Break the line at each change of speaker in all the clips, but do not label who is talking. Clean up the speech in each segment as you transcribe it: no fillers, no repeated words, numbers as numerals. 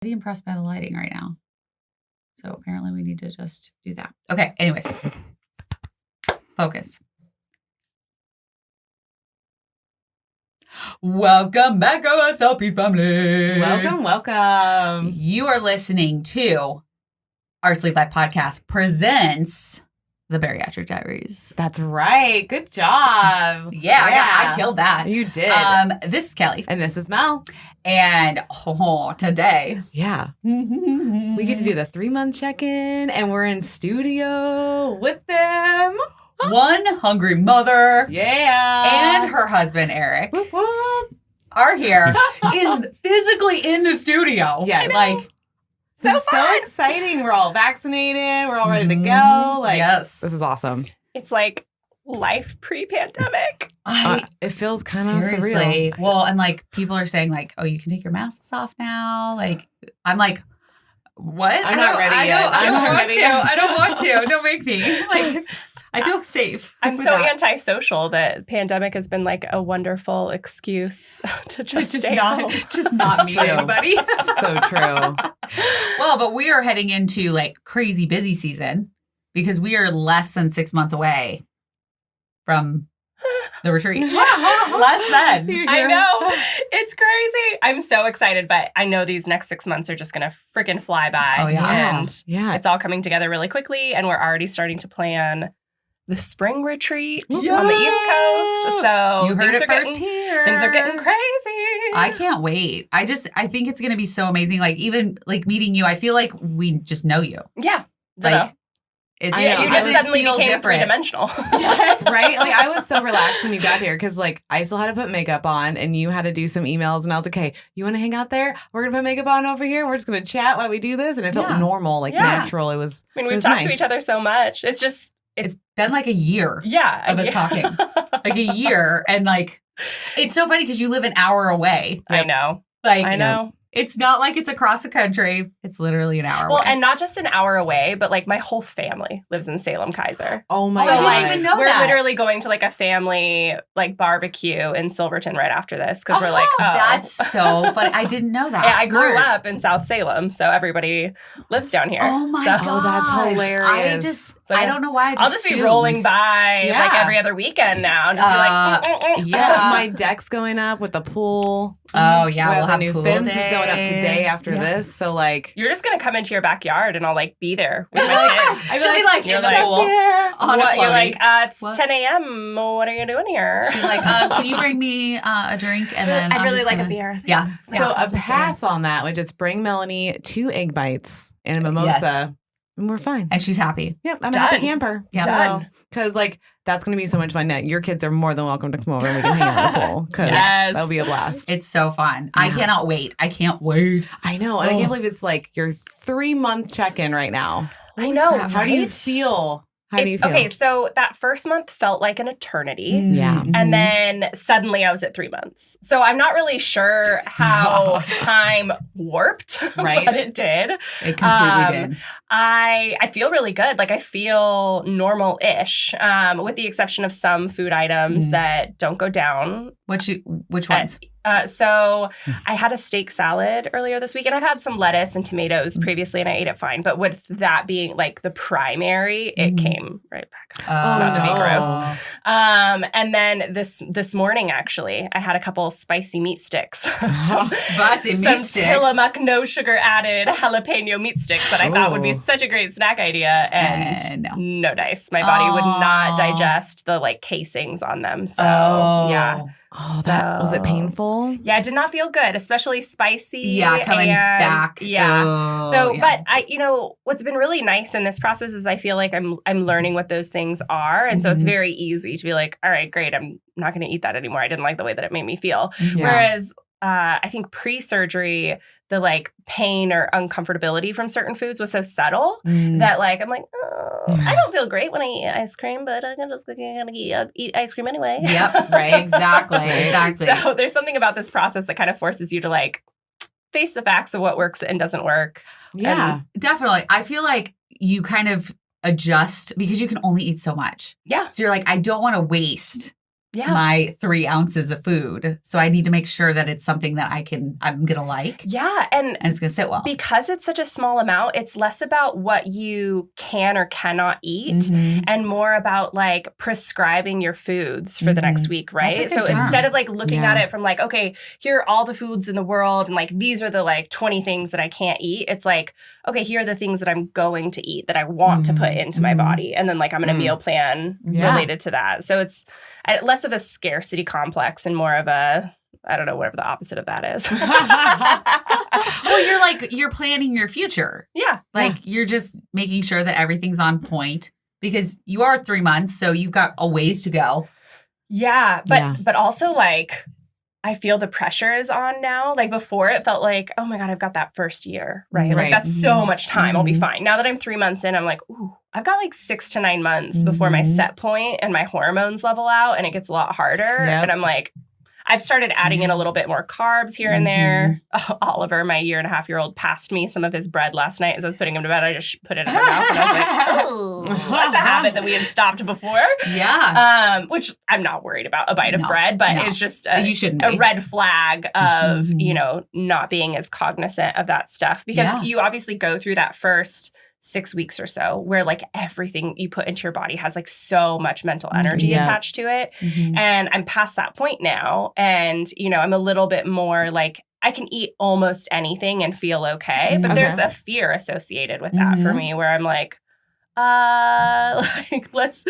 pretty impressed by the lighting right now. So apparently we need to just do that. Okay, anyways. Focus. Welcome back, OSLP family.
Welcome.
You are listening to our Sleep Life podcast presents the Bariatric Diaries.
That's right. Good job.
Yeah. I killed that.
You did.
This is Kelly.
And this is Mel.
And today.
Yeah. We get to do the 3-month check-in, and we're in studio with them.
One hungry mother.
Yeah.
And her husband, Eric.
Whoop, whoop.
Are here physically in the studio.
Yeah.
Like,
so exciting. We're all vaccinated. We're all ready to go. Like,
yes.
This is awesome.
It's like life pre-pandemic.
It feels kind of
seriously
surreal.
Well, and like people are saying like, oh, you can take your masks off now. Like, I'm like, what?
I'm not ready yet.
I don't
I'm not
want
ready
to.
yet.
I don't want to. Don't make me. Like, I feel safe.
I'm
with
so
that.
antisocial that pandemic has been like a wonderful excuse to just stay
not,
home.
just not meet
true.
anybody.
So true.
Well, but we are heading into like crazy busy season because we are less than 6 months away from the retreat. Less than.
I know. It's crazy. I'm so excited, but I know these next 6 months are just going to freaking fly by.
Oh, yeah.
And
Yeah.
it's all coming together really quickly, and we're already starting to plan the spring retreat
Yeah.
on the East Coast. So
You heard
things
it
are
first here.
Things are getting crazy.
I can't wait. I think it's going to be so amazing. Like, even like meeting you, I feel like we just know you.
Yeah.
Like, it's,
I know.
You
I
just
would
suddenly
feel
became
different.
three-dimensional.
Right? Like, I was so relaxed when you got here because, like, I still had to put makeup on and you had to do some emails. And I was like, hey, you want to hang out there? We're going to put makeup on over here. We're just going to chat while we do this. And it felt
Yeah.
normal, like
Yeah.
natural. It was.
I mean,
It
we've
was
talked to
nice.
each other so much.
it's been like a year
Yeah.
of us talking. Like a year. And like, it's so funny because you live an hour away.
I know.
Like,
I know.
It's not like it's across the country. It's literally an hour
Well,
away.
and not just an hour away, but like my whole family lives in Salem Kaiser.
Oh my
I
So
didn't
like
God.
even know
we're
that.
literally going to like a family like barbecue in Silverton right after this because we're like, oh,
that's so funny. I didn't know that.
Yeah, I grew
Smart.
up in South Salem, so everybody lives down here.
Oh my
So-
god,
Oh, that's hilarious.
I don't know why.
I'll just be
assumed.
rolling by
Yeah.
like every other weekend now and just be like,
yeah.
My deck's going up with the pool.
Oh yeah,
Well,
we'll
the
have
new
pool
fence
day.
is going up today after
Yeah.
this. So, like,
You're just gonna come into your backyard and I'll like be there with my
Like,
kids.
I'd be
She'll be like,
You're
in the
like,
pool
there.
on a
What, you're
floaty.
like, it's
What?
10 a.m. What are you doing here?
She's like, can you bring me a drink? And then
I'd
I'm
really
just
like
gonna...
a beer.
Yeah.
Thanks.
So,
Yes.
a pass on that would just bring Melanie 2 egg bites and a mimosa,
Yes.
and we're fine.
And she's happy.
Yep, I'm a
Done.
happy camper.
Yeah.
Done.
Because, like, that's going to be so much fun. Now, your kids are more than welcome to come over and we can hang out in the pool. Because
Yes.
that'll be a blast.
It's so fun. I
Yeah.
cannot wait. I can't wait.
I know. And I
Oh.
can't believe it's like your 3-month check-in right now.
I know.
crap.
How do you
right?
feel? How do you feel?
Okay, so that first month felt like an eternity.
Yeah.
And then suddenly I was at 3 months. So I'm not really sure how time warped,
Right.
but it did.
It completely did.
I feel really good. Like I feel normal-ish, with the exception of some food items that don't go down.
Which ones?
So I had a steak salad earlier this week, and I've had some lettuce and tomatoes previously, and I ate it fine. But with that being like the primary, it came right back up. Not to be gross. And then this morning, actually, I had a couple spicy meat sticks.
Spicy
Some
meat sticks.
Tillamook, no sugar added jalapeno meat sticks that I thought would be
Ooh.
such a great snack idea, and
No.
no dice. My body would not
Oh.
digest the like casings on them. So
Oh.
yeah.
Oh, that was it
So-
painful?
Yeah, it did not feel good, especially spicy.
Yeah, coming
and-
back.
Yeah.
Oh,
So,
yeah.
but what's been really nice in this process is I feel like I'm learning what those things are, and so it's
Mhm.
very easy to be like, all right, great, I'm not going to eat that anymore. I didn't like the way that it made me feel.
Yeah.
Whereas I think pre-surgery, the like pain or uncomfortability from certain foods was so subtle that like I'm like, oh, I don't feel great when I eat ice cream, but I'm just gonna eat ice cream anyway.
Yep, right, exactly.
So there's something about this process that kind of forces you to like face the facts of what works and doesn't work.
Yeah.
Definitely. I feel like you kind of adjust because you can only eat so much.
Yeah.
So you're like, I don't want to waste my 3 ounces of food. So I need to make sure that it's something that I'm going to like.
Yeah. And
it's going to sit well.
Because it's such a small amount, it's less about what you can or cannot eat and more about like prescribing your foods for the next week, right? So instead of like looking at it from like, okay, here are all the foods in the world and like these are the like 20 things that I can't eat. It's like, okay, here are the things that I'm going to eat that I want to put into my body. And then like I'm going to meal plan related to that. So it's less of a scarcity complex and more of a, I don't know, whatever the opposite of that is.
Well, you're planning your future.
Yeah.
You're just making sure that everything's on point because you are 3 months, so you've got a ways to go.
Yeah. But also like, I feel the pressure is on now. Like before it felt like, oh my God, I've got that first year, right? Like that's so much time. I'll be fine. Now that I'm 3 months in, I'm like, ooh, I've got like 6 to 9 months before my set point and my hormones level out and it gets a lot harder. And I'm like, I've started adding in a little bit more carbs here and there. Oliver, my 1.5-year-old, passed me some of his bread last night as I was putting him to bed. I just put it in my mouth and I was like, oh, that's a habit that we had stopped before.
Yeah.
Which I'm not worried about a bite of bread, but it's just a red flag of, you know, not being as cognizant of that stuff because you obviously go through that first 6 weeks or so where like everything you put into your body has like so much mental energy attached to it. And I'm past that point now. And, you know, I'm a little bit more like I can eat almost anything and feel okay. But there's a fear associated with that for me where I'm like let's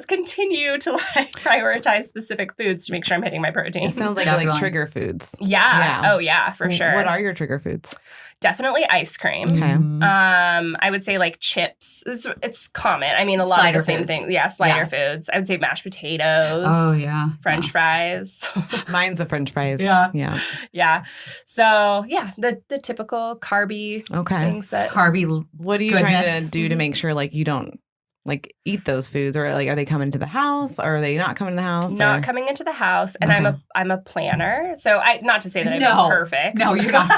continue to like prioritize specific foods to make sure I'm hitting my protein.
It sounds like trigger foods.
Yeah. Oh yeah, for sure.
What are your trigger foods?
Definitely ice cream.
Okay.
I would say like chips. It's common. I mean, a lot
Slider
of the same
foods.
things. Yeah, slider foods. I would say mashed potatoes.
Oh, yeah.
French fries.
Mine's the French fries.
Yeah.
Yeah.
Yeah. So, yeah, the typical carby things that...
Carby
What are you trying to do to make sure like you don't like eat those foods or like are they coming to the house or are they not coming to the house?
Not coming into the house. And I'm a planner. So not to say that I'm perfect.
No, you're not.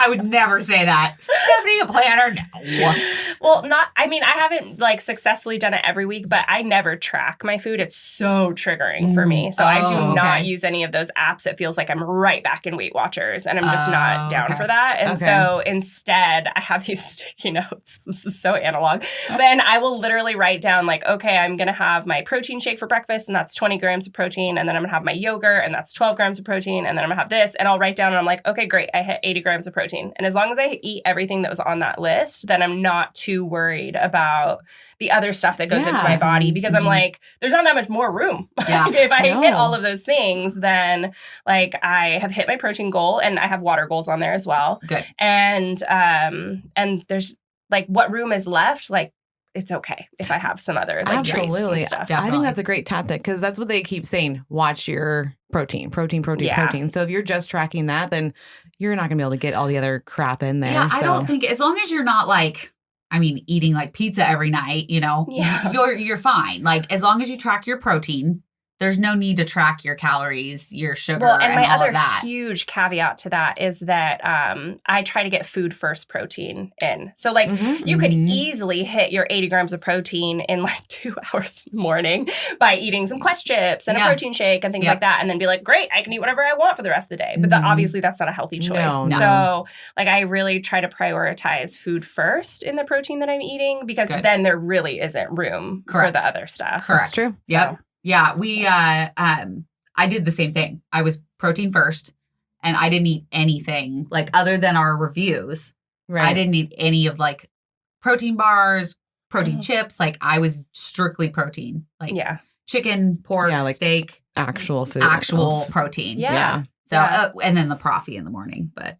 I would never say that. Stephanie, a planner? No.
Well, I haven't like successfully done it every week, but I never track my food. It's so triggering for me. So I do not use any of those apps. It feels like I'm right back in Weight Watchers and I'm just not down for that. And so instead I have these sticky notes. This is so analog. Then I will literally write down like, okay, I'm going to have my protein shake for breakfast and that's 20 grams of protein. And then I'm going to have my yogurt and that's 12 grams of protein. And then I'm going to have this and I'll write down and I'm like, okay, great. I hit 80 grams of protein. And as long as I eat everything that was on that list, then I'm not too worried about the other stuff that goes into my body because I'm like, there's not that much more room.
Yeah.
Like, if I hit all of those things, then like I have hit my protein goal and I have water goals on there as well.
Good.
And there's like what room is left, like it's okay if I have some other like treats and stuff.
I think that's a great tactic because that's what they keep saying. Watch your protein. So if you're just tracking that, then you're not going to be able to get all the other crap in there.
Yeah, I don't think as long as you're not like, I mean, eating like pizza every night, you know, you're fine. Like as long as you track your protein, there's no need to track your calories, your sugar, and
my
all
other
of that.
huge caveat to that is that I try to get food first protein in. So like you could easily hit your 80 grams of protein in like 2 hours in the morning by eating some Quest chips and a protein shake and things like that. And then be like, great, I can eat whatever I want for the rest of the day. But obviously that's not a healthy choice. No. So like I really try to prioritize food first in the protein that I'm eating because then there really isn't room for the other stuff.
Correct.
That's true.
So. Yep. Yeah, I did the same thing. I was protein first, and I didn't eat anything like other than our reviews. Right. I didn't eat any of like protein bars, protein chips. Like I was strictly protein, like chicken, pork, steak,
actual food,
actual protein.
Yeah.
So and then the coffee in the morning, but.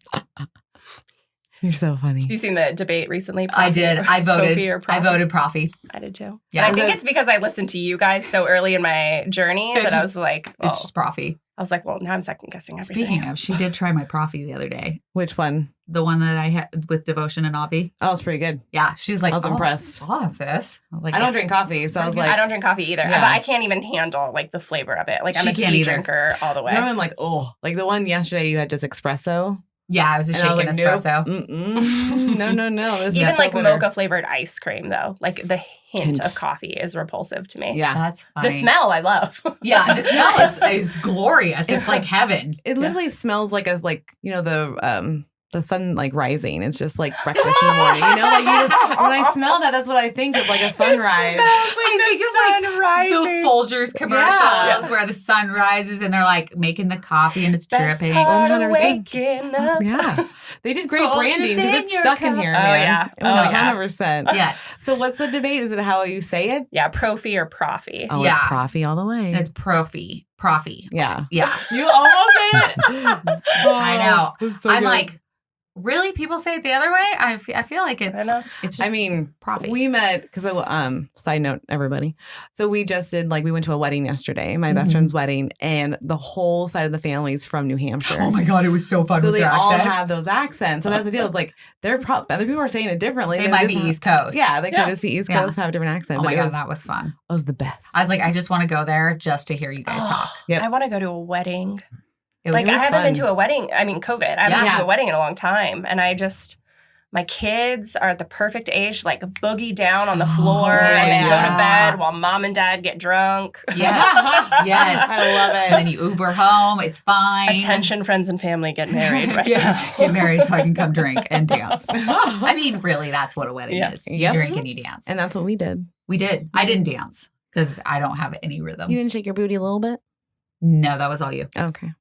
You're so funny.
You seen the debate recently?
I did. I voted Profi.
I did too.
Yeah.
And I think it's because I listened to you guys so early in my journey that I was like,
it's just Profi.
I was like, well, now I'm second guessing everything.
Speaking of, she did try my Profi the other day.
Which one?
The one that I had with Devotion and Avi.
Oh, it's pretty good.
Yeah. She was like,
I was impressed.
I love this. I was like,
I don't drink coffee, so I was like.
I don't drink coffee either.
Yeah.
But I can't even handle like the flavor of it. Like I'm a tea drinker all the way.
No, I'm like, like the one yesterday you had just espresso.
Yeah, it was a
And I was
shaken
like,
espresso.
No. This
Even
is
like
so bitter.
mocha flavored ice cream, though, like the hint of coffee is repulsive to me.
Yeah.
That's funny.
The smell I love.
Yeah, the smell is glorious. It's like heaven.
It literally smells like the sun like rising. It's just like breakfast in the morning. You know, like you just when I smell that, that's what I think of, like a sunrise.
The Folgers commercials where the sun rises and they're like making the coffee and it's dripping.
100%.
100%. Yeah. They did great branding because it's stuck in here,
Oh,
man.
yeah.
100%.
Yes.
So what's the debate? Is it how you say it?
Yeah, Profi or Profi.
Oh,
Yeah.
it's Profi all the way.
It's Profi.
Yeah.
Yeah.
You almost said it.
I know.
That's so
I'm
good.
like, really? People say it the other way? I feel like
I know.
it's just Profi.
we met because side note, everybody. So we just did we went to a wedding yesterday, my best friend's wedding, and the whole side of the family is from New Hampshire.
Oh my God, it was so fun
So
with
they
their
all
accent.
have those accents. So that's the deal. It's like other people are saying it differently.
They might be East Coast.
Yeah, they could just be East
Yeah.
Coast, have a different accent.
Oh
but
my
it
God,
was,
that was fun.
it was the best.
I was like, I just want to go there just to hear you guys talk.
Yep.
I want to go to a wedding.
It was
Like, I haven't been
fun.
to a wedding. I mean, COVID. I haven't been
Yeah.
to a wedding in a long time. And my kids are at the perfect age to like boogie down on the floor and then go to
yeah.
bed while mom and dad get drunk.
Yes. Yes.
I love it.
And then you Uber home. It's fine.
Attention, friends and family, get married right
get,
now.
get married so I can come drink and dance. I mean, really, that's what a wedding
Yeah.
is. You
Yep.
drink and you dance.
And that's what we did.
We did. I didn't dance because I don't have any rhythm.
You didn't shake your booty a little bit?
No, that was all you.
Okay.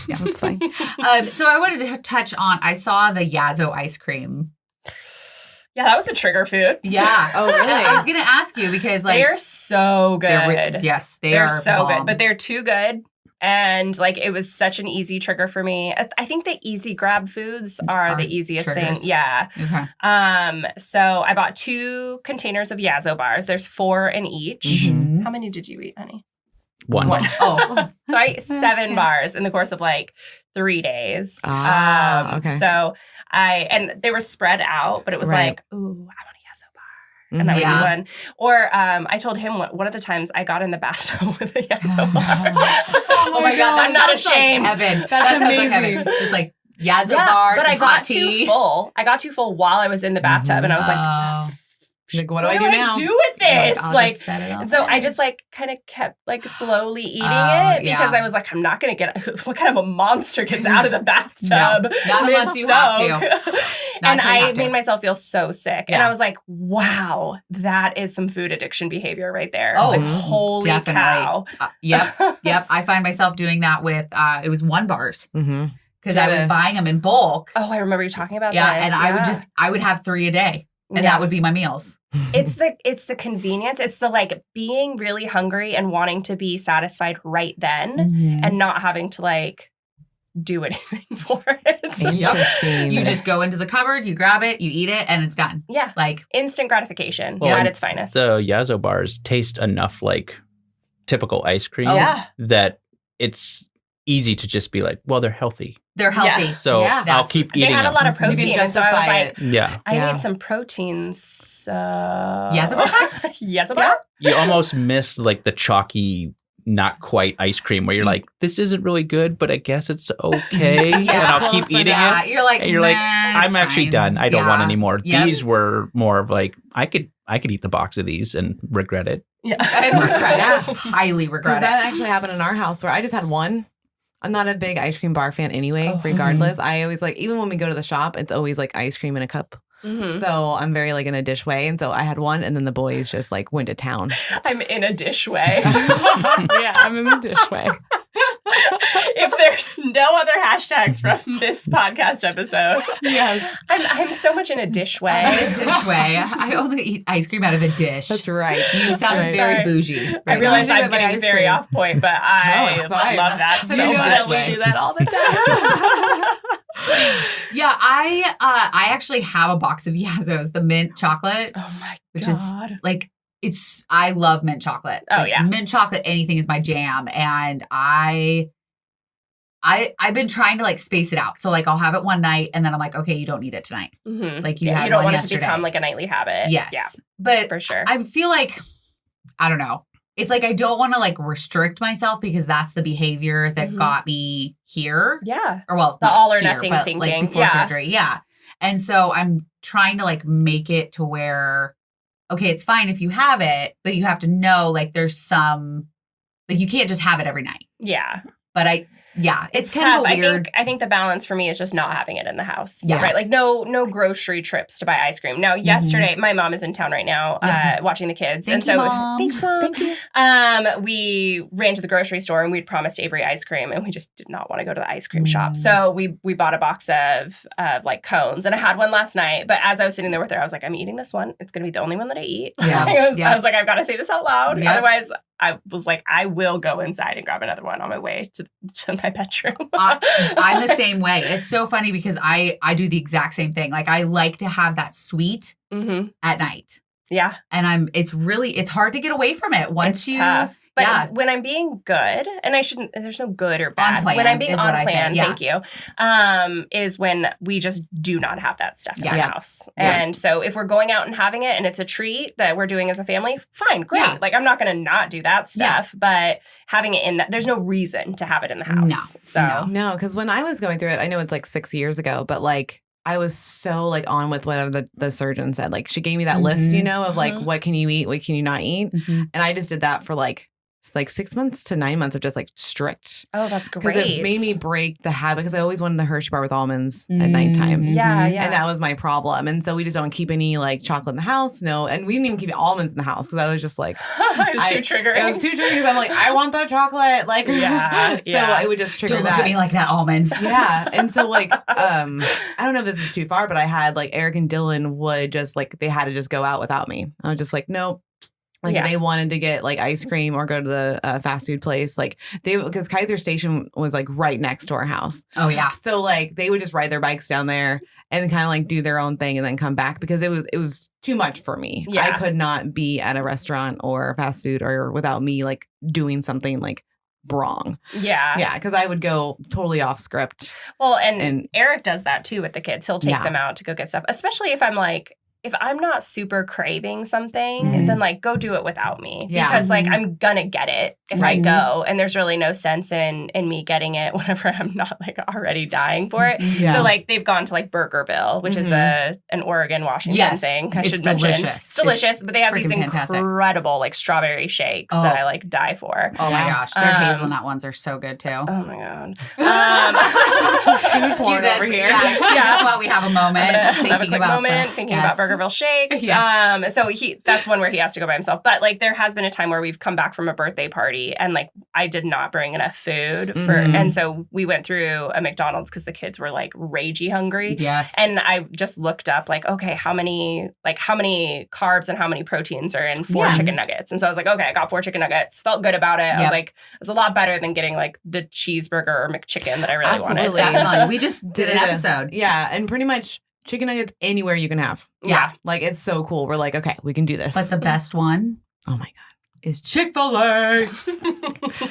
Yeah.
That's fine.
So I wanted to touch on, I saw the Yazoo ice cream.
Yeah, that was a trigger food.
Yeah.
Oh, really?
I was going to ask you because
They're so good.
yes,
They're
are
so good,
bomb.
but they're too good. And it was such an easy trigger for me. I think the easy grab foods are the easiest
triggers.
thing. Yeah.
Okay.
So I bought 2 containers of Yazoo bars. There's 4 in each.
Mhm.
How many did you eat, honey?
One.
Oh,
So I ate 7 bars in the course of 3 days.
Okay.
So and they were spread out, but it was
Right.
ooh, I want a Yazoo bar. And I would
Yeah.
eat one. Or I told him one of the times I got in the bathtub with a Yazoo bar.
Oh my God,
I'm not
sounds like
ashamed.
heaven.
That's
That sounds like
amazing.
heaven. Just like Yazoo
Yeah,
bars,
but I
some
got
hot tea.
too full. I got too full while I was in the bathtub, and I was like,
Oh.
Like, what do I do now?
do with this?
I'll
Like,
just set it on
and so I
fire.
just kind of kept slowly eating
Oh,
it because
yeah.
I was like, I'm not gonna get what kind of a monster gets out of the bathtub?
not unless you have to.
to.
Not
And
until you
I
have to.
made myself feel so sick, and
Yeah.
I was like, wow, that is some food addiction behavior right there.
Oh,
holy
definitely.
cow!
Yep. I find myself doing that with it was 1 bars
Mm-hmm.
because I was buying them in bulk.
Oh, I remember you talking about
Yeah,
this.
and I would have 3 a day, and that would be my meals.
It's the convenience. It's the being really hungry and wanting to be satisfied right then and not having to do anything for it.
Interesting.
You just go into the cupboard, you grab it, you eat it, and it's done.
Yeah. Instant gratification
Well,
at its finest.
The Yazoo bars taste enough like typical ice cream
yeah.
that it's easy to just be like, well, they're healthy.
They're healthy.
Yes.
So
Yeah.
I'll
That's-
keep
They
eating
had a
them.
lot of
You can
protein. And so I was
justify
like,
it.
Yeah.
I
Yeah.
need some protein. So
Yazoo bar?
Yazoo bar?
You almost miss the chalky, not quite ice cream where you're like, this isn't really good, but I guess it's okay. And I'll keep
close
eating
Yeah,
it.
you're like,
And you're like,
"Nah,
I'm
it's
actually
fine."
done. I don't want any more.
Yep.
These were more of I could eat the box of these and regret it.
Yeah.
I regret
Yeah.
it. Highly
Because
regret
that
it.
actually happened in our house where I just had one. I'm not a big ice cream bar fan anyway,
Oh.
regardless. I always even when we go to the shop, it's always ice cream in a cup.
Mhm.
So I'm very in a dish way. And so I had one and then the boys just went to town.
I'm in a dish way.
Yeah, I'm in the dish way.
If there's no other hashtags from this podcast episode,
Yes.
I'm so much in a dish way.
In a dish way. I only eat ice cream out of a dish.
That's right.
You sound
right.
very
Sorry.
bougie.
I
right
realize
now.
I'm
Bougie with
getting
ice
very
cream.
off point, but I
it's fine.
love that
You
so
know
much.
that
We
way.
do that all the time.
Yeah, I actually have a box of Yazoo's, the mint chocolate,
Oh my
which
God.
is I love mint chocolate.
Oh, yeah.
Mint chocolate, anything is my jam. And I've been trying to space it out. So I'll have it one night and then I'm like, okay, you don't need it tonight.
Mhm.
Like you
Yeah,
had
you don't
one
want
yesterday.
it to become a nightly habit.
Yes.
Yeah,
But
for sure.
I feel I don't know. it's like I don't want to like restrict myself because that's the behavior that got me here.
Yeah.
Or well,
The
not
all or
here,
nothing
but,
thinking.
like before surgery. Yeah. And so I'm trying to like make it to where, okay, it's fine if you have it, but you have to know like there's some, like you can't just have it every night.
Yeah.
But it's kind
tough.
of a weird.
I think the balance for me is just not having it in the house.
Yeah.
Right. Like no grocery trips to buy ice cream. Now, yesterday, my mom is in town right now, watching the kids.
Thank you, Mom.
Thanks, Mom.
Thank you.
We ran to the grocery store and we'd promised Avery ice cream and we just did not want to go to the ice cream shop. So we bought a box of like cones and I had one last night. But as I was sitting there with her, I was like, I'm eating this one. It's going to be the only one that I eat.
Yeah.
I was like, I've got to say this out loud.
Yep.
Otherwise, I was like, I will go inside and grab another one on my way to my bedroom.
I'm the same way. It's so funny because I do the exact same thing. Like I like to have that sweet at night.
Yeah.
And it's hard to get away from it once
It's tough. But
Yeah.
when I'm being good, and there's no good or bad.
On plan
when I'm being
is
on
what I
plan,
say, yeah.
thank you, is when we just do not have that stuff in the house.
Yeah.
And so if we're going out and having it and it's a treat that we're doing as a family, fine, great.
Yeah.
Like I'm not going to not do that stuff, but having it in that, there's no reason to have it in the house.
No.
So
No, because when I was going through it, I know it's like 6 years ago, but like I was so like on with whatever the surgeon said. Like she gave me that list, you know, of like what can you eat, what can you not eat, and I just did that for like 6 months to 9 months of just like strict.
Oh, that's great.
Because it made me break the habit because I always wanted the Hershey bar with almonds at nighttime.
Yeah, yeah.
And that was my problem. And so we just don't keep any like chocolate in the house. No. And we didn't even keep almonds in the house because I was just like,
it was too triggering.
It was too triggering. I'm like, I want the chocolate. Like,
Yeah,
so
yeah.
it would just trigger
Don't
that.
look at me like that, almonds.
Yeah. And so like, I don't know if this is too far, but I had like Eric and Dylan would just like, they had to just go out without me. I was just like, nope. Like if they wanted to get like ice cream or go to the fast food place, like because Kaiser Station was like right next to our house.
Oh yeah.
So like they would just ride their bikes down there and kind of like do their own thing and then come back because it was too much for me.
Yeah.
I could not be at a restaurant or fast food or without me like doing something like wrong.
Yeah.
Yeah, because I would go totally off script.
Well, and Eric does that too with the kids. He'll take them out to go get stuff, especially if I'm not super craving something, then like go do it without me because like I'm gonna get it if I go, and there's really no sense in me getting it whenever I'm not like already dying for it.
Yeah.
So like they've gone to like Burgerville, which is an Oregon, Washington thing. I should mention.
Delicious.
It's delicious, but they have these
fantastic.
incredible like strawberry shakes that I like die for.
Oh my gosh, their hazelnut ones are so good too.
Oh my god.
Excuse us.
over here.
Yeah, excuse us while we have a moment.
Have a quick moment thinking about Burgerville shakes.
Yes.
So that's one where he has to go by himself. But like there has been a time where we've come back from a birthday party and like I did not bring enough food for, and so we went through a McDonald's because the kids were like ragey hungry.
Yes.
And I just looked up like, okay, how many carbs and how many proteins are in 4 chicken nuggets? And so I was like, okay, I got 4 chicken nuggets. Felt good about it. I was like, it was a lot better than getting like the cheeseburger or McChicken that I really wanted.
Definitely. We just did an episode.
Yeah, and pretty much chicken nuggets anywhere you can have.
Yeah.
Like it's so cool. We're like, okay, we can do this.
But the best one
oh my God.
is Chick-fil-A.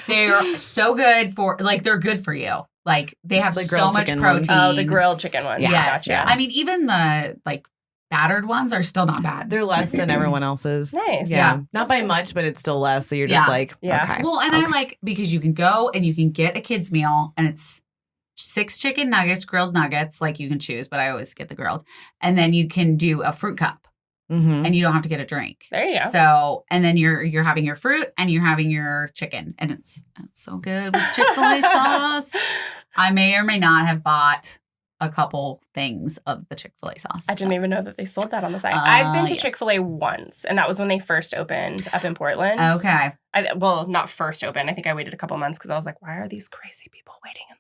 They're so good they're good for you. Like they have
The
so
grilled
much
chicken
protein.
ones.
Oh, the grilled chicken one.
Yes.
Gotcha.
I mean, even the like battered ones are still not bad.
They're less than everyone else's.
Nice.
Yeah. Not by much, but it's still less. So you're just like, okay.
Well, and I like because you can go and you can get a kid's meal and it's 6 chicken nuggets, grilled nuggets, like you can choose, but I always get the grilled. And then you can do a fruit cup and you don't have to get a drink.
There you go.
So, and then you're having your fruit and you're having your chicken and it's so good with Chick-fil-A sauce. I may or may not have bought a couple things of the Chick-fil-A sauce.
I didn't even know that they sold that on the site. I've been to
yes.
Chick-fil-A ononce, and that was when they first opened up in Portland.
Okay.
Well, not first open. I think I waited a couple months because I was like, why are these crazy people waiting in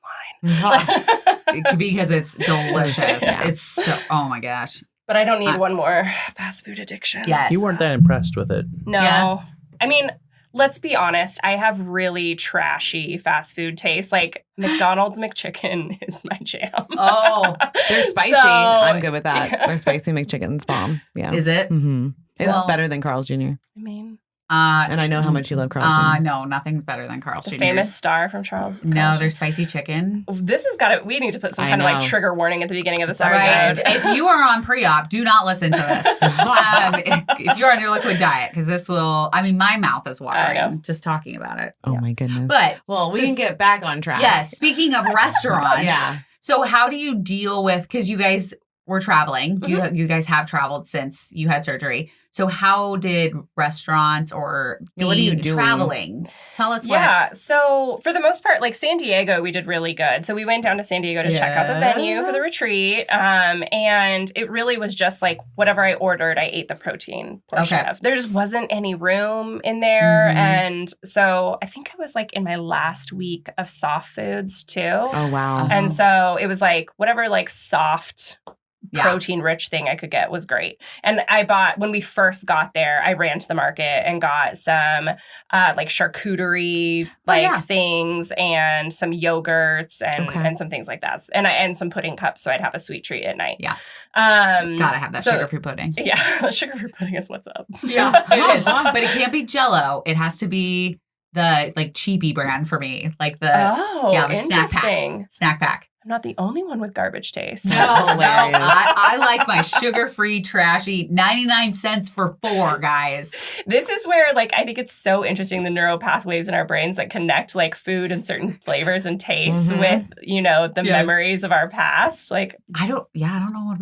line?
Because it's delicious.
Yeah.
It's so, oh my gosh.
But I don't need one more fast food addiction.
Yes.
You weren't that impressed with it.
No.
Yeah.
I mean, let's be honest. I have really trashy fast food taste. Like McDonald's McChicken is my jam.
Oh,
They're spicy.
So-
I'm good with that. Their spicy McChicken's bomb. Yeah.
is it?
Mm-hmm. It's
Well-
better than Carl's Jr.
I mean,
And I know how much you love Carl's.
No, nothing's better than Carl's
The
Jr.
famous star from Charles.
No, their spicy chicken.
This has got to. We need to put some kind of like trigger warning at the beginning of this
Right.
episode.
If you are on pre-op, do not listen to this. If you're on your liquid diet, because this will. I mean, my mouth is watering just talking about it.
Oh my goodness.
But
well, we can get back on track.
Yes. Speaking of restaurants.
Yeah.
So how do you deal with? Because you guys were traveling. You guys have traveled since you had surgery. So how did restaurants or
what are you doing?
Traveling? Tell us what.
Yeah. So for the most part, like San Diego, we did really good. So we went down to San Diego to check out the venue for the retreat. And it really was just like whatever I ordered, I ate the protein portion of. There just wasn't any room in there. And so I think I was like in my last week of soft foods too.
Oh, wow.
And so it was like whatever like soft protein rich thing I could get was great. And I bought, when we first got there, I ran to the market and got some like charcuterie things and some yogurts and some things like that. And some pudding cups so I'd have a sweet treat at night.
Yeah. Gotta have that sugar-free pudding.
Yeah. Sugar-free pudding is what's up.
Yeah. It is. But it can't be Jell-O. It has to be the like cheapy brand for me. Like the
interesting.
Snack pack.
I'm not the only one with garbage taste.
No, I like my sugar-free, trashy, 99 cents for 4, guys.
This is where, like, I think it's so interesting, the neural pathways in our brains that connect, like, food and certain flavors and tastes with, you know, the memories of our past. Like,
I don't know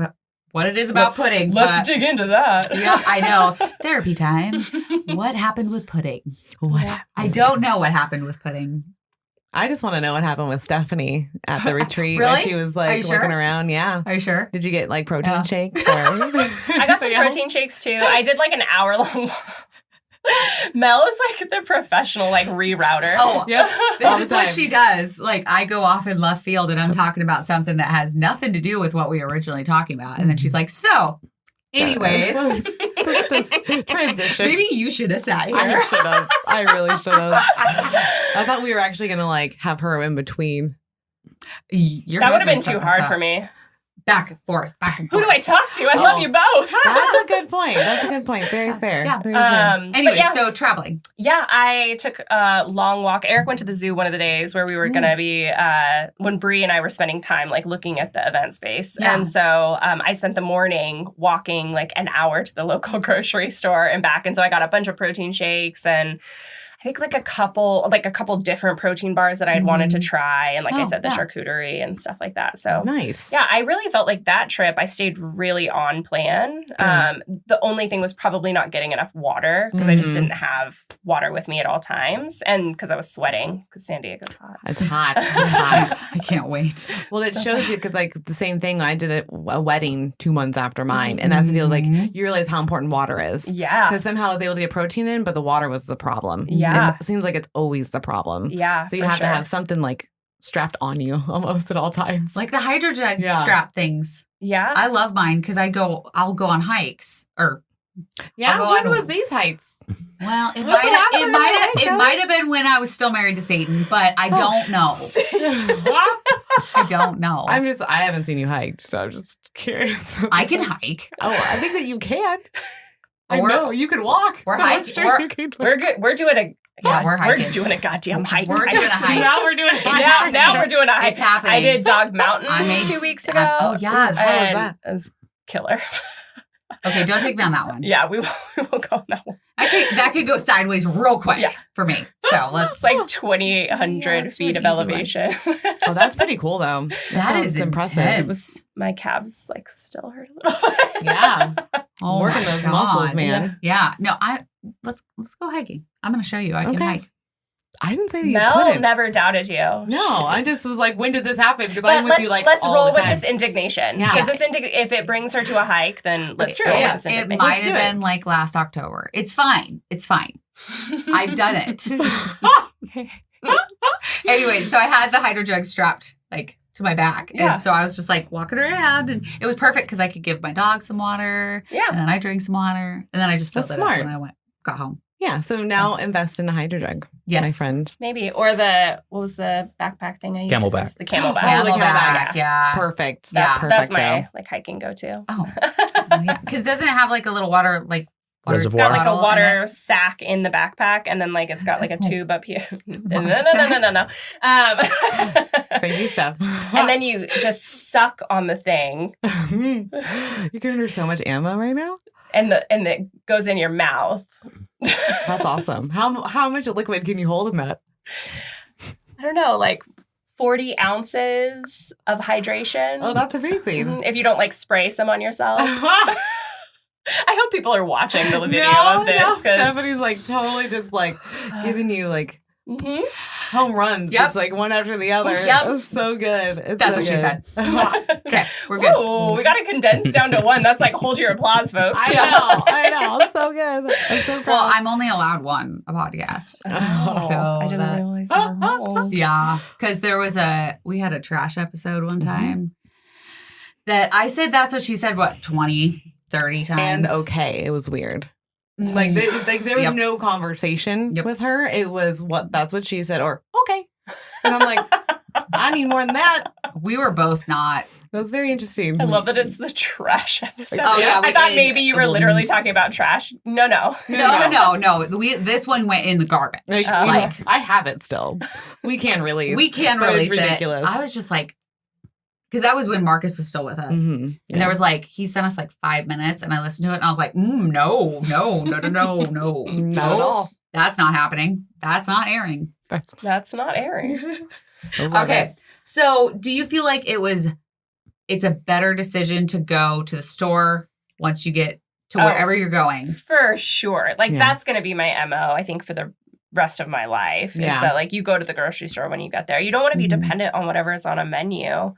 what it is about pudding.
Let's dig into that.
Yeah, I know. Therapy time. What happened with pudding? I don't know what happened with pudding.
I just want to know what happened with Stephanie at the retreat.
Really?
When she was like looking around. Yeah.
Are you sure?
Did you get like protein shakes? Or...
I got some protein shakes too. I did like an hour-long Mel is like the professional like rerouter.
Oh, yep. This is what she does. Like I go off in left field and I'm talking about something that has nothing to do with what we were originally talking about. And then she's like, so anyways,
let's just transition.
Maybe you should have sat here.
I should have. I really should have. I thought we were actually going to like have her in between.
That would have been too hard for me.
Back and forth, back and
forth. Who do I talk to? I love you both.
That's a good point. That's a good point. Very fair.
Yeah.
Very fair.
Anyway, so traveling.
Yeah, I took a long walk. Eric went to the zoo one of the days where we were going to be, when Bree and I were spending time like looking at the event space. Yeah. And so I spent the morning walking like an hour to the local grocery store and back. And so I got a bunch of protein shakes and I think like a couple different protein bars that I'd wanted to try. And like I said, the charcuterie and stuff like that. So
nice.
Yeah, I really felt like that trip, I stayed really on plan. The only thing was probably not getting enough water because I just didn't have water with me at all times. And because I was sweating because San Diego's hot.
It's hot. It's hot.
I can't wait.
Well, it shows you because like the same thing, I did a wedding 2 months after mine. And that's the deal. Like you realize how important water is.
Yeah.
Because somehow I was able to get protein in, but the water was the problem.
Yeah.
It seems like it's always the problem.
Yeah.
So you have to have something like strapped on you almost at all times.
Like the hydrogen strap things.
Yeah.
I love mine because I'll go on hikes or
when was these hikes?
Well, it might have been when I was still married to Satan, but I don't know. I don't know.
I haven't seen you hike, so I'm just curious.
I can hike.
Oh, I think that you can. I know you can walk.
We're hiking.
We're good. We're doing a
we're hiking.
We're doing a goddamn hike.
We're doing a hike.
Now we're doing a
hike. Now we're doing a hike.
It's happening.
I did Dog Mountain 2 weeks ago.
Oh yeah,
how was that?
It was killer.
Okay, don't take me on that one.
Yeah, we will go on that one.
That could go sideways real quick for me. So
it's like 2,800 feet of elevation.
Oh, that's pretty cool though.
That is impressive.
Intense. My calves like still hurt a little bit.
Yeah. Working those muscles, man.
Yeah. No, let's go hiking. I'm gonna show you. I can hike.
I didn't say that you
Mel
couldn't.
never doubted you.
No, I just was like, when did this happen? Because I'm with you like
let's
all
roll
the
with
time.
this indignation.
Yeah.
Because if it brings her to a hike, then let's roll with this indignation.
It might have been like last October. It's fine. It's fine. I've done it. Anyway, so I had the hydro jug strapped like to my back.
Yeah.
And so I was just like walking around and it was perfect because I could give my dog some water.
Yeah.
And then I drank some water. And then I just filled it up when I got home.
Yeah, so now invest in the hydro jug, my friend.
Maybe. Or what was the backpack thing I used?
Camelback.
The camelback.
Camelback, yeah.
Perfect.
That's my like hiking go-to.
Oh, yeah. Because doesn't it have like a little water Water.
It's got like a
Bottle in
water
it.
sack in the backpack, and then like it's got like a tube up here. No.
Crazy stuff.
And then you just suck on the thing,
You're giving her so much ammo right now.
and it goes in your mouth.
That's awesome. How much liquid can you hold in that?
I don't know, like 40 ounces of hydration.
Oh, that's amazing.
If you don't like spray some on yourself. I hope people are watching the video
No,
of this.
no,
'cause-
Stephanie's like totally just like giving you like
Mhm.
home runs.
Yep.
It's like one after the other.
Yep.
It's so good. It's
That's
so
what she
good.
said. Okay, we're good.
Ooh, we got to condense down to one. That's like, hold your applause, folks.
I know. It's so good. I'm so proud.
Well, I'm only allowed one a podcast.
Oh,
So
I didn't
that-
realize there were rules.
Yeah, because we had a trash episode one time that I said that's what she said, what, 20, 30 times?
and okay, it was weird. Like, there was
Yep.
no conversation
Yep.
with her. It was that's what she said, or okay. And I'm like, I need more than that.
We were both not.
It was very interesting.
I love that it's the trash episode.
Oh, yeah,
I
we
thought
did.
maybe you were literally talking about trash. No.
No. This one went in the garbage.
Like,
Oh.
I have it still. We can release.
We can
but
release
it's ridiculous.
it. I was just like, because that was when Marcus was still with us.
Mhm.
And there was like, he sent us like 5 minutes and I listened to it and I was like, no.
Not at all.
That's not happening. That's not airing.
That's not airing.
Okay. So do you feel like it's a better decision to go to the store once you get to
Oh.
wherever you're going?
For sure. Like,
Yeah.
that's going to be my MO, I think, for the rest of my life. Is
Yeah.
that, like, you go to the grocery store when you get there. You don't want to be
Mhm.
dependent on whatever is on a menu.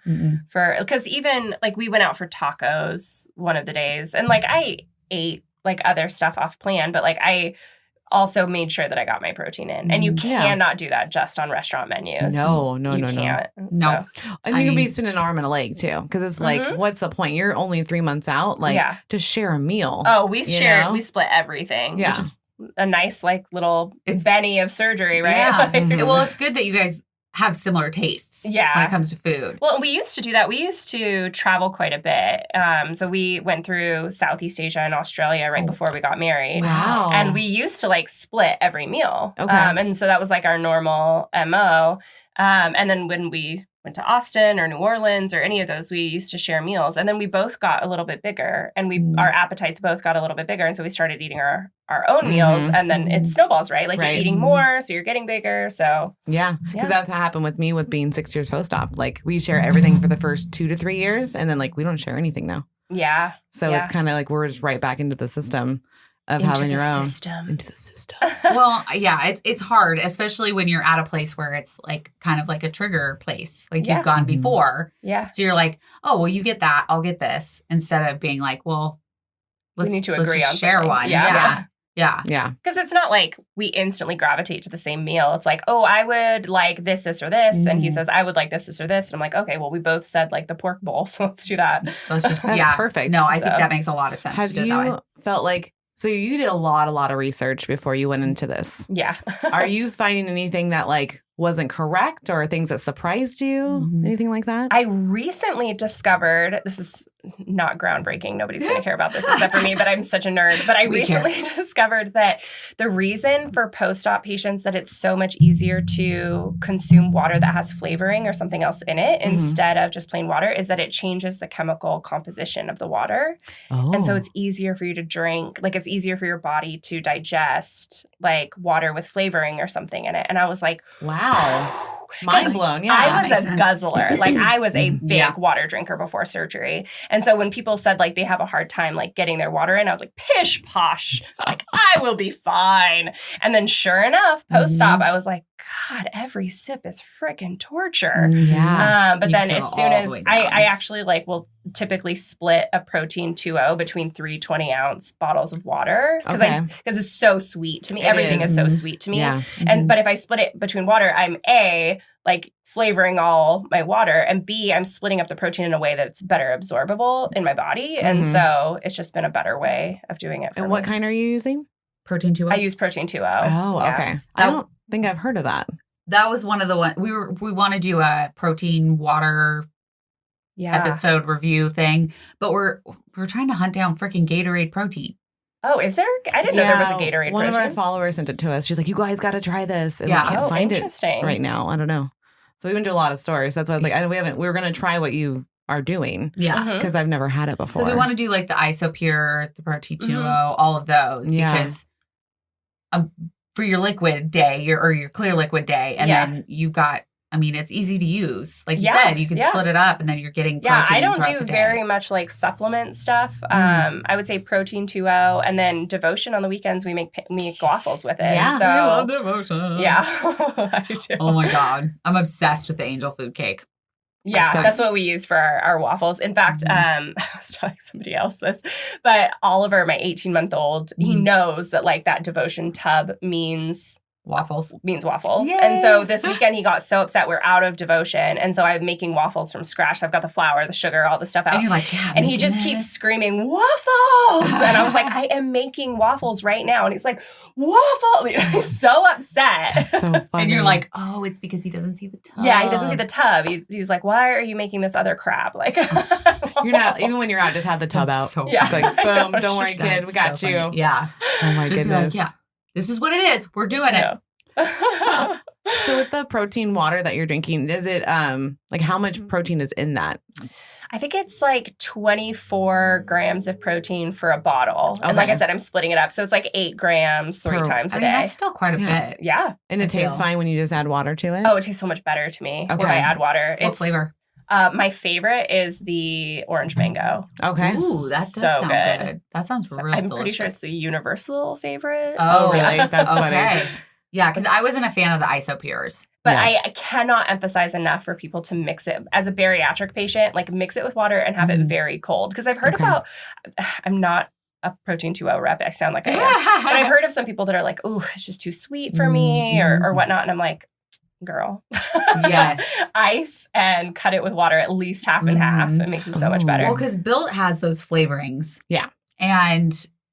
Because even, like, we went out for tacos one of the days. And, like, I ate, like, other stuff off plan. But, like, I also made sure that I got my protein in. And you
Yeah.
cannot do that just on restaurant menus.
No.
You can't.
No.
So,
And you can be spending an arm and a leg too, because it's like,
Mhm.
what's the point? You're only 3 months out, like
Yeah.
to share a meal.
oh, we
You
shared,
know?
we split everything.
Yeah.
Which is a nice, like, little
It's-
Benny of surgery, right?
Yeah.
Like-
Mhm.
Well, it's good that you guys have similar tastes
Yeah.
when it comes to food.
Well, we used to do that. We used to travel quite a bit. So we went through Southeast Asia and Australia right before we got married.
Wow.
And we used to like split every meal.
Okay.
And so that was like our normal MO. And then when we went to Austin or New Orleans or any of those, we used to share meals. And then we both got a little bit bigger and our appetites both got a little bit bigger. And so we started eating our own meals and then it snowballs, right? Like
Right.
you're eating more, so you're getting bigger. So
Yeah, because
Yeah.
that's what happened with me with being 6 years post-op. Like we share everything for the first 2 to 3 years, and then like we don't share anything now.
yeah.
So
Yeah.
it's kind of like we're just right back into the system of
Into
having
the
your own
system.
into the system.
Well, yeah, it's hard, especially when you're at a place where it's like kind of like a trigger place, like
Yeah.
you've gone
Mhm.
before.
Yeah.
So you're like, oh, well, you get that, I'll get this, instead of being like, well,
We
let's
need to
let's
agree
just
on
share
something.
one.
Yeah.
Yeah.
Yeah,
Because it's not like we instantly gravitate to the same meal. It's like, oh, I would like this, or this. And he
Mhm.
says, I would like this, or this. And I'm like, okay, well, we both said like the pork bowl. So let's do that.
Let's just
That's
yeah.
perfect.
No, I think
So-
that makes a lot of sense
have
to do it that way.
you felt like so you did a lot of research before you went into this?
Yeah.
Are you finding anything that like wasn't correct or things that surprised you?
Mhm.
Anything like that?
I recently discovered, this is not groundbreaking. Nobody's going to care about this except for me, but I'm such a nerd. But I
We care.
recently discovered that the reason for post-op patients that it's so much easier to consume water that has flavoring or something else in it
Mhm.
instead of just plain water is that it changes the chemical composition of the water.
Oh.
And so it's easier for you to drink, like it's easier for your body to digest like water with flavoring or something in it. And I was like,
wow. Mind blown. Yeah.
I was
makes
a
sense.
guzzler. Like I was a big
Yeah.
water drinker before surgery. And so when people said like they have a hard time like getting their water in, I was like, pish posh. Like I will be fine. And then sure enough, post-op, I was like, God, every sip is freaking torture.
Yeah.
But
You
then
feel
as
all
soon
the
as
way
I
down.
actually like will typically split a protein 2.0 between 3 20-ounce bottles of water because
Okay.
it's so sweet to me.
It
Everything is so
is.
sweet to me.
Yeah.
And but if I split it between water, I'm like flavoring all my water, and B, I'm splitting up the protein in a way that's better absorbable in my body. And
Mhm.
so it's just been a better way of doing it. For
And what
me.
kind are you using?
Protein 2.
I use protein 2.0.
Oh,
Yeah.
okay. I don't think I've heard of that.
That was one of the one we want to do a protein water
Yeah.
episode review thing, but we're trying to hunt down freaking Gatorade protein.
Oh, is there? I didn't know there was a Gatorade
One
protein.
of our followers sent it to us. She's like, you guys got to try this. And
Yeah.
we can't find it
interesting.
right now. I don't know. So we went to a lot of stores. That's why I was like, we were going to try what you are doing.
Yeah.
Because I've never had it before.
Because we want to do like the Isopure, the Pro-T2O, all of those.
Yeah.
Because for your liquid day, or your clear liquid day, and then you've got, I mean, it's easy to use. Like you said, you can split it up and then you're getting protein.
Yeah, I don't do
the day.
very much like supplement stuff. I would say protein 2O, and then devotion on the weekends we make waffles with it.
Yeah.
So
I love devotion.
yeah, I do.
Oh my God. I'm obsessed with the angel food cake.
Yeah, that's what we use for our waffles. In fact, I was telling somebody else this, but Oliver, my 18-month-old, he knows that like that devotion tub means
Waffles.
Yay. And so this weekend he got so upset we're out of devotion. And so I'm making waffles from scratch. So I've got the flour, the sugar, all the stuff out.
And you're like, yeah.
And he just keeps screaming, waffles! And I was like, I am making waffles right now. And he's like, waffle! He's so upset.
So funny.
And you're like, oh, it's because he doesn't see the tub.
Yeah, he doesn't see the tub. He's like, why are you making this other crap? Like,
you're not, even when you're out, just have the tub out.
So
It's like, boom, don't worry,
That's
kid, we got
so
you.
funny. Yeah.
Oh my
Just be
goodness.
like, yeah. This is what it is. We're doing it.
So with the protein water that you're drinking, is it like how much protein is in that?
I think it's like 24 grams of protein for a bottle. And like I said, I'm splitting it up. So it's like 8 grams 3 times a day.
That's still quite a bit.
Yeah.
And it tastes fine when you just add water to it?
Oh, it tastes so much better to me if I add water.
What flavor?
My favorite is the orange mango.
Okay.
Ooh, that does
So
sound
good.
good. That sounds real
I'm
delicious.
pretty sure it's the universal favorite.
Oh, really? That's funny.
Okay. Yeah, because I wasn't a fan of the Isopures.
But I cannot emphasize enough for people to mix it as a bariatric patient, like mix it with water and have it very cold. Because I've heard about, I'm not a protein 2O rep. I sound like I am. But I've heard of some people that are like, oh, it's just too sweet for me or whatnot. And I'm like, girl.
Yes.
Ice and cut it with water at least half and half. It makes it so much better.
Well, because Built has those flavorings.
Yeah.
And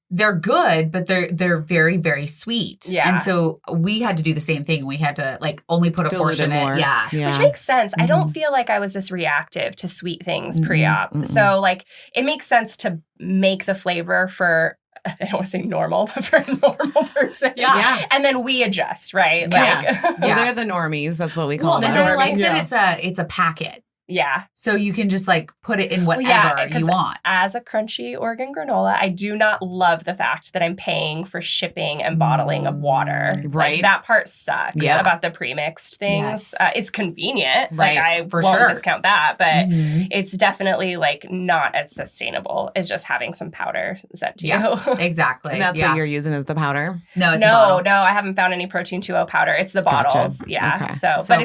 they're good, but they're very, very sweet.
Yeah.
And so we had to do the same thing. We had to like only put a portion in it. Yeah.
Which makes sense. I don't feel like I was this reactive to sweet things pre-op. So like it makes sense to make the flavor for, I don't want to say normal, but for a normal person.
Yeah.
And then we adjust, right?
Yeah.
Like,
Well, they're the normies. That's what we call
Well,
them.
and I like that it's a packet.
yeah.
So you can just like put it in whatever you want.
As a crunchy Oregon granola, I do not love the fact that I'm paying for shipping and bottling of water.
Right.
Like, that part sucks about the pre-mixed things.
Yes.
It's convenient.
Right,
Like I
for
won't
sure.
discount that, but it's definitely like not as sustainable as just having some powder sent to you.
Exactly.
And that's what you're using is the powder?
No, it's a bottle.
No, I haven't found any protein 2O powder. It's the
Gotcha.
bottles. Yeah.
Okay.
So,
So-
but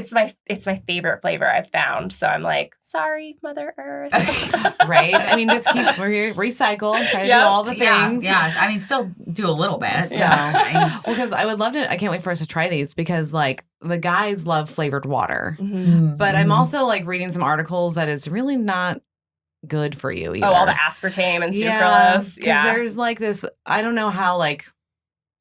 it's my favorite flavor I've found. So I'm like, sorry, Mother Earth.
Right? I mean, just keep recycle, try to do all the things.
Yeah. I mean, still do a little bit. So
Yeah.
that's fine.
Well, because I would love to, I can't wait for us to try these because like the guys love flavored water. But I'm also like reading some articles that it's really not good for you either.
Oh, all the aspartame and
Yeah,
sucralose.
'cause
Yeah.
there's like this, I don't know how like,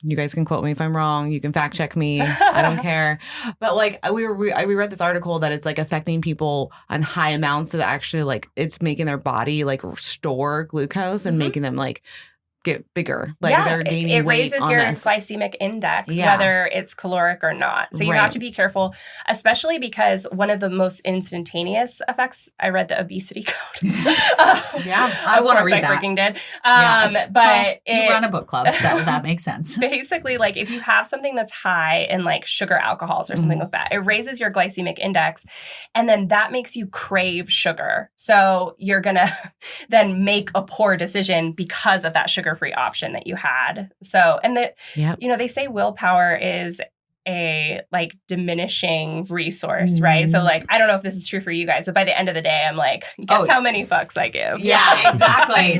you guys can quote me if I'm wrong. You can fact check me. I don't care. But like we read this article that it's like affecting people on high amounts that actually like it's making their body like store glucose and making them like get bigger. Like they're gaining
it
weight
raises
on
your
this.
glycemic index,
Yeah.
whether it's caloric or not. So you have
Right.
to be careful, especially because one of the most instantaneous effects, I read the obesity code.
Yeah.
I want to read
I
that.
freaking did.
Yes.
But
you run a book club, so that makes sense.
basically, like if you have something that's high in like sugar alcohols or something like that, it raises your glycemic index, and then that makes you crave sugar. So you're gonna then make a poor decision because of that sugar-free option that you had. So, and they say willpower is a like diminishing resource, right? So like I don't know if this is true for you guys, but by the end of the day, I'm like, guess how many fucks I give?
Yeah, exactly.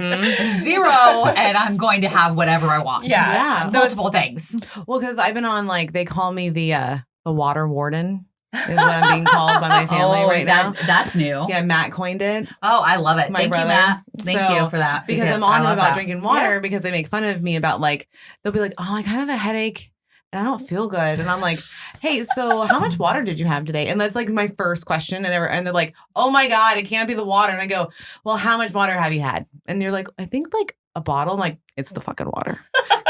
0, and I'm going to have whatever I want.
Yeah.
So multiple things.
Well, because I've been on like they call me the water warden is what I'm being called by my family right now.
That's new.
Yeah, Matt coined it.
Oh, I love it.
My
Thank
brother.
you, Matt. Thank
So,
you for that.
Because I'm
I
on them
love
about
that.
drinking water because they make fun of me about like, they'll be like, oh, I kind of have a headache and I don't feel good. And I'm like, hey, so how much water did you have today? And that's like my first question. And they're like, oh my God, it can't be the water. And I go, well, how much water have you had? And you're like, I think like a bottle. I'm like, it's the fucking water.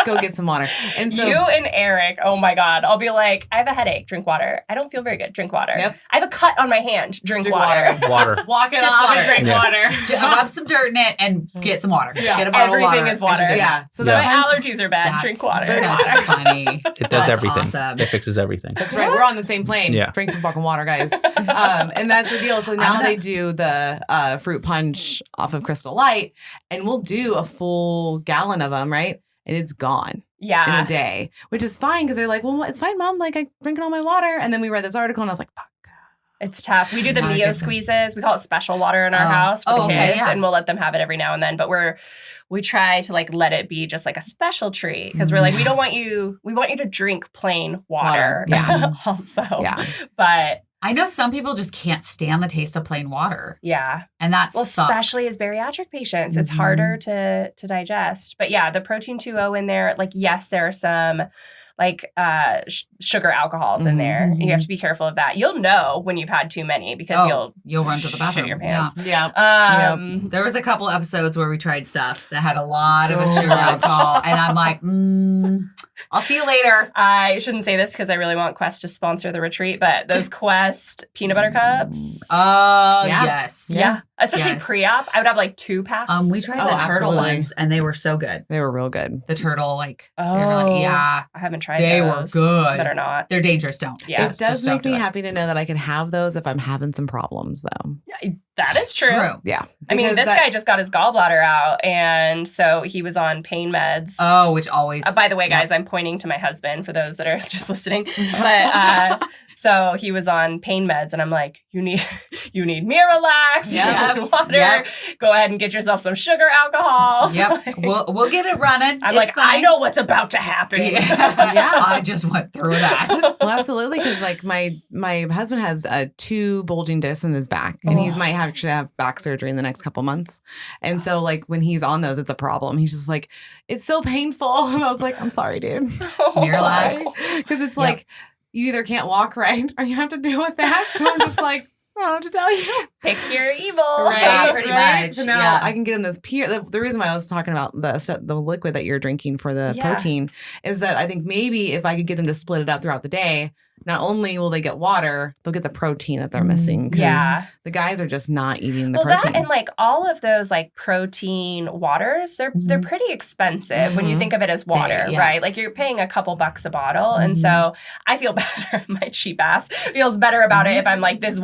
Go get some water. And so
you and Eric, oh my God. I'll be like, I have a headache, drink water. I don't feel very good, drink water.
Yep.
I have a cut on my hand, drink water.
Water.
walk it
Just
off
water.
and drink water.
Rub some dirt in it and get some water.
Yeah.
Get a bottle of
Everything
water.
is water.
Yeah. So
My
that's
allergies are bad, drink water.
That's funny.
It does
That's
everything.
awesome.
It fixes everything.
That's right. We're on the same plane.
Yeah.
Drink some fucking water, guys. And that's the deal. So now
gonna-
they do the fruit punch off of Crystal Light, and we'll do a full gallon of them, right? And it's gone in
Yeah.
a day, which is fine because they're like, well, it's fine, Mom. Like, I drinking all my water. And then we read this article, and I was like, fuck.
It's tough. We do the
Not a
Mio
good thing.
squeezes. We call it special water in our house for the
okay,
kids,
yeah.
and we'll let them have it every now and then. But we try to like let it be just like a special treat because we're like, we want you to drink plain water.
Yeah.
Also.
Yeah.
But
I know some people just can't stand the taste of plain water.
yeah.
And that
Well,
sucks.
especially as bariatric patients, it's
Mhm.
harder to digest. But yeah, the protein 2.0 in there, like, yes, there are some like sugar alcohols in there.
Mhm.
You have to be careful of that. You'll know when you've had too many because
you'll run to the bathroom.
shit your pants.
Yeah.
There was a couple episodes where we tried stuff that had a lot of
So
sugar
much.
alcohol, and I'm like, I'll see you later.
I shouldn't say this because I really want Quest to sponsor the retreat, but those Quest peanut butter cups.
Oh,
Yeah.
yes.
Yeah. Especially
Yes.
pre-op. I would have like 2 packs.
We tried
Oh,
the turtle
absolutely.
ones, and they were so good.
They were real good.
The turtle, like, they were
Oh.
like, yeah,
I haven't tried
they were
those.
good.
Better not.
They're dangerous. Don't.
Yeah.
It does
just don't
make
do
me
it.
happy to know that I can have those if I'm having some problems, though.
That is true.
Yeah.
I mean,
Because
this guy just got his gallbladder out, and so he was on pain meds.
Oh, which always.
By the way, guys, I'm pointing to my husband for those that are just listening. But so he was on pain meds, and I'm like, you need Miralax,
Yep.
you need water.
Yep.
Go ahead and get yourself some sugar alcohols.
Yep. We'll get it running.
I'm
It's
like, I
fine.
know what's about to happen.
Yeah. I just went through that.
Well, absolutely, because like my husband has 2 bulging discs in his back, and he might actually have back surgery in the next couple months. And so, like when he's on those, it's a problem. He's just like, it's so painful, and I was like, I'm sorry, dude,
Miralax.
because it's like you either can't walk right or you have to deal with that. So I'm just like, I don't know what to tell you.
Pick your evil.
Right,
Yeah, pretty much.
So now
Yeah.
I can get him this the reason why I was talking about the liquid that you're drinking for the
Yeah.
protein is that I think maybe if I could get them to split it up throughout the day, not only will they get water, they'll get the protein that they're missing. 'Cause
Yeah.
the guys are just not eating the
Well,
protein.
that and like all of those like protein waters, they're pretty expensive when you
Mhm.
think of it as water,
yes.
right? Like you're paying a couple bucks a bottle, and so I feel better. My cheap ass feels better about it if I'm like this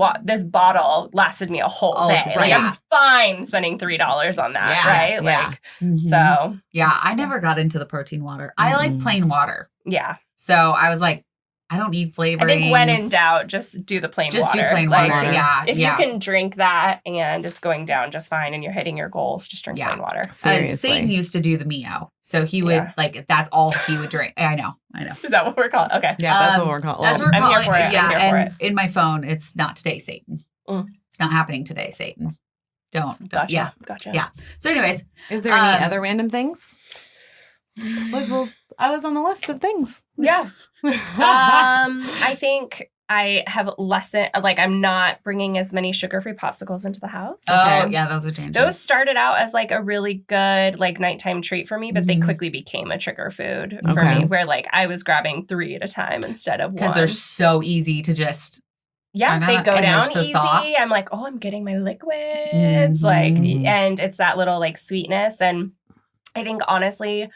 bottle lasted me a whole
Oh,
day. Like
right.
I'm fine spending $3 on that,
Yes,
right?
yeah.
Like so,
Yeah, I never got into the protein water. I like plain water.
yeah.
So I was like, I don't need flavorings.
I think when in doubt, just do the plain
Just do
water.
plain
Like,
water. Yeah,
If
yeah.
you can drink that and it's going down just fine and you're hitting your goals, just drink
Yeah.
plain water.
Seriously.
Satan used to do the Mio. So he would,
Yeah.
like, that's all he would drink. I know.
Is that what we're calling? Okay.
yeah, that's what we're calling.
That's what we're
I'm here
calling
for it.
Yeah,
I'm here for
and in my phone, it's not today, Satan.
Mm.
It's not happening today, Satan. Don't.
Gotcha.
Yeah.
Gotcha.
Yeah. So, anyways,
Is there any
Um,
other random things? Well, I was on the list of things.
Yeah. I think I have lessened, like, I'm not bringing as many sugar-free popsicles into the house.
oh
Okay.
yeah, those are dangerous.
Those started out as like a really good like nighttime treat for me, but they
Mhm.
quickly became a trigger food for
Okay.
me, where like I was grabbing 3 at a time instead of 1.
because they're so easy to just.
Yeah,
Are
they
not-
go
and they're
down
so
easy.
soft.
I'm like, oh, I'm getting my liquids. Like,
Mhm.
and it's that little like sweetness. And I think honestly,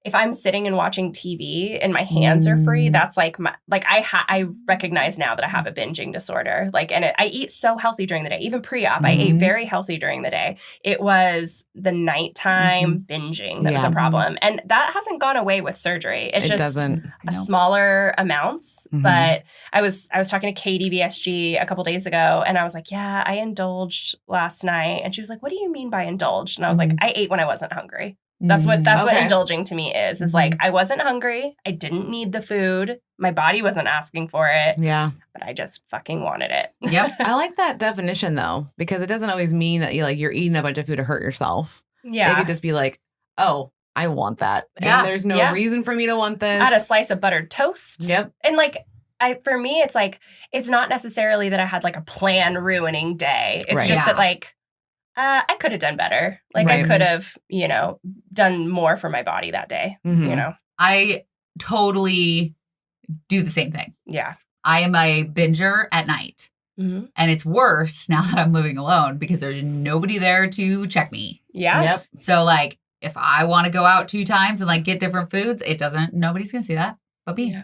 if I'm sitting and watching TV and my hands are free, that's like I recognize now that I have a binging disorder. Like, and I eat so healthy during the day. Even pre-op, I ate very healthy during the day. It was the nighttime binging that was
Yeah.
a problem, and that hasn't gone away with surgery. It's
It
just
doesn't.
a smaller amounts.
Mhm.
But I was talking to Katie VSG a couple days ago, and I was like, yeah, I indulged last night. And she was like, what do you mean by indulged? And I was like, I ate when I wasn't hungry. That's what
Okay.
indulging to me is like I wasn't hungry. I didn't need the food. My body wasn't asking for it,
Yeah.
but I just fucking wanted it.
Yep.
I like that definition though, because it doesn't always mean that you're eating a bunch of food to hurt yourself. It
Yeah.
could just be like, oh, I want that.
Yeah.
And there's no
Yeah.
reason for me to want this.
I had a slice of buttered toast.
Yep.
And like for me, it's like it's not necessarily that I had like a plan ruining day. It's
Right.
just
Yeah.
that like I could have done better. Like
Right.
I could have, done more for my body that day,
Mhm.
I totally do the same thing.
Yeah.
I am a binger at night.
Mm-hmm.
And it's worse now that I'm living alone because there's nobody there to check me.
Yeah.
Yep.
So like if I want to go out 2 times and like get different foods, nobody's going to see that but me.
Yeah.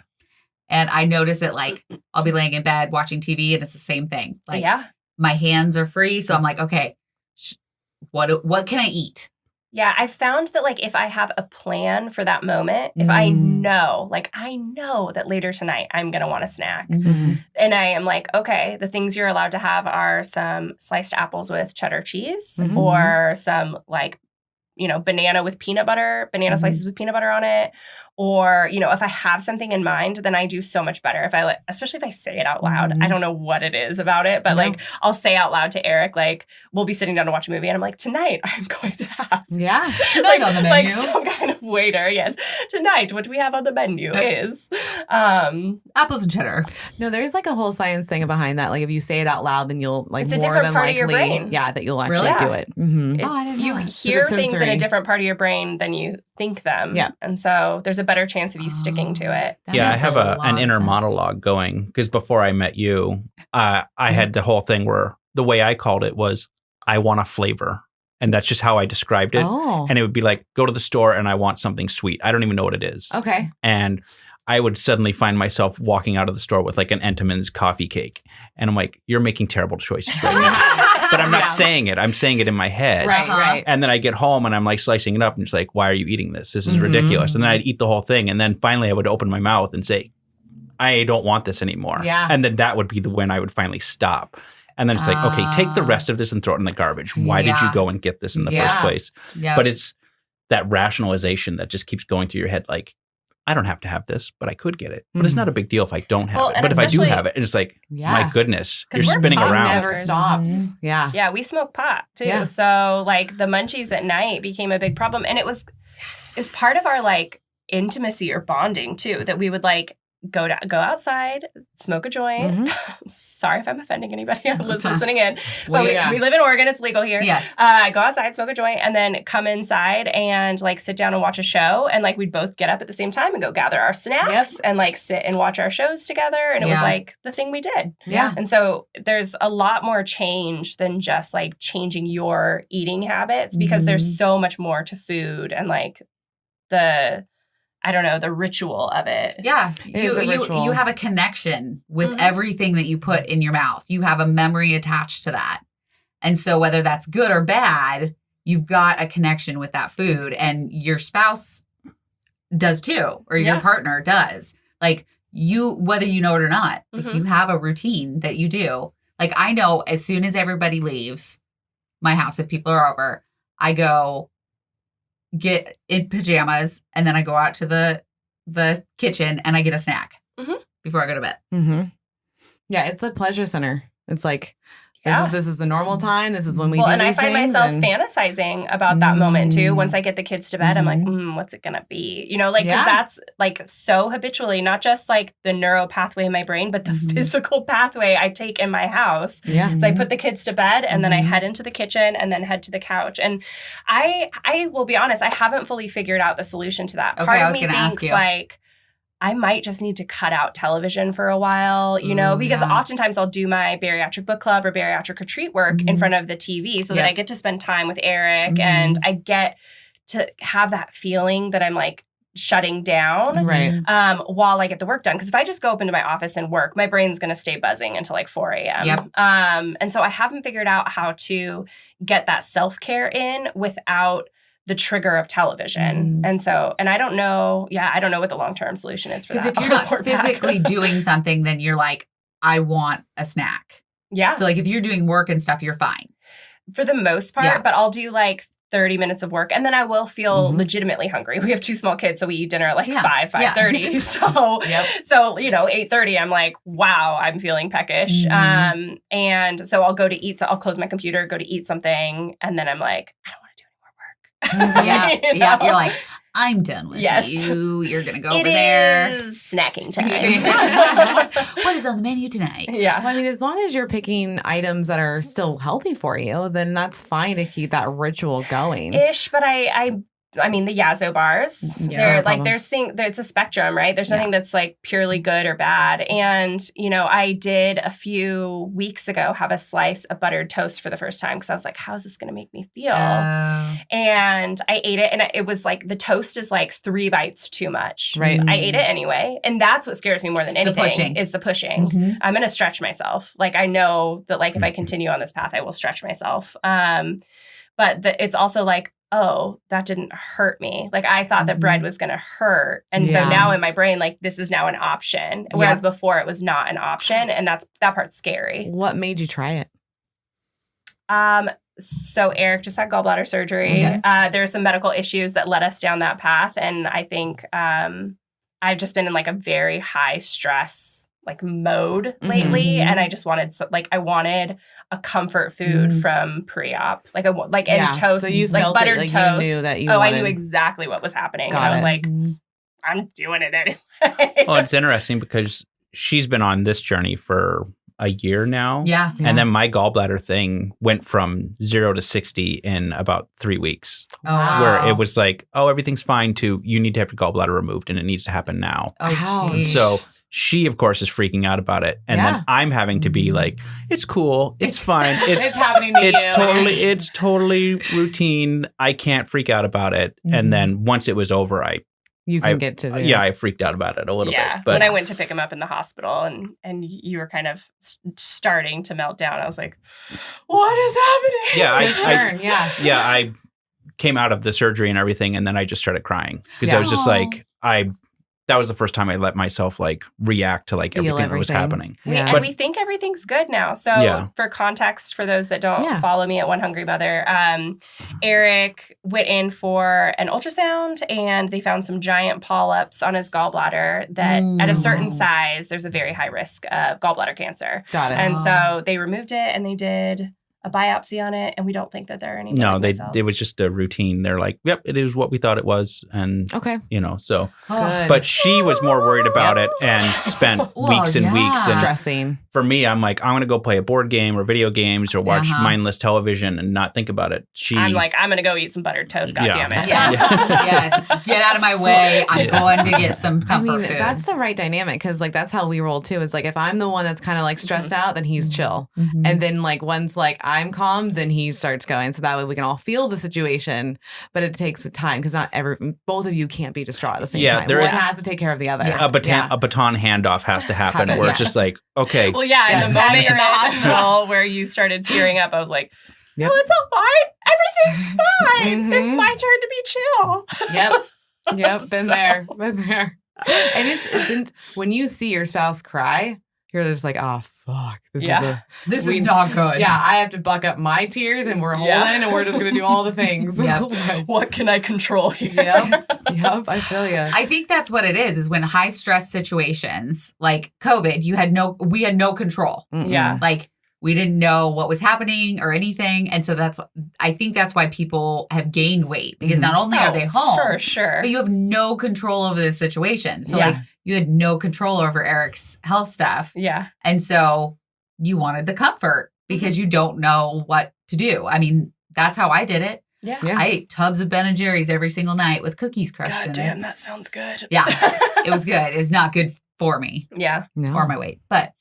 And I notice it like I'll be laying in bed watching TV and it's the same thing. Like my hands are free. So I'm like, okay, what can I eat?
Yeah, I found that like if I have a plan for that moment, if I know that later tonight I'm going to want a snack.
Mm-hmm.
And I am like, okay, the things you're allowed to have are some sliced apples with cheddar cheese or some like, banana with peanut butter, banana slices with peanut butter on it. Or, if I have something in mind, then I do so much better. If I especially if I say it out loud, I don't know what it is about it, but like I'll say out loud to Eric, like we'll be sitting down to watch a movie and I'm like, tonight I'm going to have
Tonight on the menu.
like some kind of waiter. Yes. Tonight, what we have on the menu is
apples and cheddar.
No, there's like a whole science thing behind that. Like if you say it out loud, then you'll like
it's a
more
different
than
part
likely,
of your brain.
yeah, that you'll actually
Really?
do it. Mm-hmm.
I didn't know
You
that.
hear
It's
things in
sensory.
a different part of your brain than you think them.
Yeah.
And so there's a better chance of you sticking to it.
That
Yeah, I
makes
have
a lot
an
of
inner
sense.
monologue going because before I met you, I had the whole thing where the way I called it was, I want a flavor. And that's just how I described it.
Oh.
And it would be like, go to the store and I want something sweet. I don't even know what it is.
Okay.
And I would suddenly find myself walking out of the store with like an Entenmann's coffee cake. And I'm like, you're making terrible choices right now. But I'm not saying it. I'm saying it in my head.
Right, right.
And then I get home and I'm like slicing it up and just like, why are you eating this? This is ridiculous. And then I'd eat the whole thing. And then finally I would open my mouth and say, I don't want this anymore.
Yeah.
And then that would be the when I would finally stop. And then it's like, okay, take the rest of this and throw it in the garbage. Why did you go and get this in the first place?
Yeah.
But it's that rationalization that just keeps going through your head like, I don't have to have this, but I could get it. But it's not a big deal if I don't have it.
and
But if I do
especially-
have it, it's like, my goodness,
'Cause
you're
we're
spinning
pot
around.
Never stops. Yeah.
Yeah, we smoke pot too.
Yeah.
So like the munchies at night became a big problem. And it's part of our like intimacy or bonding too, that we would like go outside, smoke a joint. Sorry if I'm offending anybody who's listening in. But we live in Oregon, it's legal here.
Yes.
Go outside, smoke a joint, and then come inside and like sit down and watch a show. And like we'd both get up at the same time and go gather our snacks and like sit and watch our shows together. And it was like the thing we did.
Yeah.
And so there's a lot more change than just like changing your eating habits because there's so much more to food and like the ritual of it.
Yeah.
It is a ritual.
You have a connection with everything that you put in your mouth. You have a memory attached to that. And so whether that's good or bad, you've got a connection with that food and your spouse does too, or your partner does. Like whether you know it or not, like you have a routine that you do. Like I know as soon as everybody leaves my house, if people are over, I go get in pajamas and then I go out to the kitchen and I get a snack before I go to bed.
Mm-hmm. Yeah, it's a pleasure center. It's like
Yeah.
this is the normal time. This is when we
Well,
do
and I
these
find
things,
myself
and-
fantasizing about that moment too. Once I get the kids to bed, I'm like, what's it gonna be? Like, because that's like so habitually, not just like the neuro pathway in my brain, but the physical pathway I take in my house.
Yeah.
So I put the kids to bed and then I head into the kitchen and then head to the couch. And I will be honest, I haven't fully figured out the solution to that.
Okay,
Part
I
of
was
me
gonna ask
thinks
you.
like, I might just need to cut out television for a while, because oftentimes I'll do my bariatric book club or bariatric retreat work in front of the TV so that I get to spend time with Eric and I get to have that feeling that I'm like shutting down
Right.
while I get the work done. Because if I just go up into my office and work, my brain's going to stay buzzing until like 4 a.m.
Yep.
And so I haven't figured out how to get that self-care in without the trigger of television. And I don't know, I don't know what the long-term solution is for that.
Because if you're
I'll report
not
back.
physically doing something, then you're like, I want a snack.
Yeah,
So like if you're doing work and stuff, you're fine.
for the most part, but I'll do like 30 minutes of work and then I will feel legitimately hungry. We have 2 small kids, so we eat dinner at like 5:30. So, so 8:30, I'm like, wow, I'm feeling peckish. And so I'll go to eat, so I'll close my computer, go to eat something, and then I'm like, I don't want to do any more work.
Yeah. You're like, I'm done with you. You're going to go over
It
there.
is snacking time.
What is on the menu tonight?
Yeah.
Well, I mean, as long as you're picking items that are still healthy for you, then that's fine to keep that ritual going.
Ish, but I mean, the Yazo bars,
Yeah.
they're
No
like,
problem.
there's a spectrum, right? There's nothing that's like purely good or bad. And, you know, I did a few weeks ago have a slice of buttered toast for the first time because I was like, how is this going to make me feel? And I ate it, and it was like the toast is like 3 bites too much.
Right.
I ate it anyway. And that's what scares me more than anything
pushing.
is the pushing.
Mhm.
I'm going to stretch myself. Like, I know that like if I continue on this path, I will stretch myself. But it's also like, oh, that didn't hurt me. Like, I thought that bread was going to hurt. And so
Yeah.
now in my brain, like, this is now an option. Whereas before it was not an option. And that part's scary.
What made you try it?
So Eric just had gallbladder surgery.
Okay.
There are some medical issues that led us down that path. And I think I've just been in like a very high stress like mode lately.
Mhm.
And I just wanted I wanted a comfort food from pre-op, and toast.
So you
like
felt
buttered
it, like
toast.
you knew that you
I
wanted...
knew exactly what was happening.
Got
and I was
it.
like, I'm doing it anyway.
Well, it's interesting because she's been on this journey for a year now.
Yeah.
And then my gallbladder thing went from 0 to 60 in about 3 weeks.
Oh, wow.
Where it was like, oh, everything's fine to you need to have your gallbladder removed and it needs to happen now.
Oh,
Ouch.
geez.
So she, of course, is freaking out about it. And
Yeah.
then I'm having to be like, it's cool. It's fine.
It's happening to you.
It's totally routine. I can't freak out about it.
Mhm.
And then once it was over, I
get to the...
yeah, I freaked out about it a little bit. But
When I went to pick him up in the hospital and you were kind of starting to melt down, I was like, what is happening?
yeah,
It's his turn. Yeah.
I came out of the surgery and everything, and then I just started crying because I was just
Aw.
like, that was the first time I let myself like react to like
Feel
everything that was
everything.
happening.
Yeah.
And we think everything's good now. So
Yeah.
for context, for those that don't
Yeah.
follow me at One Hungry Mother, Eric went in for an ultrasound and they found some giant polyps on his gallbladder that at a certain size, there's a very high risk of gallbladder cancer.
Got it.
And so they removed it and they did a biopsy on it, and we don't think that there are any.
No,
malignant cells.
it was just a routine. They're like, yep, it is what we thought it was, and
Okay.
so.
Good.
But she was more worried about it and spent
Well,
weeks and
yeah.
weeks. And
Stressing.
for me, I'm like, I'm going to go play a board game or video games or watch
Uh-huh.
mindless television and not think about it.
I'm like, I'm gonna go eat some buttered toast. God
Yeah.
damn it!
Yes. Yes. Get out of my way. I'm going to get some comfort food.
that's the right dynamic because like that's how we roll too. Is like if I'm the one that's kind of like stressed out, then he's chill, and then like once like I'm calm, then he starts going. So that way we can all feel the situation, but it takes time because both of you can't be distraught at the same
Yeah,
time.
there
One
is-
has to take care of the other.
a baton handoff has to happen where it's just like, okay,
Well, yeah,
Yeah,
in the moment in the
accurate.
hospital where you started tearing up, I was like,
Yep.
"Oh, it's all fine. Everything's fine.
Mhm.
It's my turn to be chill."
Yep.
Yep, been there. And it's when you see your spouse cry, you're just like, oh fuck, this
Yeah.
This
We-
is not good.
yeah. I have to buck up my tears, and we're holding,
Yeah.
and we're just gonna do all the things.
Yep.
What can I control here?
Yep, I feel you.
I think that's what it is when high stress situations like COVID, we had no control.
Yeah.
Like we didn't know what was happening or anything. And so I think that's why people have gained weight because not only are they home,
For sure.
but you have no control over the situation. So
Yeah.
like you had no control over Eric's health stuff.
Yeah.
And so you wanted the comfort because you don't know what to do. I mean, that's how I did it.
Yeah.
Yeah.
I ate tubs of Ben and Jerry's every single night with cookies crushed
God
in
damn,
it.
that sounds good.
Yeah. It was good. It was not good for me
Yeah.
No.
or my weight. But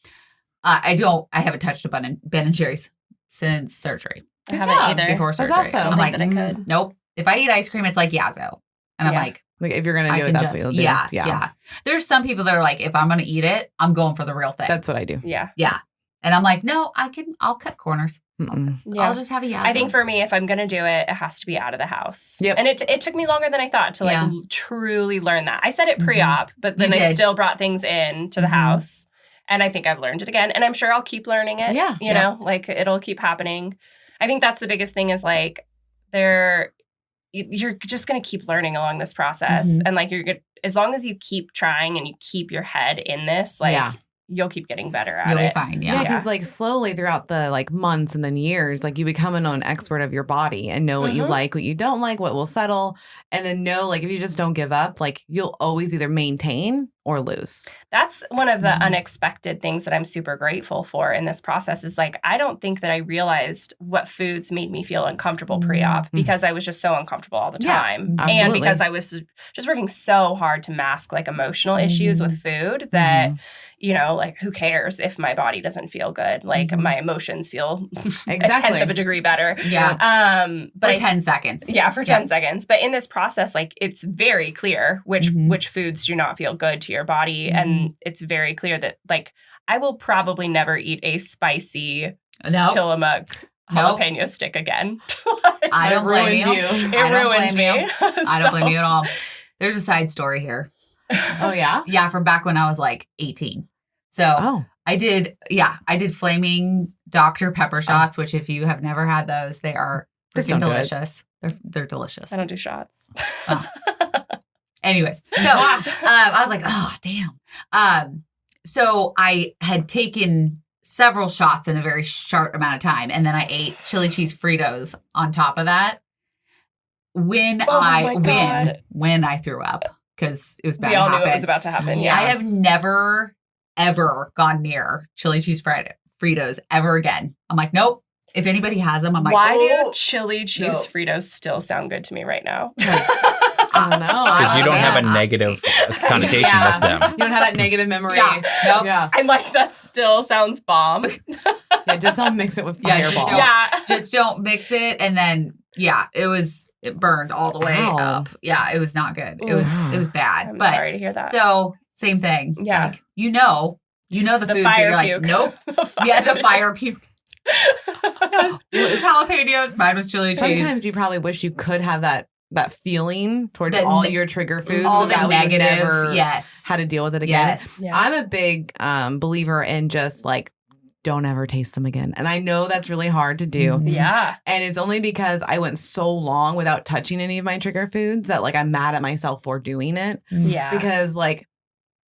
I haven't touched a Ben and Jerry's since surgery.
I
Good
haven't
job.
either.
Before
That's
surgery.
awesome.
I'm
I don't
like,
think that I could.
nope. If I eat ice cream, it's like Yazo. And I'm
Yeah.
like,
Like if you're gonna
I
do it,
can
that's
just,
what you'll do.
yeah. There's some people that are like, if I'm going to eat it, I'm going for the real thing.
That's what I do.
Yeah.
yeah. And I'm like, no, I'll cut corners.
Mm-mm.
Yeah.
I'll just have a Yazo.
I think for me, if I'm going to do it, it has to be out of the house.
Yep.
And it took me longer than I thought to like
Yeah.
truly learn that. I said it
Mhm.
pre-op, but then
You
I
did.
still brought things in to the
Mhm.
house. And I think I've learned it again. And I'm sure I'll keep learning it.
Yeah.
You know, like it'll keep happening. I think that's the biggest thing is like you're just going to keep learning along this process.
Mhm.
And like as long as you keep trying and you keep your head in this, like
Yeah.
you'll keep getting better at
You'll
it.
be fine.
Yeah,
Yeah.
because like slowly throughout the like months and then years, like you become an expert of your body and know what you like, what you don't like, what will settle, and then know like if you just don't give up, like you'll always either maintain or lose.
That's one of the unexpected things that I'm super grateful for in this process is like, I don't think that I realized what foods made me feel uncomfortable pre-op because I was just so uncomfortable all the time.
absolutely.
And because I was just working so hard to mask like emotional issues with food that, you know, like who cares if my body doesn't feel good? Like my emotions feel a tenth of a degree better.
Yeah.
But
for 10 seconds.
Yeah, for 10 seconds. But in this process, like it's very clear which foods do not feel good to your body. And it's very clear that like I will probably never eat a spicy Tillamook jalapeno stick again.
I don't blame you.
It ruined me.
I don't blame you at all. There's a side story here.
Oh, yeah?
Yeah, from back when I was like 18. So I did flaming Dr. Pepper shots, which if you have never had those, they are freaking delicious. They're delicious.
I don't do shots.
Anyways, so I was like, oh, damn. So I had taken several shots in a very short amount of time, and then I ate chili cheese Fritos on top of that. When I threw up, because it was about
we all
to happen.
knew it was about to happen. Yeah,
I have never ever gone near chili cheese Fritos ever again. I'm like, nope. If anybody has them, I'm like,
why do chili cheese Fritos still sound good to me right now?
I don't know.
Because you don't have a negative connotation with them.
You don't have that negative memory.
Yeah. Nope.
Yeah.
I'm like, that still sounds bomb.
Yeah, just don't mix it with Fireball.
Just don't mix it. And then, it burned all the way up. Yeah, it was not good. It was bad.
I'm sorry to hear that.
So, same thing.
Yeah.
Like, you know the foods that you're like,
puke.
nope. The fire puke. Yes. It was jalapenos. Mine was chili cheese.
Sometimes you probably wish you could have that feeling towards all your trigger foods.
All
so
the
that
negative.
we would never
Yes.
how to deal with it again.
Yes.
Yeah.
I'm a big believer in just like, don't ever taste them again. And I know that's really hard to do.
Yeah.
And it's only because I went so long without touching any of my trigger foods that like I'm mad at myself for doing it.
Yeah.
Because like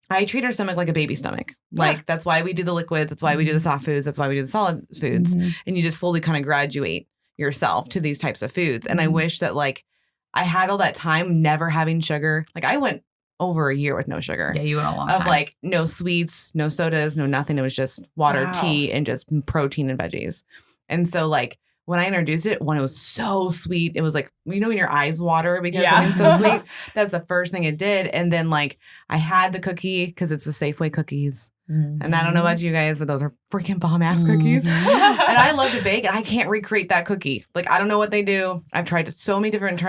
I treat our stomach like a baby stomach. Like that's why we do the liquids. That's why we do the soft foods. That's why we do the solid foods. And you just slowly kind of graduate yourself to these types of foods. And I wish that like I had all that time never having sugar. Like I went over a year with no sugar.
Yeah, you went a long time.
Of like no sweets, no sodas, no nothing. It was just water, tea, and just protein and veggies. And so like when I introduced it, when it was so sweet, it was like, you know, when your eyes water because something's so sweet. That's the first thing it did. And then like I had the cookie because it's the Safeway cookies. And I don't know about you guys, but those are freaking bomb ass cookies. And I love to bake and I can't recreate that cookie. Like I don't know what they do. I've tried so many different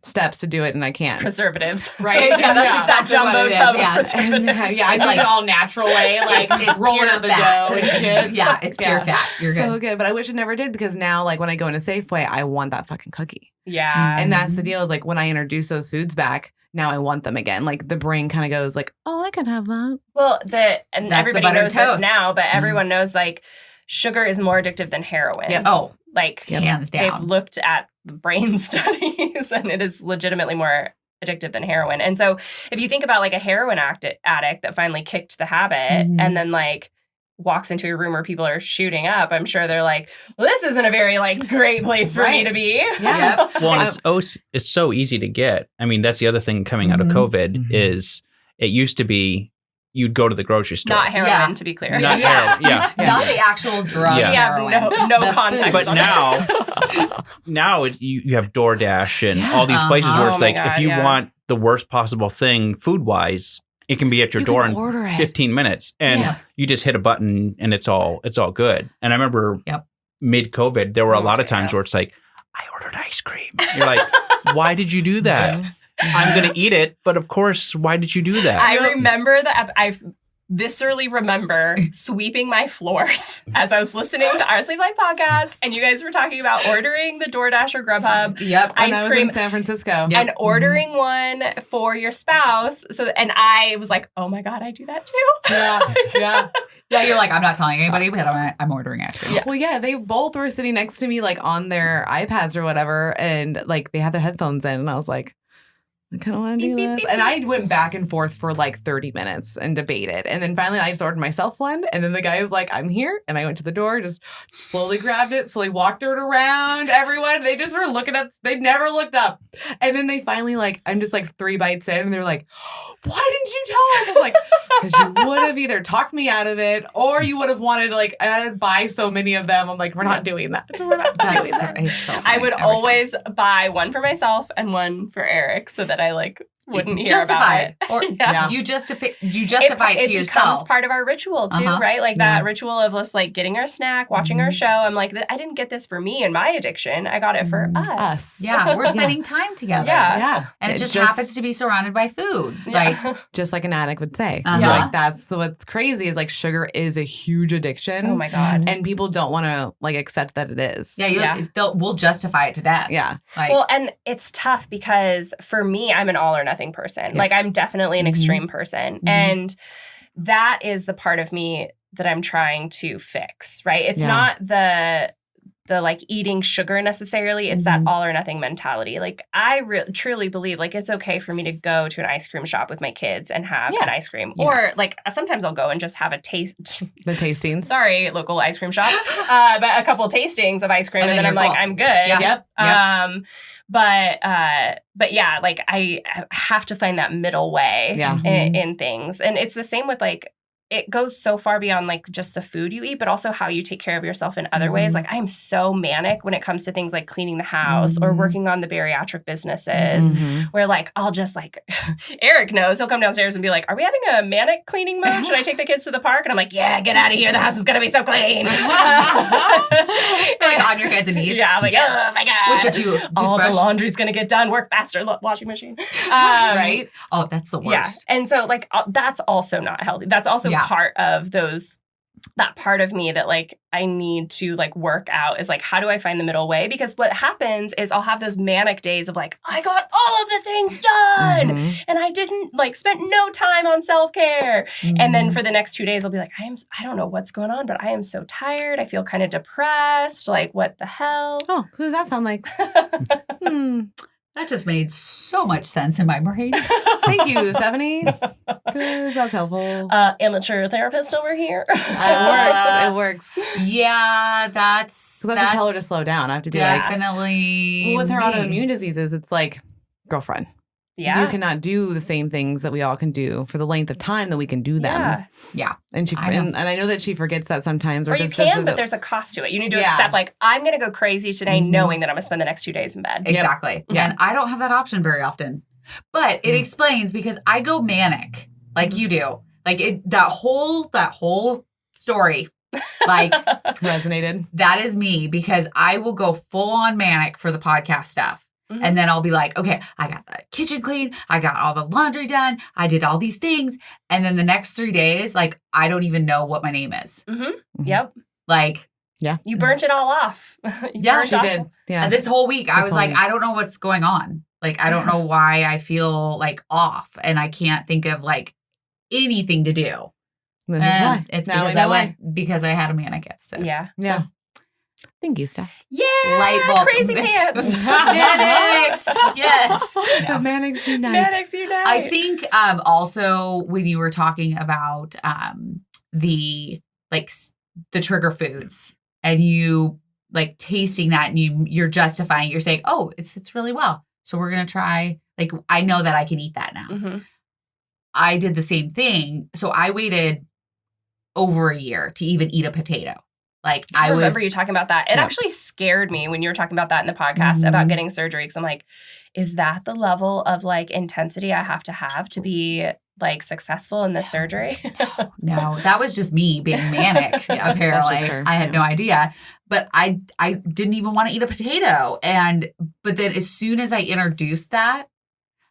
steps to do it and I can't.
Preservatives.
Right?
Yeah, that's exactly
jumbo
what it is.
tub of
Yes.
preservatives.
I do
like
it all natural way. Like
it's
rolling
pure
out the
fat.
dough and shit.
Yeah, it's pure fat. You're
so
good.
good. But I wish it never did because now like when I go into Safeway, I want that fucking cookie.
Yeah.
And that's the deal is like when I introduce those foods back, now I want them again. Like the brain kind of goes like, oh, I can have that.
Well,
That's
everybody
the buttered
knows this
toast.
now, but everyone knows like sugar is more addictive than heroin.
Yeah. Oh,
Like
hands down.
they've looked at the brain studies and it is legitimately more addictive than heroin. And so if you think about like a heroin addict that finally kicked the habit and then like walks into a room where people are shooting up, I'm sure they're like, well, this isn't a very like great place for me to be.
Yeah.
Well, and it's so easy to get. I mean, that's the other thing coming out of COVID is it used to be you'd go to the grocery store.
Not heroin, to be clear.
Not heroin, yeah.
Not the actual drug.
Yeah.
Yeah, no
The
context.
food.
But
on that.
now you have DoorDash and all these places where it's
Oh my
like
God,
if you
yeah.
want the worst possible thing food-wise, it can be at your
You
door
can
in
order it.
15 minutes and you just hit a button and it's all good. And I remember mid-COVID, there were a lot of times where it's like, I ordered ice cream. You're like, why did you do that? I'm going to eat it, but of course, why did you do that?
I remember that. I viscerally remember sweeping my floors as I was listening to our Sleep Life podcast, and you guys were talking about ordering the DoorDash or Grubhub
When I
ice
was
cream
in San Francisco.
and ordering one for your spouse. And I was like, oh my God, I do that too.
Yeah, you're like, I'm not telling anybody, but I'm ordering ice cream.
Yeah.
Well, yeah, they both were sitting next to me like on their iPads or whatever, and like they had their headphones in, and I was like, I kind of want to do this. And I went back and forth for like 30 minutes and debated. And then finally I just ordered myself one. And then the guy was like, I'm here. And I went to the door, just slowly grabbed it, slowly walked it around everyone. They just were looking up. They never looked up. And then they finally I'm just like 3 bites in and they're like, why didn't you tell us? I was like, because you would have either talked me out of it or you would have wanted to I buy so many of them. I'm like, we're not doing that. We're not doing that.
It's so funny.
I would always buy one for myself and one for Eric so that I wouldn't hear about it.
Or you justify it to yourself. It becomes
part of our ritual too, right? That ritual of us getting our snack, watching our show. I'm like, I didn't get this for me and my addiction. I got it for us.
Yeah, we're spending time together.
Yeah.
And it just happens to be surrounded by food.
Just like an addict would say. That's what's crazy is sugar is a huge addiction.
Oh my God.
And people don't want to accept that it is.
We'll justify it to death.
Yeah.
And it's tough because for me, I'm an all or nothing person. Yeah. I'm definitely an extreme person. Mm-hmm. And that is the part of me that I'm trying to fix, right? It's not the eating sugar necessarily. It's that all or nothing mentality. I truly believe it's okay for me to go to an ice cream shop with my kids and have an ice cream. Yes. Or sometimes I'll go and just have a taste.
The tastings.
Sorry, local ice cream shops. But a couple tastings of ice cream and then I'm I'm good.
Yeah. Yep.
But yeah, I have to find that middle way in things. And it's the same with it goes so far beyond just the food you eat, but also how you take care of yourself in other ways. I am so manic when it comes to things like cleaning the house or working on the bariatric businesses where I'll just Eric knows, he'll come downstairs and be like, are we having a manic cleaning mode? Should I take the kids to the park? And I'm like, yeah, get out of here. The house is going to be so clean.
On your hands and knees.
Yeah, I'm oh my God.
With the
all the laundry's going to get done. Work faster, washing machine.
Right? Oh, that's the worst.
Yeah. And so that's also not healthy. That's also part of that part of me that I need to work out is how do I find the middle way? Because what happens is I'll have those manic days of I got all of the things done and I didn't spent no time on self-care. And then for the next 2 days I'll be I don't know what's going on, but I am so tired. I feel kind of depressed. What the hell?
Oh, who does that sound like?
That just made so much sense in my brain.
Thank you, Stephanie. That's helpful.
Amateur therapist over here.
It works.
Yeah, that's.
I have to tell her to slow down. I have to be
definitely.
With her autoimmune diseases, it's girlfriend.
Yeah.
You cannot do the same things that we all can do for the length of time that we can do them.
Yeah.
And I know that she forgets that sometimes.
Or you can, but there's a cost to it. You need to accept, I'm going to go crazy today knowing that I'm going to spend the next 2 days in bed.
Exactly.
Yep. Yeah.
And I don't have that option very often. But it explains because I go manic like you do. That whole story
resonated.
That is me because I will go full on manic for the podcast stuff. And then I'll be okay, I got the kitchen clean. I got all the laundry done. I did all these things. And then the next 3 days, I don't even know what my name is.
Yep. You burnt it all off.
She
did. Yeah.
This whole week, I was I don't know what's going on. I don't know why I feel off and I can't think of anything to do. And it's because I had a manic episode.
Yeah.
Yeah. Thank you, Steph.
Yeah,
light bulb.
Crazy pants.
Manics. Yes.
The Manics unite.
Manics unite.
I think also when you were talking about the trigger foods and you tasting that and you're justifying, you're saying, oh, it's really well. So we're going to try, I know that I can eat that now. I did the same thing. So I waited over a year to even eat a potato.
I remember you talking about that. It actually scared me when you were talking about that in the podcast about getting surgery. Because I'm is that the level of intensity I have to be successful in this surgery?
No, that was just me being manic. Apparently, I had no idea. But I didn't even want to eat a potato. But then as soon as I introduced that,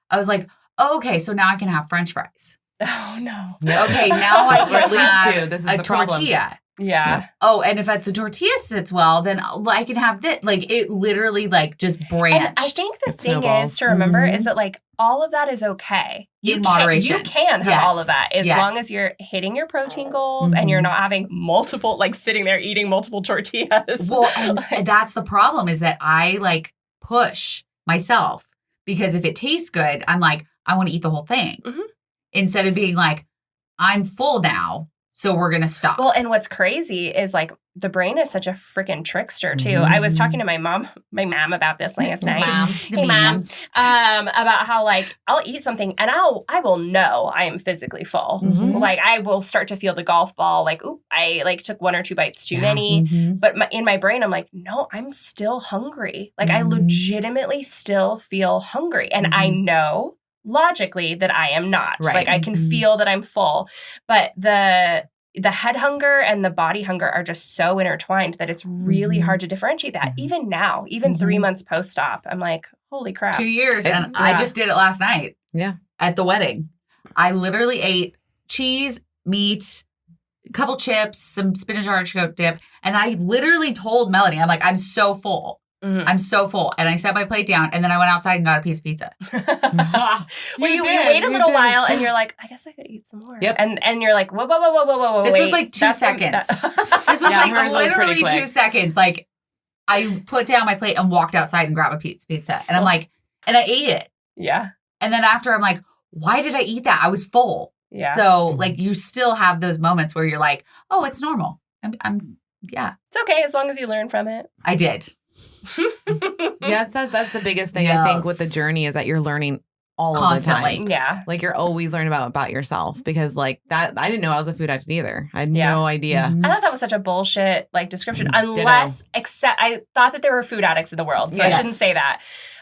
I was oh, okay, so now I can have French fries.
Oh no.
Okay, now I can have
this is a
tortilla.
Yeah.
Oh, and if the tortilla sits well, then I can have this. It literally just branched.
And I think the thing is to remember is that all of that is okay.
In moderation.
You can have all of that as long as you're hitting your protein goals and you're not having multiple, sitting there eating multiple tortillas.
Well, and that's the problem is that I push myself because if it tastes good, I'm like, I want to eat the whole thing.
Mhm.
Instead of being like, I'm full now, so we're going to stop.
Well, and what's crazy is like the brain is such a freaking trickster too. I was talking to my mom about this last night. Hey, Mom. About how like I'll eat something and I will know I am physically full.
Mhm.
Like I will start to feel the golf ball. Like, oop, I like took 1 or 2 bites too many.
Mhm.
But in my brain, I'm like, no, I'm still hungry. Like I legitimately still feel hungry, and I know logically that I am not.
Right.
Like I can feel that I'm full, but the head hunger and the body hunger are just so intertwined that it's really hard to differentiate that. Even now, even 3 months post-op, I'm like, holy crap.
2 years. And I just did it last night.
Yeah.
At the wedding. I literally ate cheese, meat, a couple chips, some spinach artichoke dip. And I literally told Melanie, I'm like, I'm so full.
Mhm.
I'm so full. And I set my plate down and then I went outside and got a piece of pizza.
Well, you wait a little while and you're like, I guess I could eat some more.
Yep.
And you're like, whoa.
This
wait,
was like 2
that's
seconds.
that-
This was
Yeah,
like
hers was pretty
literally
quick.
2 seconds. Like I put down my plate and walked outside and grabbed a pizza. And I'm like, and I ate it.
Yeah.
And then after I'm like, why did I eat that? I was full.
Yeah.
So like you still have those moments where you're like, oh, it's normal. Yeah,
It's okay as long as you learn from it.
I did.
Yes, that's the biggest thing I think with the journey is that you're learning all
Constantly.
of the time.
Yeah.
Like you're always learning about yourself because like that I didn't know I was a food addict either. I had
Yeah.
no idea.
Mhm.
I thought that was such a bullshit like description.
Ditto.
Unless except I thought that there were food addicts in the world. So I
Yes.
shouldn't say that.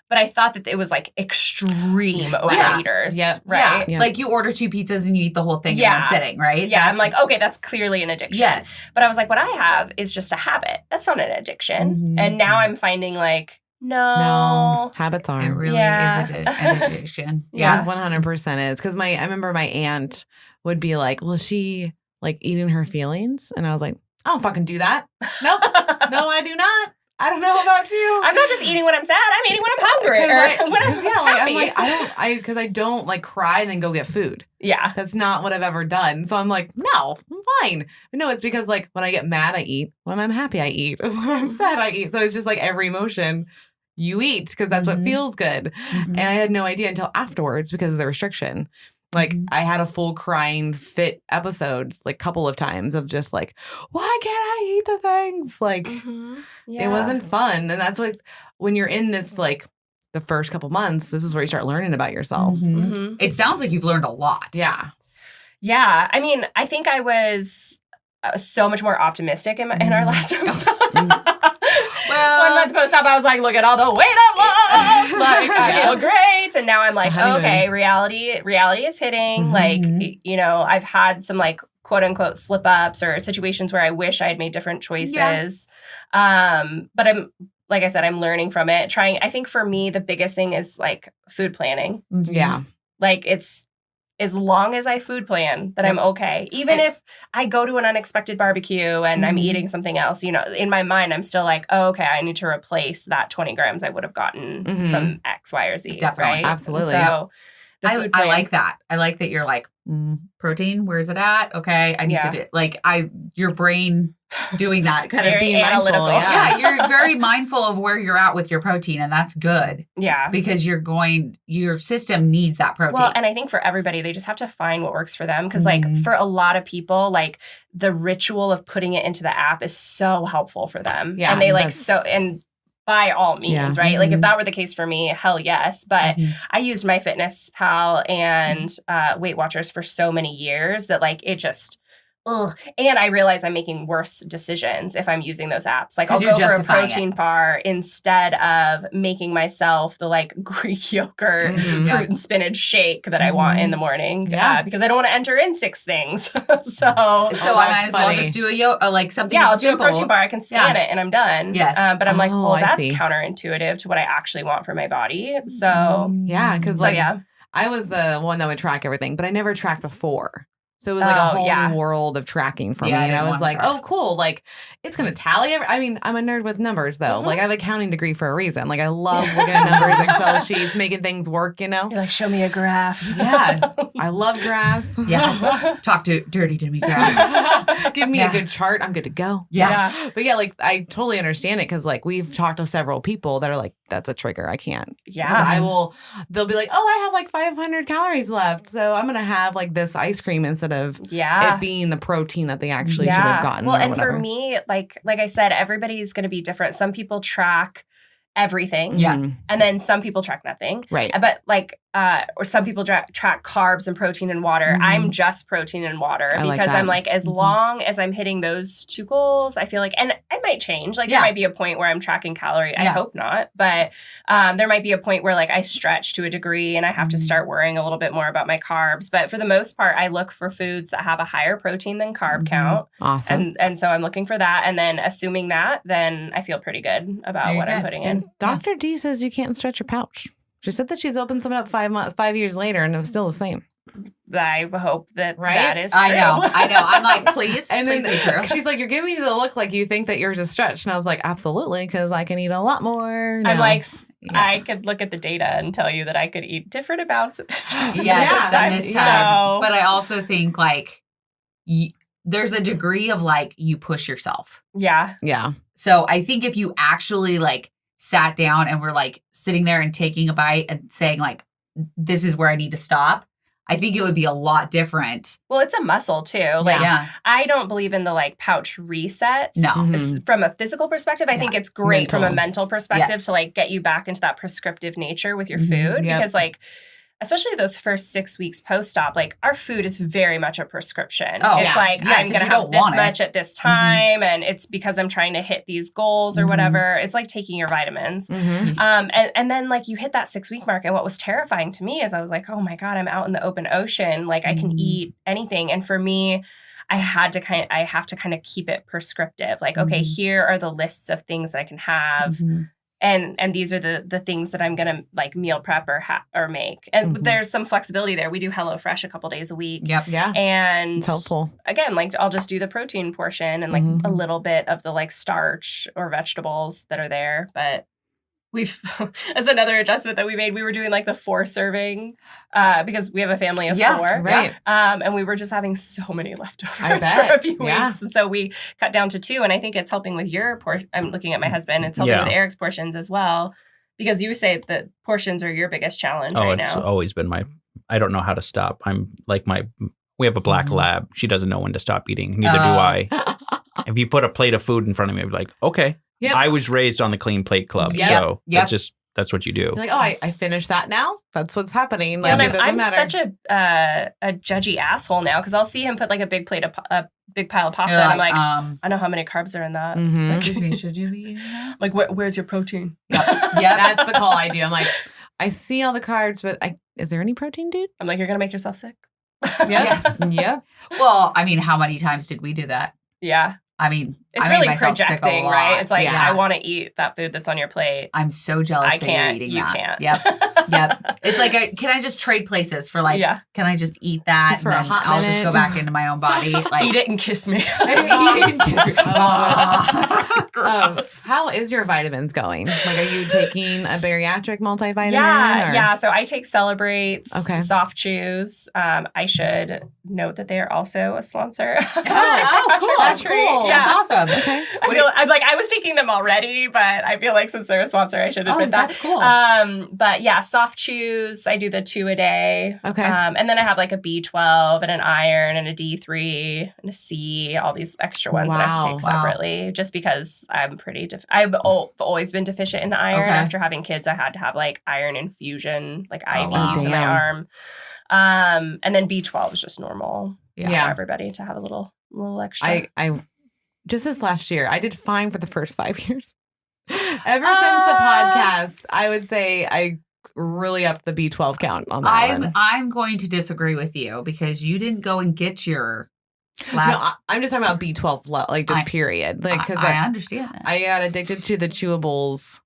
But I thought that it was like extreme overeaters.
Yep.
Right.
Yeah.
Like you order 2 pizzas and you eat the whole thing in
Yeah.
one sitting, right?
Yeah.
That's
I'm like, okay, that's clearly an addiction.
yes.
But I was like, what I have is just a habit. That's not an addiction.
Mhm.
And now I'm finding like,
No, habits
It
aren't.
really
Yeah.
is an addiction.
Yeah.
100% is because I remember my aunt would be like, "Well, she like eating her feelings," and I was like, "I don't fucking do that. Nope, no, I do not. I don't know about you.
I'm not just eating when I'm sad. I'm eating when I'm hungry or when I'm happy.
Because I don't like cry and then go get food.
Yeah.
That's not what I've ever done. So I'm like, no, I'm fine. But no, it's because like when I get mad, I eat. When I'm happy, I eat. When I'm sad, I eat. So it's just like every emotion you eat because that's what feels good.
Mhm.
And I had no idea until afterwards because of the restriction. Like I had a full crying fit episodes like couple of times of just like, why can't I eat the things? Like
Yeah.
it wasn't fun. And that's like when you're in this like the first couple months, this is where you start learning about yourself.
Mhm.
Mhm.
It sounds like you've learned a lot.
Yeah.
Yeah. I mean, I think I was so much more optimistic in our last episode.
Well,
1 month post-op, I was like, look at all the weight I've lost. Like, I
Yeah.
feel great. And now I'm like,
The honeymoon.
okay, reality is hitting.
Mhm.
Like, you know, I've had some like quote unquote slip ups or situations where I wish I had made different choices. But I'm, like I said, I'm learning from it. I think for me, the biggest thing is like food planning.
Mhm.
Yeah.
Like it's as long as I food plan that I'm okay. Even if I go to an unexpected barbecue and I'm
Mhm.
eating something else, you know, in my mind, I'm still like, oh, okay, I need to replace that 20 grams I would have gotten
Mhm.
from X, Y, or Z.
Definitely.
Right?
Absolutely.
So the food
I
plan,
like that. I like that you're like, protein, where's it at? Okay, I need
Yeah.
to do like your brain doing that kind of
very
being mindful,
analytical.
yeah.
yeah, you're very mindful of where you're at with your protein, and that's good
Yeah.
because your system needs that protein.
Well, and I think for everybody, they just have to find what works for them. Because, like,
Mhm.
for a lot of people, like, the ritual of putting it into the app is so helpful for them.
Yeah,
And they, like,
that's-
and by all means,
Yeah.
right? Like, if
Mhm.
that were the case for me, hell yes. But
Mhm.
I used MyFitnessPal and Weight Watchers for so many years that, like, it just... Ugh. And I realize I'm making worse decisions if I'm using those apps. Like, I'll
'Cause you're
go for a
justifying
protein bar instead of making myself the, like, Greek yogurt
Mhm.
fruit and spinach shake that I want in the morning.
Yeah.
Because I don't want to enter in 6 things. so
So I
that's
might as well
funny.
just do like something.
yeah, I'll do a
simple.
protein bar. I can scan
Yeah.
it and I'm done.
Yes.
But I'm like,
Oh,
well,
I
that's
see.
counterintuitive to what I actually want for my body. So,
Mm-hmm.
Yeah. Because
so
like
yeah.
I was the one that would track everything, but I never tracked before. So it was like a
Oh,
whole
yeah.
new world of tracking for
Yeah, I
me. And I
didn't
was
wanna
like,
track.
oh, cool. Like, it's going to tally. I mean, I'm a nerd with numbers, though.
Mhm.
Like, I have a accounting degree for a reason. Like, I love looking at numbers, Excel sheets, making things work, you know?
You're like, show me a graph.
Yeah. I love graphs.
Yeah. Talk dirty to me, guys.
Give me
Yeah.
a good chart. I'm good to go.
Yeah.
But yeah, like, I totally understand it because, like, we've talked to several people that are like, that's a trigger. I can't.
Yeah.
They'll be like, oh, I have like 500 calories left. So I'm going to have like this ice cream instead of it being the protein that they actually should have gotten.
Well, and for me, like I said, everybody's going to be different. Some people track everything.
Yeah.
And then some people track nothing.
Right.
But like, or some people track carbs and protein and water. I'm just protein and water because I'm like, as long as I'm hitting those two goals, I feel like, and it might change. Like there might be a point where I'm tracking calorie. I hope not. But there might be a point where like I stretch to a degree and I have to start worrying a little bit more about my carbs. But for the most part, I look for foods that have a higher protein than carb count.
Awesome.
And so I'm looking for that. And then assuming that, then I feel pretty good about what I'm putting in.
And Dr. D says you can't stretch your pouch. She said that she's opened some up 5 years later and it was still the same.
I hope that that is true.
I know. I'm like, please,
and
please
then
be true.
She's like, you're giving me the look like you think that yours is stretched. And I was like, absolutely, because I can eat a lot more now.
I'm like, I could look at the data and tell you that I could eat different amounts at this time.
Yes,
than
this time.
So,
But I also think like there's a degree of like you push yourself.
Yeah.
Yeah.
So I think if you actually like sat down and were like sitting there and taking a bite and saying like, this is where I need to stop, I think it would be a lot different.
Well, it's a muscle too. Like I don't believe in the like pouch resets.
No.
From a physical perspective, I think it's great from a mental perspective to like get you back into that prescriptive nature with your food because like especially those first 6 weeks post-op, like our food is very much a prescription. It's like, I'm going to have this much at this time. And it's because I'm trying to hit these goals or whatever. It's like taking your vitamins. And then like you hit that 6 week mark. And what was terrifying to me is I was like, oh my God, I'm out in the open ocean. Like I can eat anything. And for me, I have to kind of keep it prescriptive. Like, okay, here are the lists of things I can have. And these are the things that I'm gonna like meal prep or make. And there's some flexibility there. We do HelloFresh a couple days a week.
Yep.
Yeah.
And
it's helpful.
Again, like I'll just do the protein portion and like a little bit of the like starch or vegetables that are there. But we've as another adjustment that we made, we were doing like the 4 serving because we have a family of 4.
Right.
And we were just having so many leftovers for a few weeks. And so we cut down to 2. And I think it's helping with your portion. I'm looking at my husband. It's helping with Eric's portions as well. Because you say that portions are your biggest challenge right now.
It's always been I don't know how to stop. I'm like we have a black lab. She doesn't know when to stop eating. Neither do I. If you put a plate of food in front of me, I'd be like, okay.
Yep.
I was raised on the Clean Plate Club, so that's what you do.
You're like, oh, I finished that now. That's what's happening. Like,
and I'm such a judgy asshole now because I'll see him put like a big pile of pasta, and I'm like, I know how many carbs are in that.
Excuse me, should you be eating that?
Like, where's your protein?
That's the call I do. I'm like, I see all the carbs, but is there any protein, dude?
I'm like, you're gonna make yourself sick.
Yeah.
Well, I mean, how many times did we do that?
Yeah.
I mean,
it's
I
really
myself
projecting,
sick
right? It's like, I want to eat that food that's on your plate.
I'm so jealous that you're eating
you
that.
Can't.
Yep. It's like, can I just trade places for like, can I just eat that?
Just for a hot
I'll
minute.
just go back into my own body. Like,
eat it and kiss me.
Gross. How is your vitamins going? Like, are you taking a bariatric multivitamin?
Yeah. So I take Celebrates, Soft Chews. I should note that they are also a sponsor.
Cool. That's cool.
Yeah.
That's awesome. Okay.
I was taking them already, but I feel like since they're a sponsor, I should have been that.
That's cool.
But yeah, Soft Chews, I do the 2 a day.
Okay.
And then I have like a B12 and an iron and a D3 and a C, all these extra ones that I have to take separately just because I'm I've always been deficient in iron. After having kids, I had to have like iron infusion, like IVs in my arm. And then B12 is just normal for everybody to have a little extra.
I just this last year, I did fine for the first 5 years. Ever since the podcast, I would say I really upped the B12 count on that one.
I'm going to disagree with you because you didn't go and get your labs.
No, I'm just talking about B12, like just period. Like, because
I understand that.
I got addicted to the chewables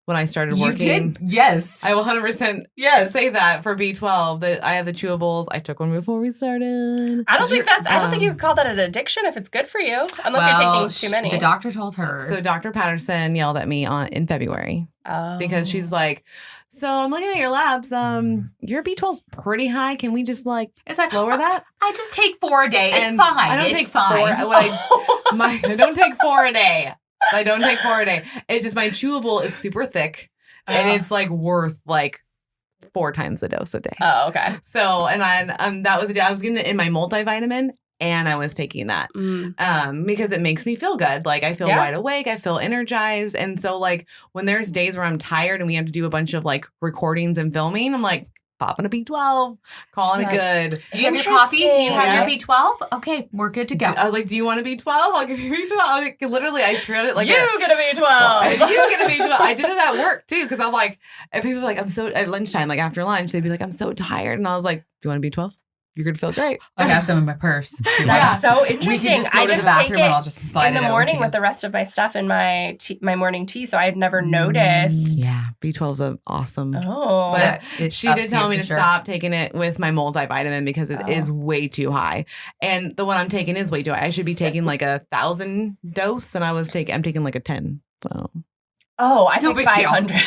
when I started working.
You did? Yes.
I will 100% say that for B12 that I have the chewables. I took one before we started.
I don't think you would call that an addiction if it's good for you, unless you're taking too many.
The doctor told her.
So Dr. Patterson yelled at me in February because she's like, so I'm looking at your labs. Your B12's pretty high. Can we just lower that?
I just take 4 a day. It's fine. I don't take 4.
I don't take 4 a day. I don't take 4 a day. It's just my chewable is super thick. and it's like worth like 4 times the dose a day.
Oh, okay.
So, and that was the day I was getting it in my multivitamin, and I was taking that because it makes me feel good. Like I feel wide awake, I feel energized, and so like when there's days where I'm tired and we have to do a bunch of like recordings and filming, I'm like popping a B12, calling it good.
Do you have your coffee? Do you have your B12? Okay, we're good to go.
I was like, do you want a B12? I'll give you a B12. Like, literally, I treat it like
you get a B12.
You get a B12. I did it at work too because I'm like, if people are like, I'm so at lunchtime, like after lunch, they'd be like, I'm so tired, and I was like, do you want a B12? You're gonna feel great.
I got some in my purse.
That's so interesting.
We can just go to the bathroom and I'll just slide
in the
it
morning with the rest of my stuff in my morning tea, so I had never noticed.
Yeah, B12's awesome.
Oh,
but she did tell me to stop taking it with my multivitamin because it is way too high, and the one I'm taking is way too high. I should be taking like 1,000 dose, and I'm taking like a 10. So,
I take 500.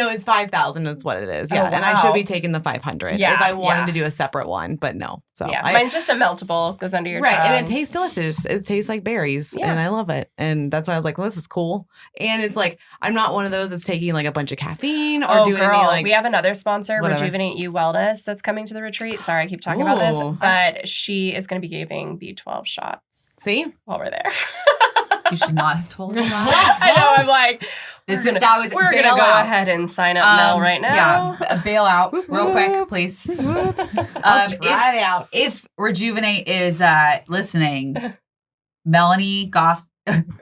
It's 5,000. That's what it is. Yeah, and I should be taking the 500 if I wanted to do a separate one, but no. So
mine's just a meltable, goes under your tongue.
And it tastes delicious. It tastes like berries, and I love it. And that's why I was like, well, this is cool. And it's like I'm not one of those that's taking like a bunch of caffeine or doing any like.
We have another sponsor, Rejuvenate You Wellness, that's coming to the retreat. Sorry, I keep talking about this, but she is going to be giving B12 shots.
See,
while we're there.
You should not have told me that.
I know. I'm like, we're going to go ahead and sign up Mel right now.
Yeah, bail out real quick, please.
I'll try it out.
If Rejuvenate is listening, Melanie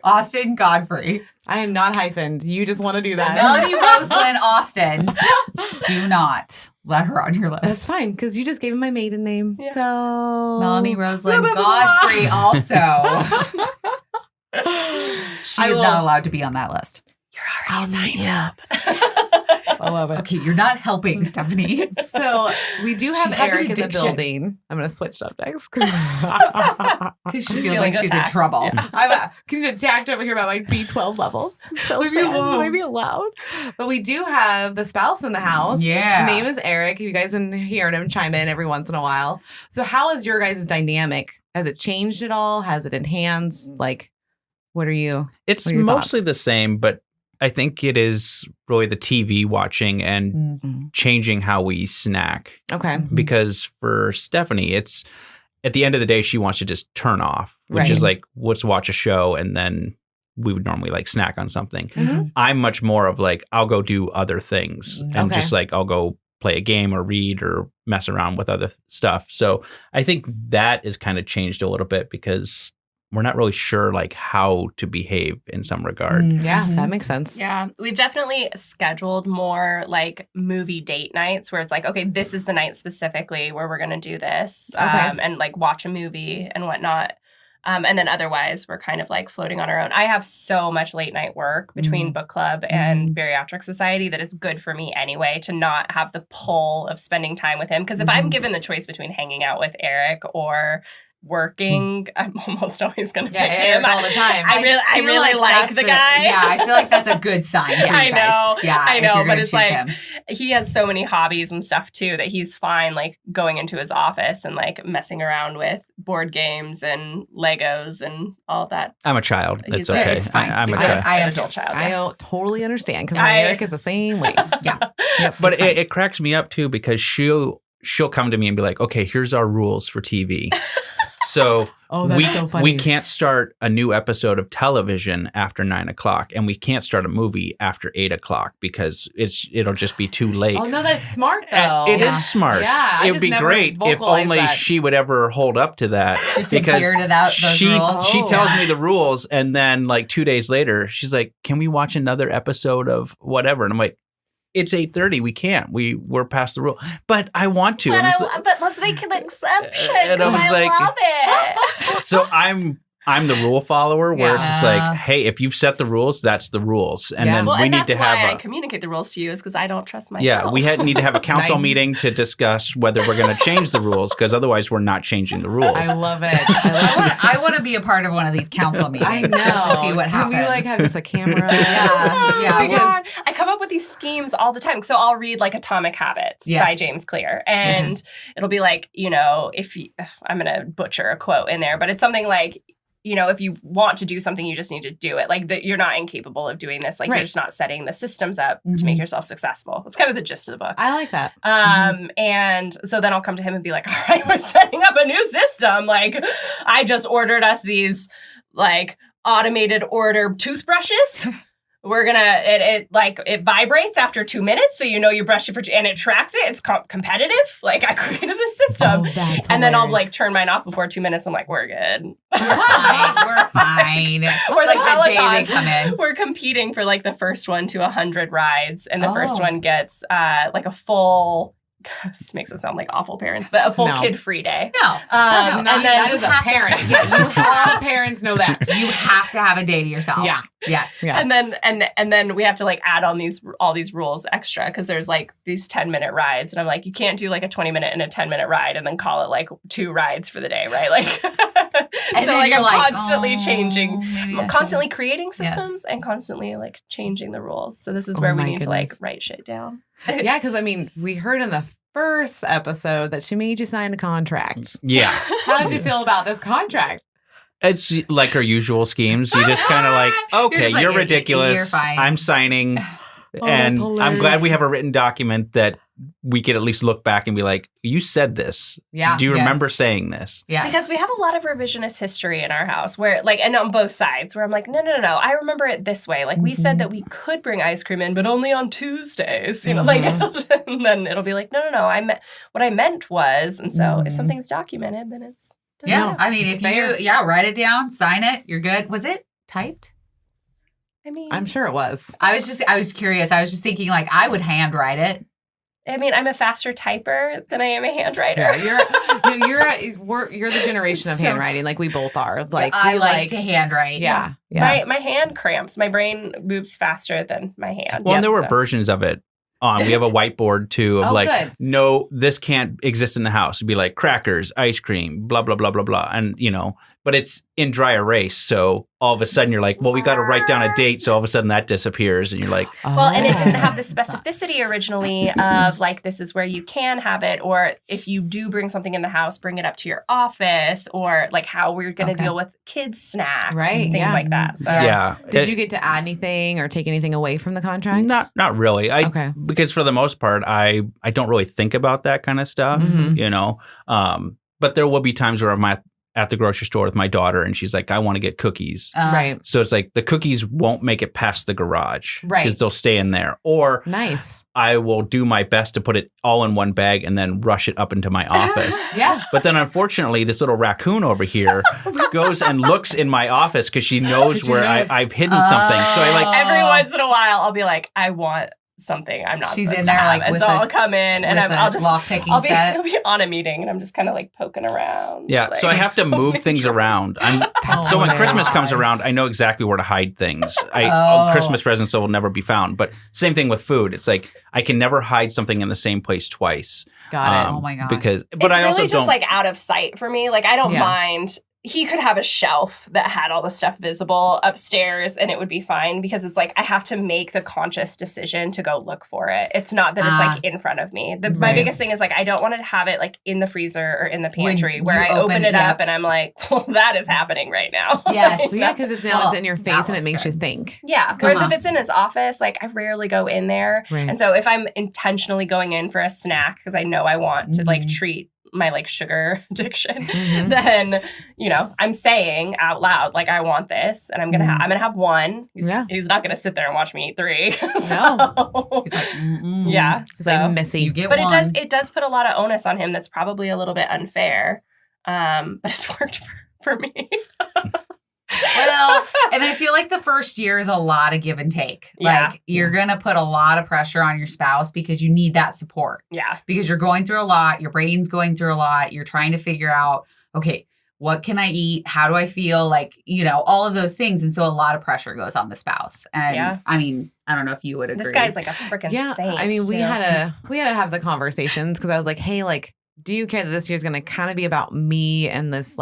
Austin Godfrey.
I am not hyphened. You just want to do that.
Melanie Roselyn Austin. Do not let her on your list.
That's fine, because you just gave him my maiden name. Yeah. So
Melanie Roselyn Godfrey also. She is not allowed to be on that list.
You're already signed up.
I love it.
Okay, you're not helping, Stephanie.
So we do have Eric in the building. I'm going to switch subjects. Because
she feels like she's in trouble.
Yeah. I'm getting attacked over here about my B12 levels. I'm so sad. Leave me alone. But we do have the spouse in the house.
Yeah.
His name is Eric. You guys can hear him chime in every once in a while. So how is your guys' dynamic? Has it changed at all? Has it enhanced? Like, what are you?
It's mostly the same, but I think it is really the TV watching and changing how we snack.
Okay.
Because for Stephanie, it's at the end of the day, she wants to just turn off, which is like, let's watch a show and then we would normally like snack on something. Mm-hmm. I'm much more of like, I'll go do other things and just like, I'll go play a game or read or mess around with other stuff. So I think that is kind of changed a little bit because we're not really sure like how to behave in some regard.
Yeah, that makes sense.
Yeah, we've definitely scheduled more like movie date nights where it's like, okay, this is the night specifically where we're going to do this and like watch a movie and whatnot. And then otherwise, we're kind of like floating on our own. I have so much late night work between book club and Bariatric Society that it's good for me anyway to not have the pull of spending time with him. Because if I'm given the choice between hanging out with Eric or working, I'm almost always going to pick him
all the time.
I really like the guy.
I feel like that's a good sign for you
I know.
guys. Yeah,
I know, but it's like
him.
He has so many hobbies and stuff too that he's fine like going into his office and like messing around with board games and Legos and all that.
I'm a child. It's okay.
It's fine.
I'm a child.
I am an adult child.
I totally understand because Eric is the same way.
But it cracks me up too because she'll come to me and be like, okay, here's our rules for TV. So,
so funny.
We can't start a new episode of television after 9:00, and we can't start a movie after 8:00 because it'll just be too late.
Oh no, that's smart though.
It is smart.
Yeah,
it'd be great if only she would ever hold up to that.
Just
because
she
tells me the rules, and then like 2 days later, she's like, "Can we watch another episode of whatever?" And I'm like, it's 8:30. We can't. We're past the rule. But I want to.
But let's make an exception because I love it.
So I'm the rule follower where it's just like, hey, if you've set the rules, that's the rules. And then we need to have
why I communicate the rules to you is because I don't trust myself.
Yeah, we need to have a council meeting to discuss whether we're going to change the rules because otherwise we're not changing the rules.
I love it.
I want to be a part of one of these council meetings just to see what happens.
Can we like have just a camera?
Because I come up with these schemes all the time. So I'll read like Atomic Habits by James Clear. And it'll be like, if I'm going to butcher a quote in there, but it's something like, if you want to do something, you just need to do it. Like that, you're not incapable of doing this. Like you're just not setting the systems up to make yourself successful. That's kind of the gist of the book.
I like that.
And so then I'll come to him and be like, all right, we're setting up a new system. Like I just ordered us these like automated order toothbrushes. We're gonna, it vibrates after 2 minutes. So you brush it and it tracks it. It's competitive. Like I created this system.
Oh, that's
and then I'll like turn mine off before 2 minutes. I'm like, we're good.
We're fine.
We're like
the day
Peloton.
they come in.
We're competing for like the first one to 100 rides. And the first one gets like a full, this makes it sound like awful parents, but a full kid-free day.
No.
That is a parent. All parents know that.
You have to have a day to yourself.
Yeah.
Yes.
Yeah.
And then we have to like add on all these rules extra because there's like these 10-minute rides. And I'm like, you can't do like a 20-minute and a 10-minute ride and then call it like 2 rides for the day, right? Like,
and
so like I'm constantly
changing,
constantly creating systems and constantly like changing the rules. So this is where we need to like write shit down.
Yeah, because I mean, we heard in the first episode that she made you sign a contract.
Yeah.
How did you feel about this contract?
It's like our usual schemes. You just kind of like, okay,
like,
you're ridiculous.
You're fine.
I'm signing. And I'm glad we have a written document that we could at least look back and be like, you said this.
Yeah.
Do you remember saying this?
Yeah.
Because we have a lot of revisionist history in our house where like, and on both sides where I'm like, no. I remember it this way. Like we said that we could bring ice cream in, but only on Tuesdays, like, and then it'll be like, no. What I meant was, and so if something's documented, then it's.
Yeah. I mean, if you, write it down, sign it, you're good. Was it typed?
I mean,
I'm sure it was.
I was curious. I was just thinking like I would handwrite it.
I mean, I'm a faster typer than I am a handwriter.
Yeah, you're the generation of handwriting, like we both are. Like
I like to handwrite.
Yeah.
My hand cramps. My brain moves faster than my hand.
Well, and there were versions of it. We have a whiteboard too of
good.
No, this can't exist in the house. It'd be like crackers, ice cream, blah, blah, blah, blah, blah. And, but it's in dry erase. So all of a sudden you're like, well, we got to write down a date. So all of a sudden that disappears and you're like,
well, and it didn't have the specificity originally of like, this is where you can have it. Or if you do bring something in the house, bring it up to your office or like how we're going to deal with kids snacks,
right?
Things like that. So
did you get to add anything or take anything away from the contract?
Not really. Because for the most part, I don't really think about that kind of stuff, but there will be times where I'm at the grocery store with my daughter and she's like, I want to get cookies.
Right.
So it's like the cookies won't make it past the garage.
Right.
Because they'll stay in there. Or
nice.
I will do my best to put it all in one bag and then rush it up into my office.
Yeah.
But then unfortunately, this little raccoon over here goes and looks in my office because she knows where I've hidden something. So I
every once in a while, I'll be like, I want something I'm not
She's
supposed
in
to
there
have.
like
and so I'll come in and I'll just
lock-picking set.
I'll be on a meeting and I'm just kind of like poking around.
Yeah,
like,
so I have to move things around. So when Christmas comes around, I know exactly where to hide things. Christmas presents will never be found. But same thing with food. It's like I can never hide something in the same place twice.
Got it.
Oh my gosh.
But
it's
I also
really just
don't
like out of sight for me. Like I don't mind. He could have a shelf that had all the stuff visible upstairs and it would be fine because it's like I have to make the conscious decision to go look for it. It's not that it's like in front of me. My biggest thing is like I don't want to have it like in the freezer or in the pantry where I open it up and I'm like, well, that is happening right now.
Yes.
Because it's in your face and it makes you think.
Yeah. Whereas if it's in his office, like I rarely go in there.
Right.
And so if I'm intentionally going in for a snack because I know I want to like treat my like sugar addiction, then I'm saying out loud like I want this, and I'm gonna have one. He's not gonna sit there and watch me eat 3.
No, he's like,
It's like Missy.
You get
but
one.
it does put a lot of onus on him. That's probably a little bit unfair, but it's worked for me.
Well, and I feel like the first year is a lot of give and take. Like you're going to put a lot of pressure on your spouse because you need that support.
Yeah.
Because you're going through a lot. Your brain's going through a lot. You're trying to figure out, okay, what can I eat? How do I feel? Like, all of those things. And so a lot of pressure goes on the spouse. And I mean, I don't know if you would agree.
This guy's like a freaking saint.
I mean, we had to have the conversations because I was like, hey, like, do you care that this year's going to kind of be about me and this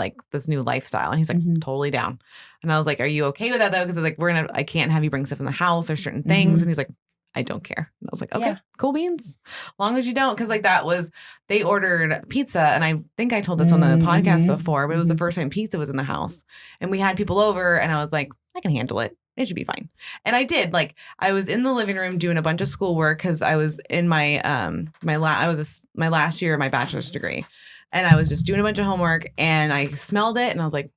new lifestyle? And he's like, totally down. And I was like, are you okay with that though? Because like, I can't have you bring stuff in the house or certain things. And he's like, I don't care. And I was like, okay, cool beans. As long as you don't. Because like they ordered pizza. And I think I told this on the podcast before, but it was the first time pizza was in the house. And we had people over and I was like, I can handle it. It should be fine. And I did. Like I was in the living room doing a bunch of schoolwork because I was in my my last year of my bachelor's degree. And I was just doing a bunch of homework and I smelled it and I was like,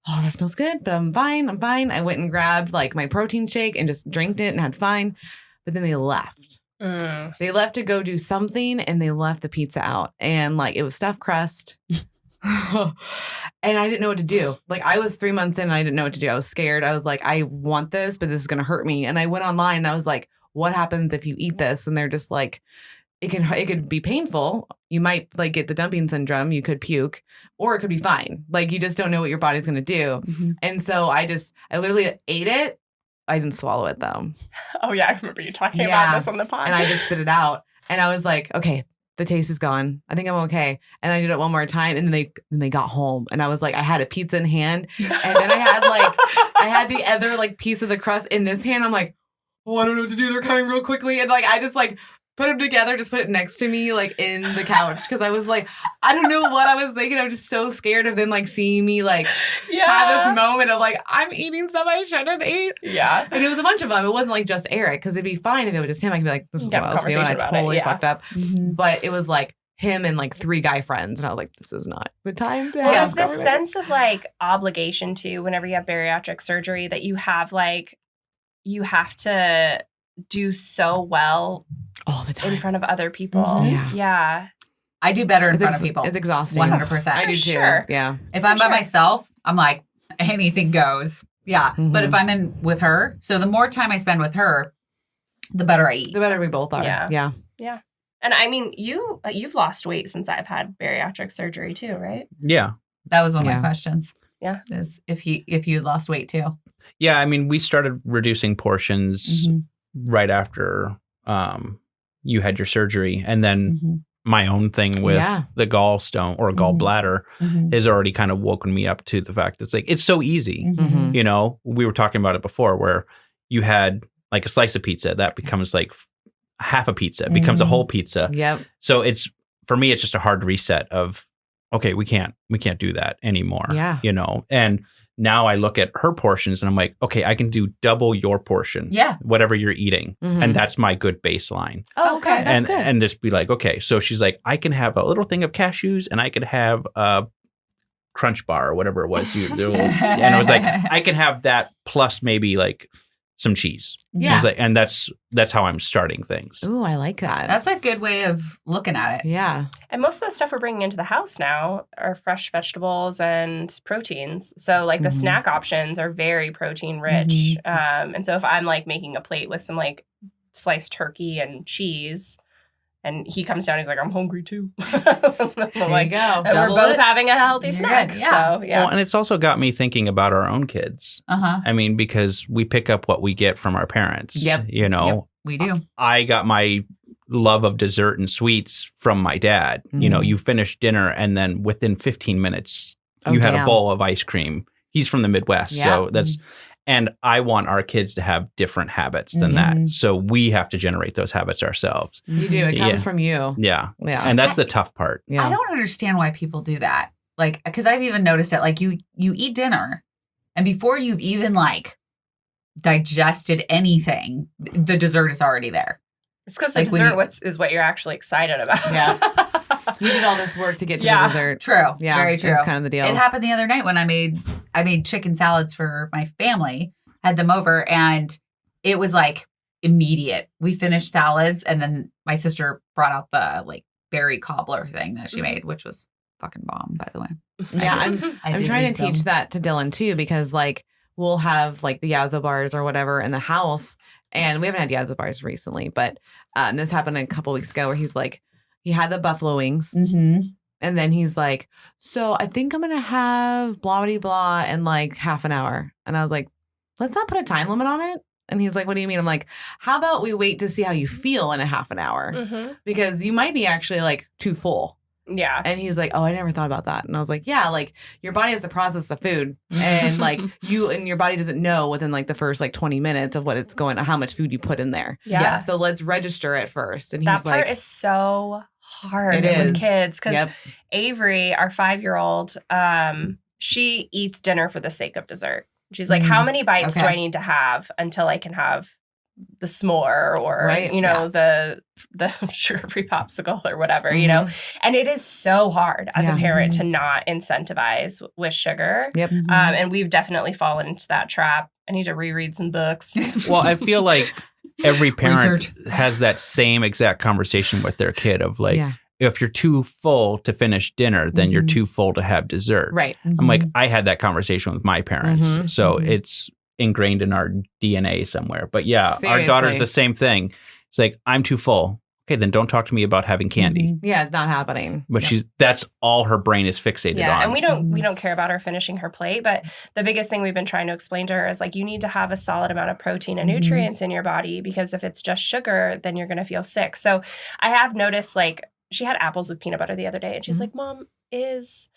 oh, that smells good, but I'm fine. I went and grabbed like my protein shake and just drank it and had fine. But then they left. They left to go do something and they left the pizza out. And like it was stuffed crust. And I didn't know what to do. Like I was 3 months in and I didn't know what to do. I was scared. I was like, I want this, but this is going to hurt me. And I went online and I was like, what happens if you eat this? And they're just like, it could be painful. You might like get the dumping syndrome. You could puke or it could be fine. Like you just don't know what your body's going to do. And so I literally ate it. I didn't swallow it though.
Oh yeah. I remember you talking about this on the pod.
And I just spit it out. And I was like, okay, the taste is gone. I think I'm okay. And I did it one more time. And then they got home. And I was like, I had a pizza in hand. And then I had the other like piece of the crust in this hand. I'm like, oh, I don't know what to do. They're coming real quickly. And like, I just like put them together, just put it next to me, like in the couch. Cause I was like, I don't know what I was thinking. I was just so scared of them like seeing me like have this moment of like, I'm eating stuff I shouldn't eat.
Yeah.
And it was a bunch of them. It wasn't like just Eric. Cause it'd be fine if it was just him. I could be like, this is what I was doing. I totally fucked up. But it was like him and like 3 guy friends. And I was like, this is not the time to have
There's this sense of like obligation too, whenever you have bariatric surgery, that you have like, you have to do so well
all the time
in front of other people. Yeah.
I do better in front of people.
It's exhausting.
100%.
I do too.
Sure.
Yeah.
If I'm by myself, I'm like, anything goes. Yeah. But if I'm in with her, so the more time I spend with her, the better I eat.
The better we both are.
Yeah. And I mean, you've lost weight since I've had bariatric surgery too, right?
Yeah.
That was one of my questions.
Yeah.
Is if you lost weight too.
Yeah. I mean, we started reducing portions right after you had your surgery. And then my own thing with the gallstone or gallbladder has already kind of woken me up to the fact that it's like, it's so easy. You know, we were talking about it before where you had like a slice of pizza that becomes like half a pizza, becomes a whole pizza.
Yep.
So for me, it's just a hard reset of, okay, we can't do that anymore.
Yeah.
You know, and now I look at her portions and I'm like, okay, I can do double your portion.
Yeah.
Whatever you're eating. And that's my good baseline.
Oh, okay. That's good.
And just be like, okay. So she's like, I can have a little thing of cashews and I could have a Crunch Bar or whatever it was. And I was like, I can have that plus maybe like some cheese.
Yeah.
I was like, and that's how I'm starting things.
Ooh, I like that.
That's a good way of looking at it.
Yeah.
And most of the stuff we're bringing into the house now are fresh vegetables and proteins. So like the snack options are very protein rich. And so if I'm like making a plate with some like sliced turkey and cheese, and he comes down, he's like, I'm hungry too.
There
like,
you go.
We're both having a healthy snack.
Yeah.
So, yeah.
Well, and it's also got me thinking about our own kids. I mean, because we pick up what we get from our parents.
Yep.
You know,
Yep, we do.
I got my love of dessert and sweets from my dad. You know, you finish dinner and then within 15 minutes, you had a bowl of ice cream. He's from the Midwest.
Yeah.
So that's, and I want our kids to have different habits than that. So we have to generate those habits ourselves.
You do. It comes from you.
Yeah.
Yeah.
And that's the tough part.
Yeah.
I don't understand why people do that. Like, because I've even noticed it. Like, you eat dinner, and before you've even like digested anything, the dessert is already there.
It's because
Like
the dessert is what you're actually excited about.
Yeah. You did all this work to get to the dessert.
True.
Yeah.
Very true.
That's kind of the deal.
It happened the other night when I made chicken salads for my family, had them over, and it was like immediate. We finished salads, and then my sister brought out the like berry cobbler thing that she made, which was fucking bomb, by the way.
Yeah, I'm trying to teach that to Dylan too, because like we'll have like the Yazoo bars or whatever in the house, and we haven't had Yazoo bars recently, but this happened a couple weeks ago where he's like, he had the buffalo wings, and then he's like, so I think I'm gonna have blah blah blah in like half an hour, and I was like, let's not put a time limit on it. And he's like, what do you mean? I'm like, how about we wait to see how you feel in a half an hour, because you might be actually like too full.
Yeah.
And he's like, oh, I never thought about that. And I was like, yeah, like your body has to process the food and like your body doesn't know within like the first like 20 minutes of what it's going, how much food you put in there.
Yeah.
So let's register it first. And
that
he's
part
like,
is so hard
It
with
is.
kids because
Yep.
Avery, our 5-year-old, she eats dinner for the sake of dessert. She's like, how many bites do I need to have until I can have the s'more or
Right,
the sugar-free popsicle or whatever, you know? And it is so hard as a parent to not incentivize with sugar.
Yep.
And we've definitely fallen into that trap. I need to reread some books.
Well, I feel like every parent
Research.
has that same exact conversation with their kid of like, if you're too full to finish dinner, then you're too full to have dessert.
right.
I'm like, I had that conversation with my parents.
Mhm.
So it's ingrained in our DNA somewhere. But yeah, our daughter's
Seriously.
the same thing. It's like, I'm too full. Okay, then don't talk to me about having candy.
Yeah, it's not happening.
But that's all her brain is fixated on.
And we don't care about her finishing her plate, but the biggest thing we've been trying to explain to her is like you need to have a solid amount of protein and nutrients in your body because if it's just sugar, then you're going to feel sick. So I have noticed like she had apples with peanut butter the other day and she's like, "Mom, is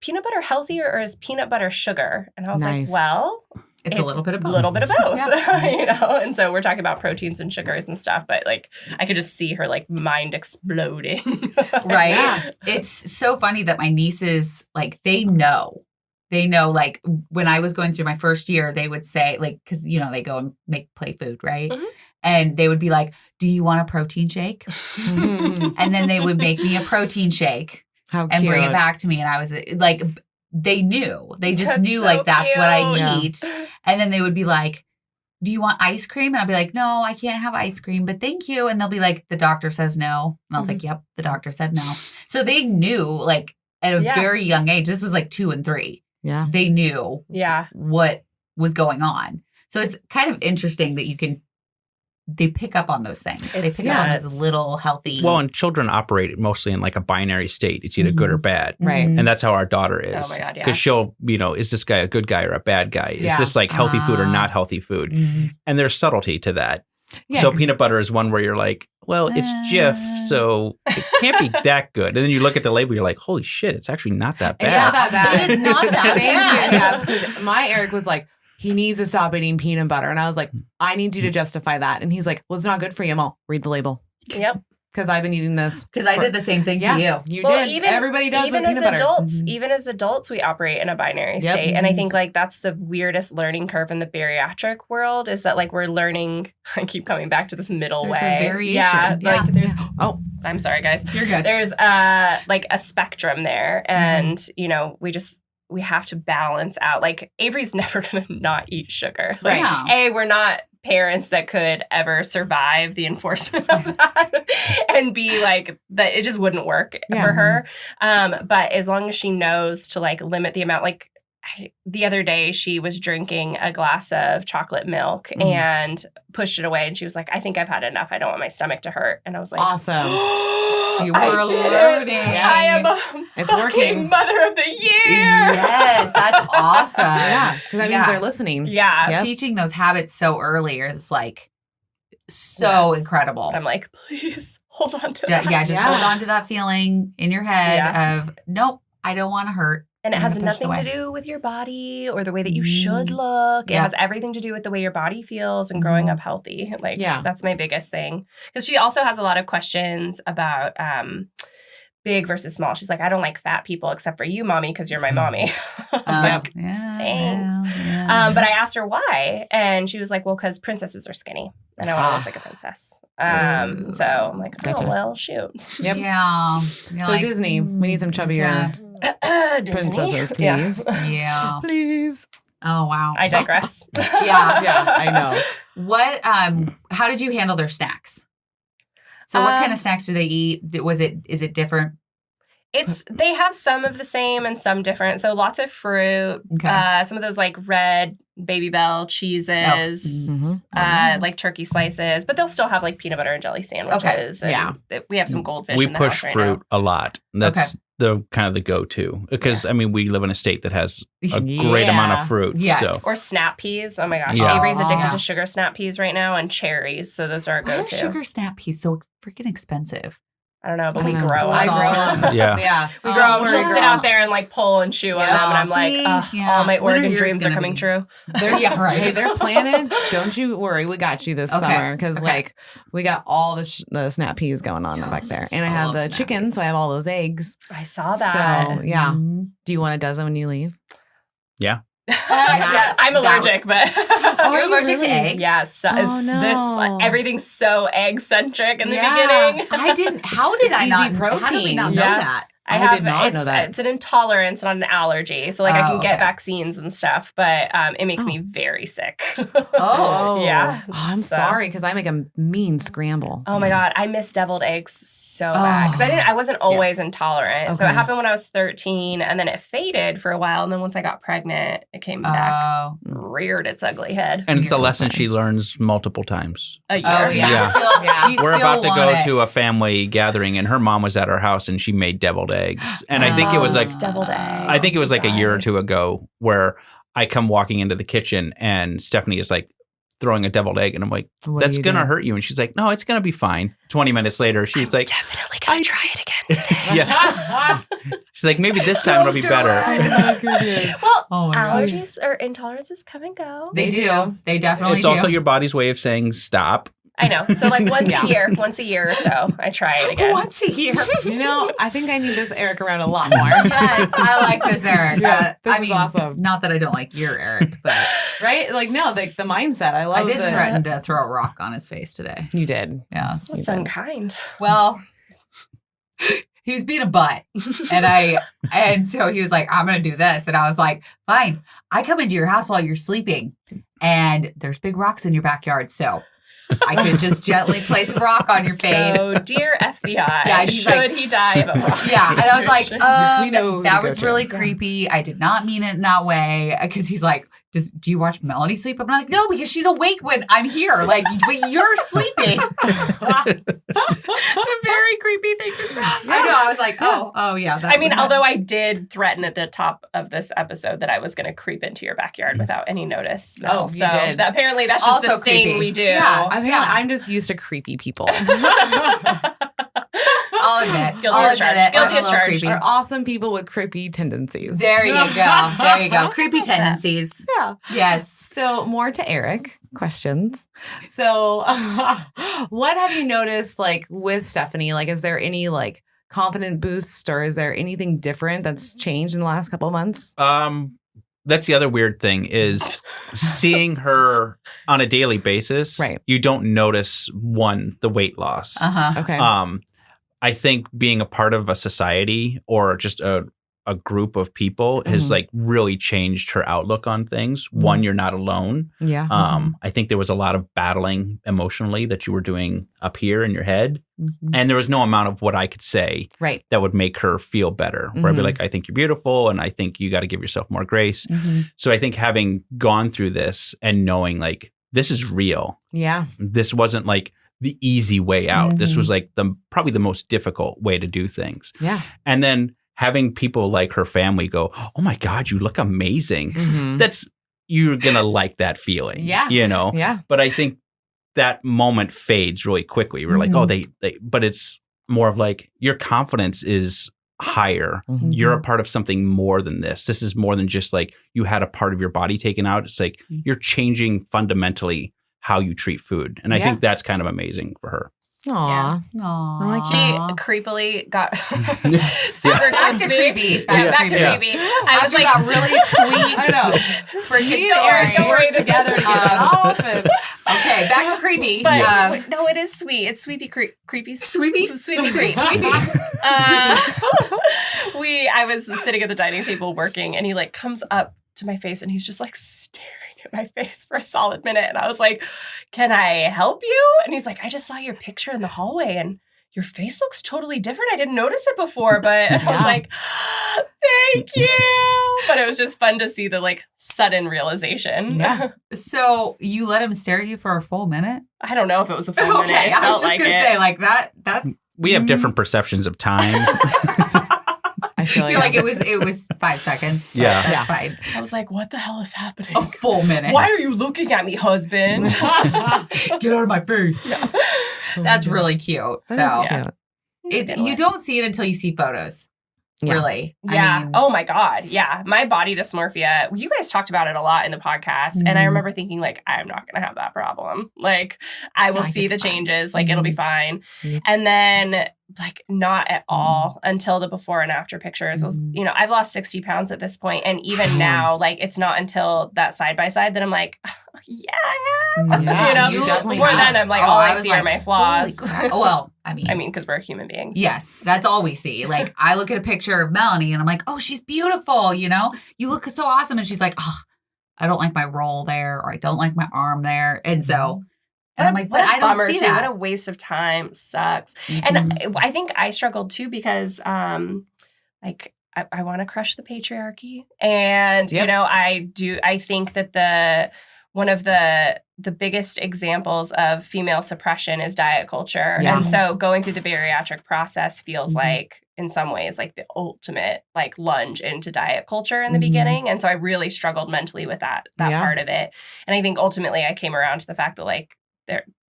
peanut butter healthier or is peanut butter sugar?" And I was like, "Well,
It's a little bit of both.
little bit of both, you know?" And so we're talking about proteins and sugars and stuff, but like I could just see her like mind exploding.
Right?
Yeah.
It's so funny that my nieces, like, they know, like, when I was going through my first year, they would say, like, because, you know, they go and play food, right?
Mhm.
And they would be like, do you want a protein shake? And then they would make me a protein shake
How
and
cute.
bring it back to me. And I was like, they knew. They just
That's
knew,
so
like, that's what I
cute.
eat. And then they would be like, do you want ice cream? And I'll be like, no, I can't have ice cream, but thank you. And they'll be like, the doctor says no. And I was like, yep, the doctor said no. So they knew, like, at a very young age, this was like 2 and 3.
Yeah.
They knew
Yeah.
what was going on. So it's kind of interesting that they pick up on those things. They
It's
pick up on
nuts.
those little healthy.
Well, and children operate mostly in like a binary state. It's either good or bad.
Right.
Mhm.
And that's how our daughter is.
Oh my God, yeah.
Because she'll, is this guy a good guy or a bad guy? Is
Yeah.
this like healthy food or not healthy food?
Mhm.
And there's subtlety to that.
Yeah.
So peanut butter is one where you're like, well, it's Jif, so it can't be that good. And then you look at the label, you're like, holy shit, it's actually not that
It's
bad.
not that bad.
It is not that
Thank you.
bad.
Yeah, because my Eric was like, he needs to stop eating peanut butter. And I was like, I need you to justify that. And he's like, well, it's not good for you. I'll read the label.
Yep.
Because I've been eating this.
Because I did the same thing to you.
You
Well,
did. Everybody does
even
with
as
peanut butter.
adults,
Mhm.
even as adults, we operate in a binary
Yep.
state. And I think like that's the weirdest learning curve in the bariatric world is that like we're learning, I keep coming back to this middle
There's
way.
a variation.
Yeah.
Yeah.
Like there's
Oh,
I'm sorry guys.
You're good.
There's like a spectrum there. And you know, we have to balance out. Like Avery's never gonna not eat sugar. Like
Right.
A, we're not parents that could ever survive the enforcement of that and be like that it just wouldn't work for her. But as long as she knows to like limit the amount, like the other day she was drinking a glass of chocolate milk and pushed it away and she was like, I think I've had enough. I don't want my stomach to hurt. And I was like,
awesome.
You
I
were
did it.
learning.
I am a
It's
fucking
working.
mother of the year.
Yes, that's awesome.
Yeah. Because that means they're listening.
Yeah.
Yep.
Teaching those habits so early is like so
Yes.
incredible.
I'm like, please hold on to that.
Just hold on to that feeling in your head of, nope, I don't want to hurt.
And it
I'm
has
gonna push it
nothing to
away.
do with your body or the way that you should look. It
Yeah.
has everything to do with the way your body feels and growing up healthy. Like, that's my biggest thing. Because she also has a lot of questions about big versus small. She's like, I don't like fat people except for you, mommy, because you're my mommy. I'm like, thanks.
Yeah.
But I asked her why. And she was like, well, because princesses are skinny. And I want to look like a princess. So I'm like,
Gotcha.
oh, well, shoot.
Yep.
Yeah. You're
So
like,
Disney, we need some chubbier princesses,
Yeah.
please.
Yeah.
Please.
Oh, wow.
I digress.
Yeah.
Yeah, I know.
What, how did you handle their snacks? So what kind of snacks do they eat? Is it different?
They have some of the same and some different. So lots of fruit,
Okay.
some of those like red Baby Bell cheeses, like turkey slices, but they'll still have like peanut butter and jelly sandwiches.
Okay.
And we have some goldfish
We
in the
push
house right
fruit
now.
a lot. That's the kind of the go-to because I mean we live in a state that has a great amount of fruit.
Yes.
So.
Or snap peas. Oh my gosh.
Yeah.
Avery's addicted
Yeah.
to sugar snap peas right now and cherries. So those are a
Why are
go-to.
sugar snap peas so freaking expensive?
I don't know, but we
I
grow
I
them.
grow them.
Yeah.
We grow them.
we're
She'll
grow
sit out
'em.
there and like pull and chew on them, and I'm
See?
like,
Yeah.
all my
When are
Oregon
yours
dreams are
gonna
coming
be?
true.
Yeah, right.
Hey, they're planted. Don't you worry. We got you this
Okay.
summer because
Okay.
like we got all the snap peas going on back there, and I
I
have
love
the
snap
chickens,
peas.
so I have all those eggs.
I saw that.
So yeah.
Mhm.
Do you want a dozen when you leave?
Yes,
I'm
that
allergic, but
Oh, you're allergic to
really?
eggs?
yes,
Oh,
it's
no.
this everything's so egg centric in the
Yeah.
beginning.
I didn't. How did I
Easy
not? How did we
protein.
not know
Yeah.
that?
I did not know that.
It's an intolerance, not an allergy. So like I
Oh,
can get
okay.
vaccines and stuff, but it makes
Oh.
me very sick.
Oh.
Yeah.
Oh, I'm
So-
sorry because I make a mean scramble.
Oh my god, I miss deviled eggs so bad because I wasn't always
Yes.
intolerant. So
Okay.
it happened when I was 13, and then it faded for a while, and then once I got pregnant, it came back,
Oh.
reared its ugly head.
And it's a
You're so
lesson
sorry.
she learns multiple times.
A year.
Oh yeah.
Yeah.
Still,
Yeah.
you
We're
still
about to
want
go
it.
to a family gathering, and her mom was at our house, and she made deviled eggs. And I think it was
Oh,
like
deviled eggs.
I think it was like a year or two
guys.
ago where I come walking into the kitchen, and Stephanie is like throwing a deviled egg, and I'm like,
What do
"That's
you
gonna
do?
hurt you," and she's like, "No, it's gonna be fine." 20 minutes later, she was like,
Definitely gonna try it again today.
"Yeah." She's like, "Maybe this time it'll be better."
Well,
Oh my God.
allergies or intolerances come and go.
They do. They definitely
It's
do.
also your body's way of saying stop.
I know. So like once
Yeah.
a year or so, I try it again.
Once a year.
You know, I think I need this Eric around a lot more.
Yes, I like this, Eric.
Yeah, this
I
is
mean,
awesome.
not that I don't like your Eric, but
Right? Like, no, like the mindset. I love
I did
the-
threaten to throw a rock on his face today.
You did.
Yeah.
That's unkind.
Well, he was being a butt, and so he was like, "I'm gonna do this," and I was like, "Fine." I come into your house while you're sleeping, and there's big rocks in your backyard, so I could just gently place a rock on your face.
So, dear FBI,
Yeah, he's
should
like-
he die of a rock?
Yeah, and I was like,
situation?
We know who
that
to go
was
to.
really
Yeah.
creepy. I did not mean it in that way because he's like, do you watch Melanie sleep? I'm like, no, because she's awake when I'm here. Like, but you're sleeping.
It's a very creepy thing to say.
I know. I was like, oh yeah. That
I mean,
would
although I did threaten at the top of this episode that I was going to creep into your backyard without any notice.
Oh, you
so
did.
apparently that's just
Also
the thing
creepy.
we do.
Yeah.
Apparently,
Yeah.
I'm just used to creepy people.
I'll admit.
Guilty
I'll
as
admit
charged.
it.
Guilty
I'm a
as
little
charged.
creepy.
Are awesome people with creepy tendencies.
There you go. There you go. Creepy tendencies.
Yeah.
Yes.
So more to Eric questions. So what have you noticed like with Stephanie? Like, is there any like confident boost or is there anything different that's changed in the last couple of months?
That's the other weird thing is seeing her on a daily basis.
Right.
You don't notice the weight loss.
Uh-huh.
Okay.
I think being a part of a society or just a group of people has
Mhm.
like really changed her outlook on things. One, you're not alone.
Yeah.
I think there was a lot of battling emotionally that you were doing up here in your head.
Mhm.
And there was no amount of what I could say
Right.
that would make her feel better. Where I'd be
Mhm.
like, I think you're beautiful and I think you got to give yourself more grace.
Mhm.
So I think having gone through this and knowing like this is real.
Yeah.
This wasn't like the easy way out. This
Mhm.
was like probably the most difficult way to do things.
Yeah.
And then having people like her family go, "Oh my God, you look amazing."
Mhm.
That's you're gonna like that feeling.
Yeah.
You know?
Yeah.
But I think that moment fades really quickly. We're like, oh, they but it's more of like your confidence is higher.
Mhm.
You're a part of something more than this. This is more than just like you had a part of your body taken out. It's like you're changing fundamentally how you treat food. And I
Yeah.
think that's kind of amazing for her.
Aw.
Aw.
I like
He creepily got super
Back
close
to
to me.
creepy.
Yeah, back to
Yeah.
creepy. I was
After
like,
got really sweet.
I know.
For
Me
you,
and Eric
don't worry,
work
this is
together
sweet.
off and
Okay, back to creepy.
but
Um,
no, it is sweet. It's sweepy creepy.
Sweepy?
Sweepy creepy.
Sweepy.
I was sitting at the dining table working, and he like comes up to my face, and he's just like staring at my face for a solid minute. And I was like, "Can I help you?" And he's like, "I just saw your picture in the hallway, and your face looks totally different. I didn't notice it before." But I was
Yeah.
like, "Thank you." But it was just fun to see the like sudden realization.
Yeah.
So you let him stare at you for a full minute?
I don't know if it was a full minute.
Okay,
It
I was
felt
just
like
gonna
it.
say like that.
We have different perceptions of time.
I feel
You're
like,
like it was 5 seconds. but
Yeah.
that's
Yeah.
fine.
I was like, "What the hell is happening?
A full minute.
Why are you looking at me, husband?"
Get out of my face. That's really cute.
that is
though.
cute.
You don't see it until you see photos. Yeah. Really.
Yeah.
I mean,
oh my God. Yeah. My body dysmorphia, you guys talked about it a lot in the podcast. Mm-hmm. And I remember thinking like, I'm not going to have that problem. Like I will see the changes, like it'll be fine. Mm-hmm. And then like not at all until the before and after pictures. Was, you know, I've lost 60 pounds at this point. And even now, like it's not until that side by side that I'm like, yeah,
yeah,
you know, before then I'm like, all I see are my flaws.
Well, I mean,
because we're human beings.
Yes, that's all we see. Like I look at a picture of Melanie and I'm like, oh, she's beautiful. You know, you look so awesome. And she's like, oh, I don't like my roll there, or I don't like my arm there. And so, and I'm like, but I don't see that.
What a waste of time. Sucks. And I think I struggled too because, like, I want to crush the patriarchy, and you know, I think that one of the biggest examples of female suppression is diet culture. Yeah. And so going through the bariatric process feels like, in some ways, like the ultimate like lunge into diet culture in the beginning. And so I really struggled mentally with that part of it. And I think ultimately I came around to the fact that like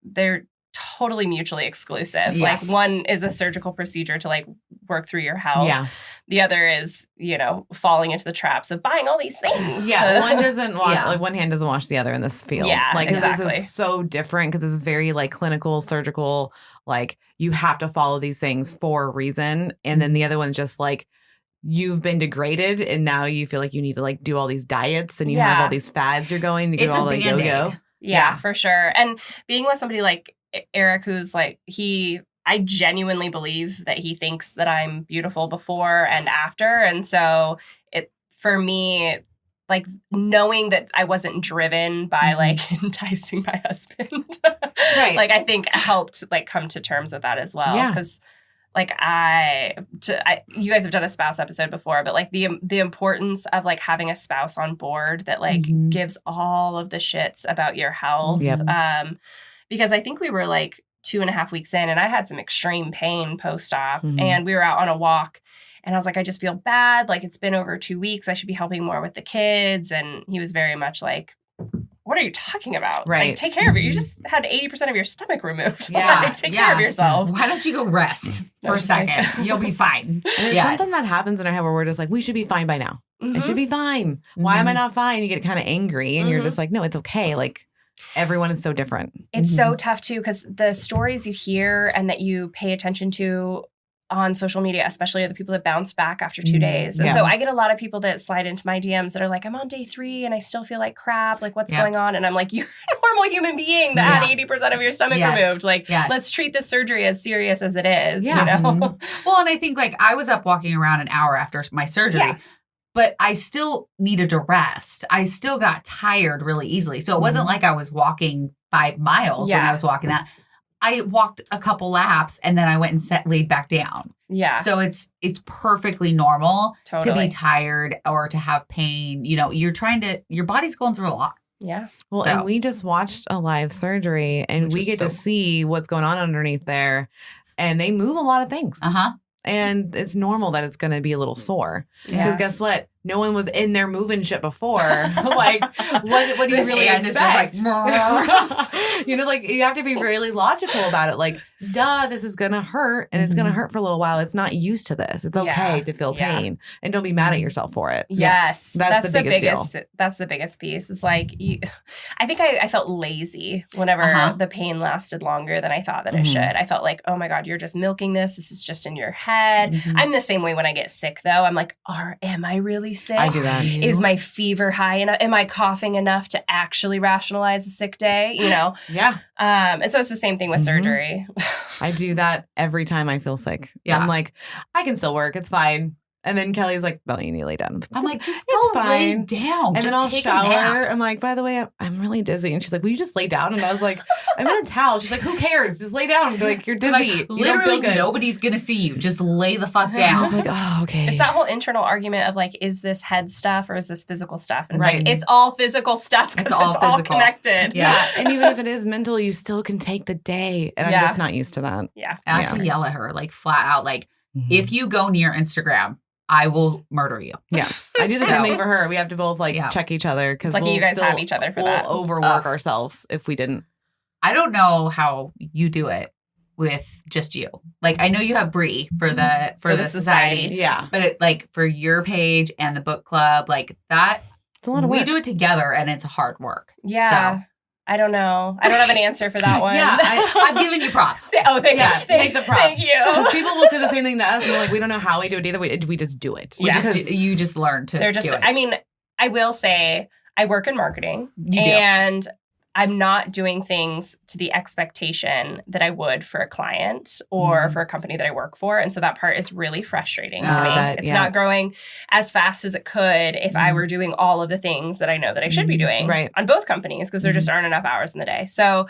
they're totally mutually exclusive. Yes. Like one is a surgical procedure to like work through your health. Yeah. The other is, you know, falling into the traps of buying all these things.
Yeah. One doesn't wash, like one hand doesn't wash the other in this field.
Yeah,
like
exactly.
This is so different because this is very like clinical, surgical, like you have to follow these things for a reason. And then the other one's just like, you've been degraded and now you feel like you need to like do all these diets and you have all these fads you're going to do all the yo-yo.
Yeah, for sure. And being with somebody like Eric, who's like, I genuinely believe that he thinks that I'm beautiful before and after. And so for me, like knowing that I wasn't driven by like enticing my husband, right? Like I think helped like come to terms with that as well. Yeah. Because like you guys have done a spouse episode before, but like the importance of like having a spouse on board that like gives all of the shits about your health. Yep. Because I think we were like 2.5 weeks in and I had some extreme pain post-op and we were out on a walk and I was like, I just feel bad. Like it's been over 2 weeks. I should be helping more with the kids. And he was very much like, what are you talking about?
Right.
Like, take care of it. You just had 80% of your stomach removed. Yeah. Like, take care of yourself.
Why don't you go rest for a second? You'll be fine.
And it's something that happens in our head where we're just like, we should be fine by now. It should be fine. Why am I not fine? You get kind of angry and you're just like, no, it's okay. Like everyone is so different.
It's so tough too, because the stories you hear and that you pay attention to on social media, especially are the people that bounce back after 2 days. And so I get a lot of people that slide into my DMs that are like, I'm on day 3 and I still feel like crap. Like what's going on? And I'm like, you're a normal human being that had 80% of your stomach removed. Like, let's treat this surgery as serious as it is, you know?
Well, and I think like I was up walking around an hour after my surgery, but I still needed to rest. I still got tired really easily. So it wasn't like I was walking 5 miles when I was walking that. I walked a couple laps and then I went and laid back down. Yeah. So it's perfectly normal to be tired or to have pain. You know, your body's going through a lot.
Yeah.
Well, and we just watched a live surgery and we get to see what's going on underneath there. And they move a lot of things. And it's normal that it's going to be a little sore. Because guess what? No one was in there moving shit before. Like, what do you really expect? Just like, you know, like you have to be really logical about it. Like, this is going to hurt and it's going to hurt for a little while. It's not used to this. It's okay to feel pain and don't be mad at yourself for it.
Yes.
That's the biggest deal.
That's the biggest piece. It's like, I think I felt lazy whenever the pain lasted longer than I thought that it should. I felt like, oh my God, you're just milking this. This is just in your head. I'm the same way when I get sick though. I'm like, am I really sick?
I do that.
Is my fever high enough? Am I coughing enough to actually rationalize a sick day? You know? And so it's the same thing with surgery.
I do that every time I feel sick. I'm like, I can still work. It's fine. And then Kelly's like, well, you need to lay down.
I'm like, just go lay down.
And then I'll shower. I'm like, by the way, I'm really dizzy. And she's like, will you just lay down? And I was like, I'm in a towel. She's like, who cares? Just lay down. Like, you're dizzy. Like,
literally nobody's going to see you. Just lay the fuck down.
I was like, oh, okay.
It's that whole internal argument of like, is this head stuff or is this physical stuff? And it's like, it's all physical stuff because it's all connected.
Yeah. And even if it is mental, you still can take the day. And I'm just not used to that.
Yeah.
I have to yell at her like flat out, like, if you go near Instagram, I will murder you.
Yeah. I do the same thing for her. We have to both like check each other because
like you guys have each other for that.
We'll overwork ourselves if we didn't.
I don't know how you do it with just you. Like I know you have Bree for the society.
Yeah.
But it, like for your page and the book club, like that
It's a lot of work.
we do it together and it's hard work.
Yeah.
So.
I don't know. I don't have an answer for that one.
Yeah, I've given you props.
Oh, thank you.
Take the props.
Thank you.
Because people will say the same thing to us, and we're like, we don't know how we do it either. We just do it.
You just learn to
They're just,
do it.
I mean, I will say I work in marketing.
You do.
And I'm not doing things to the expectation that I would for a client or for a company that I work for. And so that part is really frustrating to me. It's not growing as fast as it could if I were doing all of the things that I know that I should be doing on both companies because there just aren't enough hours in the day. So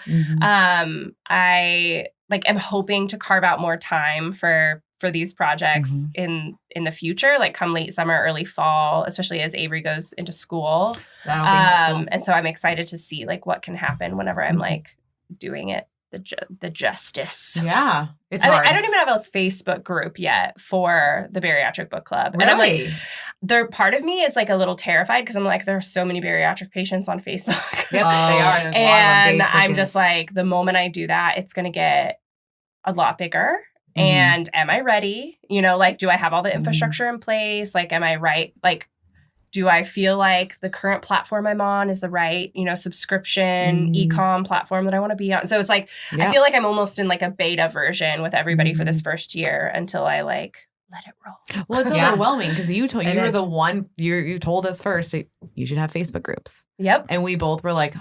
I am hoping to carve out more time for these projects in the future, like come late summer, early fall, especially as Avery goes into school.
That'll be helpful.
And so I'm excited to see like what can happen whenever I'm like doing it the justice.
Yeah.
It's hard.
I don't even have a Facebook group yet for the Bariatric Book Club.
Really?
And I'm like, part of me is like a little terrified because I'm like, there are so many bariatric patients on Facebook.
Yep, they are. There's
And
a lot of them.
I'm just like, the moment I do that, it's going to get a lot bigger. And am I ready? You know, like, do I have all the infrastructure in place? Like, am I right? Like, do I feel like the current platform I'm on is the right, subscription e-com platform that I want to be on? So it's like, I feel like I'm almost in like a beta version with everybody for this first year until I like let it roll.
Well, it's overwhelming because you were the one, you told us first, you should have Facebook groups.
Yep.
And we both were like,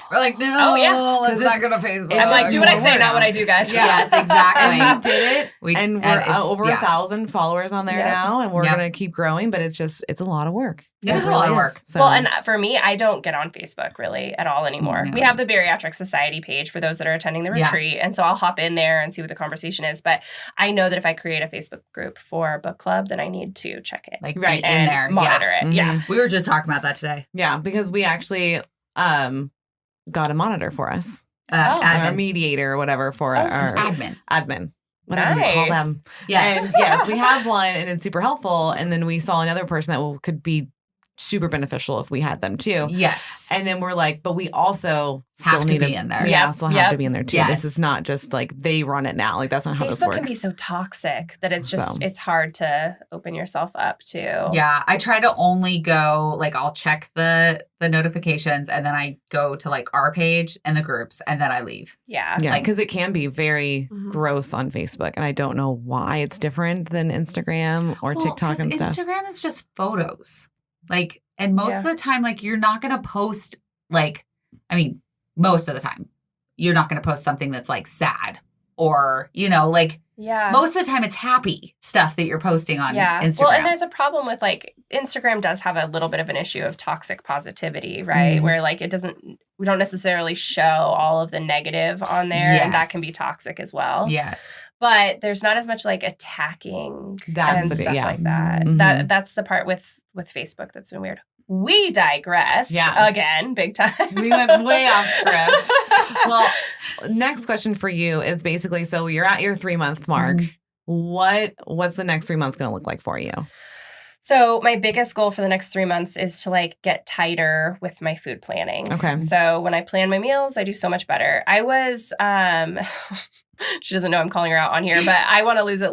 we're like, no, let's not go to Facebook.
I'm like, do what I say, not what I do, guys.
Yes, exactly.
And we did it. And we're over 1,000 followers on there now. And we're going to keep growing. But it's a lot of work.
It's a lot of work.
So.
Well, and for me, I don't get on Facebook really at all anymore. No. We have the Bariatric Society page for those that are attending the retreat. And so I'll hop in there and see what the conversation is. But I know that if I create a Facebook group for a book club, then I need to check it.
Like right in there.
Monitor it. Yeah.
We were just talking about that today.
Yeah, because we actually got a monitor for us. Our mediator or whatever for our admin. Whatever you call them.
Yes.
And yes, we have one and it's super helpful. And then we saw another person that could be super beneficial if we had them too.
Yes.
And then we're like, but we also
have to be in there.
Yeah, still have to be in there too. Yes. This is not just like they run it now. Like that's not how this works.
Facebook can be so toxic that it's just it's hard to open yourself up to.
Yeah, I try to only go like I'll check the notifications and then I go to like our page and the groups and then I leave.
Yeah.
Yeah, because it can be very gross on Facebook and I don't know why it's different than Instagram or TikTok and stuff.
Instagram is just photos. Like, and most of the time, like, you're not going to post, like, most of the time, you're not going to post something that's, like, sad or, most of the time it's happy stuff that you're posting on Instagram.
Well, and there's a problem with, like, Instagram does have a little bit of an issue of toxic positivity, right? Where, like, we don't necessarily show all of the negative on there, and that can be toxic as well.
Yes.
But there's not as much, like, attacking and stuff like that. That's the part with Facebook that's been weird. We digressed again, big time.
We went way off script. Well, next question for you is basically, so you're at your 3-month mark. What's the next 3 months going to look like for you?
So my biggest goal for the next 3 months is to like get tighter with my food planning.
Okay.
So when I plan my meals, I do so much better. I was, she doesn't know I'm calling her out on here, but I want to lose it.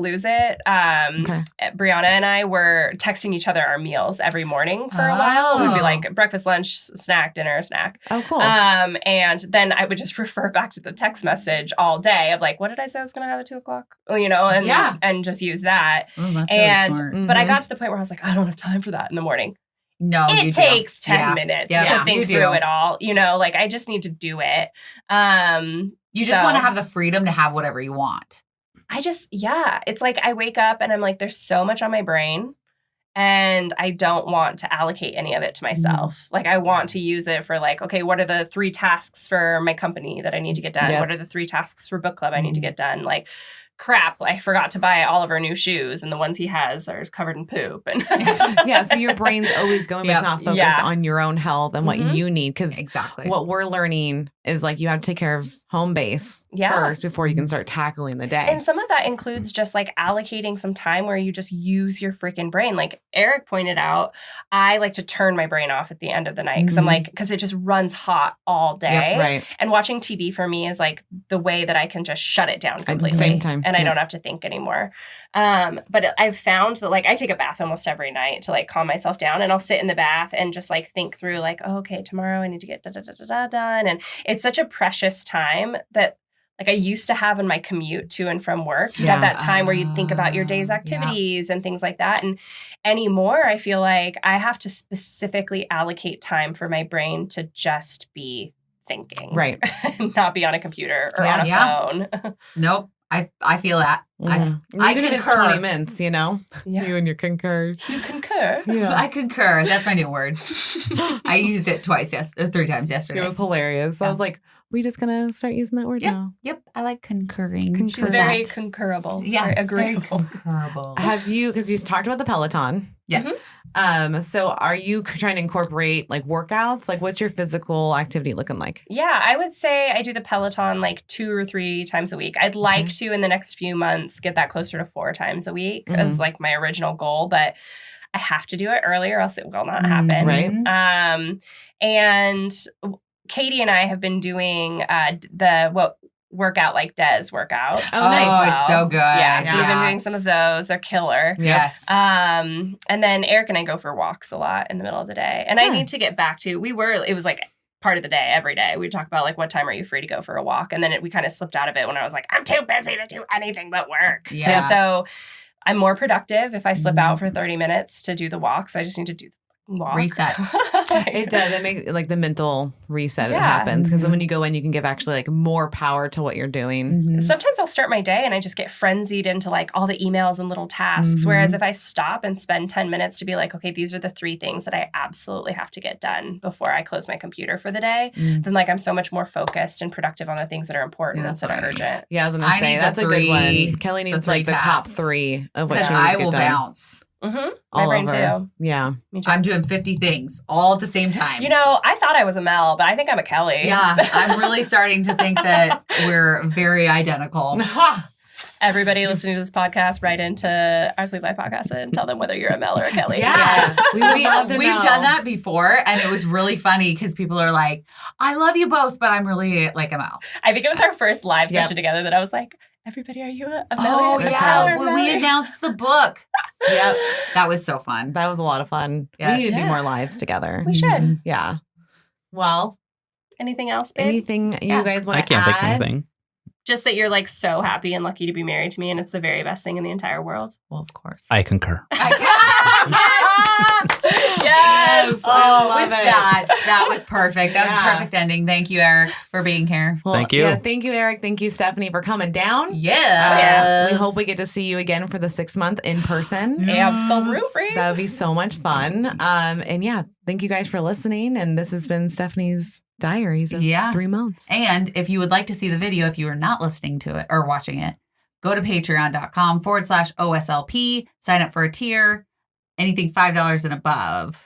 Brianna and I were texting each other our meals every morning for a while. It would be like breakfast, lunch, snack, dinner, snack.
Oh, cool.
And then I would just refer back to the text message all day of like, what did I say I was going to have at 2:00? And just use that.
That's really smart.
But I got to the point where I was like, I don't have time for that in the morning.
No,
it takes 10 minutes to think through it all. Like I just need to do it.
You just want to have the freedom to have whatever you want.
It's like I wake up and I'm like, there's so much on my brain and I don't want to allocate any of it to myself. Like I want to use it for like, okay, what are the 3 tasks for my company that I need to get done? What are the 3 tasks for book club I need to get done? Like crap, I forgot to buy Oliver new shoes, and the ones he has are covered in poop. And
so your brain's always going, but it's not focused on your own health and what you need. Because what we're learning is like you have to take care of home base first before you can start tackling the day.
And some of that includes just like allocating some time where you just use your freaking brain. Like Eric pointed out, I like to turn my brain off at the end of the night because I'm like, because it just runs hot all day.
Right.
And watching TV for me is like the way that I can just shut it down completely.
At the same time.
And I don't have to think anymore. But I've found that like I take a bath almost every night to like calm myself down, and I'll sit in the bath and just like think through like, oh, okay, tomorrow I need to get done. And it's such a precious time that like I used to have in my commute to and from work. You have that time where you think about your day's activities and things like that. And anymore, I feel like I have to specifically allocate time for my brain to just be thinking.
Right.
Not be on a computer or on a phone.
Nope. I feel that. I
Even if it's
concur.
20 minutes, you know?
Yeah.
You and your concur.
You concur.
Yeah.
I concur. That's my new word. I used it 3 times yesterday.
It was hilarious. So I was like, we just going to start using that word now?
Yep. I like concurring.
Concur.
She's very concurable.
Yeah.
Very agreeable.
Very concurable.
Have you, because you talked about the Peloton.
Yes.
So are you trying to incorporate like workouts? Like what's your physical activity looking like?
Yeah, I would say I do the Peloton like 2 or 3 times a week. I'd like to in the next few months get that closer to 4 times a week as like my original goal, but I have to do it early or else it will not happen.
Right.
And Katie and I have been doing the workout like Des workouts.
Oh, nice.
Oh, it's so good.
Yeah, so we've been doing some of those. They're killer.
Yes.
And then Eric and I go for walks a lot in the middle of the day. And I need to get back to, it was like part of the day, every day. We'd talk about like, what time are you free to go for a walk? And then we kind of slipped out of it when I was like, I'm too busy to do anything but work.
Yeah.
And so I'm more productive if I slip out for 30 minutes to do the walks. I just need to do the walk.
Reset.
It does. It makes like the mental reset. It happens because then when you go in, you can give actually like more power to what you're doing.
Sometimes I'll start my day and I just get frenzied into like all the emails and little tasks. Whereas if I stop and spend 10 minutes to be like, okay, these are the 3 things that I absolutely have to get done before I close my computer for the day, then like I'm so much more focused and productive on the things that are important instead of urgent.
Yeah, I was going to say, that's a good one. Kelly needs like the top 3 of what she needs to
I
get
will
done.
bounce.
My brain too.
Yeah.
Me too.
I'm doing 50 things all at the same time.
You know, I thought I was a Mel, but I think I'm a Kelly.
Yeah, I'm really starting to think that we're very identical.
Everybody listening to this podcast, write into our Sleep Life podcast and tell them whether you're a Mel or a Kelly.
Yes.
We would love to
We've
know.
done that before, and it was really funny because people are like, I love you both, but I'm really like a Mel.
I think it was our first live session together that I was like, everybody, are you a Mel?
Oh,
or a
yeah.
Kel or a
When we
Mel?
announced the book.
Yep.
That was so fun.
That was a lot of fun.
Yes.
We need to do more lives together.
We should.
Yeah. Well,
Anything else, babe?
anything you guys want
I
to
can't think of
add?
anything.
Just that you're like so happy and lucky to be married to me, and it's the very best thing in the entire world.
Well, of course.
I concur.
Yes.
I love
with
it.
that was perfect. That was a perfect ending. Thank you, Eric, for being here.
Well,
Thank you.
Yeah, thank you, Eric. Thank you, Stephanie, for coming down.
Yeah.
We hope we get to see you again for the 6th month in person.
Absolutely.
That would be so much fun. And yeah, thank you guys for listening. And this has been Stephanie's Diaries of 3 months.
And if you would like to see the video, if you are not listening to it or watching it, go to patreon.com/OSLP, sign up for a tier, anything $5 and above.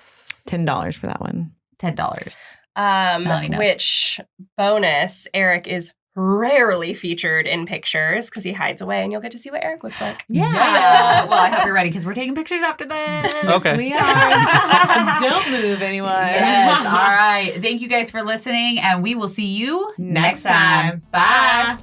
$10 for that one.
$10. Melanie knows.
Which bonus, Eric is rarely featured in pictures because he hides away, and you'll get to see what Eric looks like.
Yeah. Well, I hope you're ready because we're taking pictures after this.
Okay.
We are. Don't move, anyone.
Yes. All right. Thank you guys for listening, and we will see you
Next time.
Bye.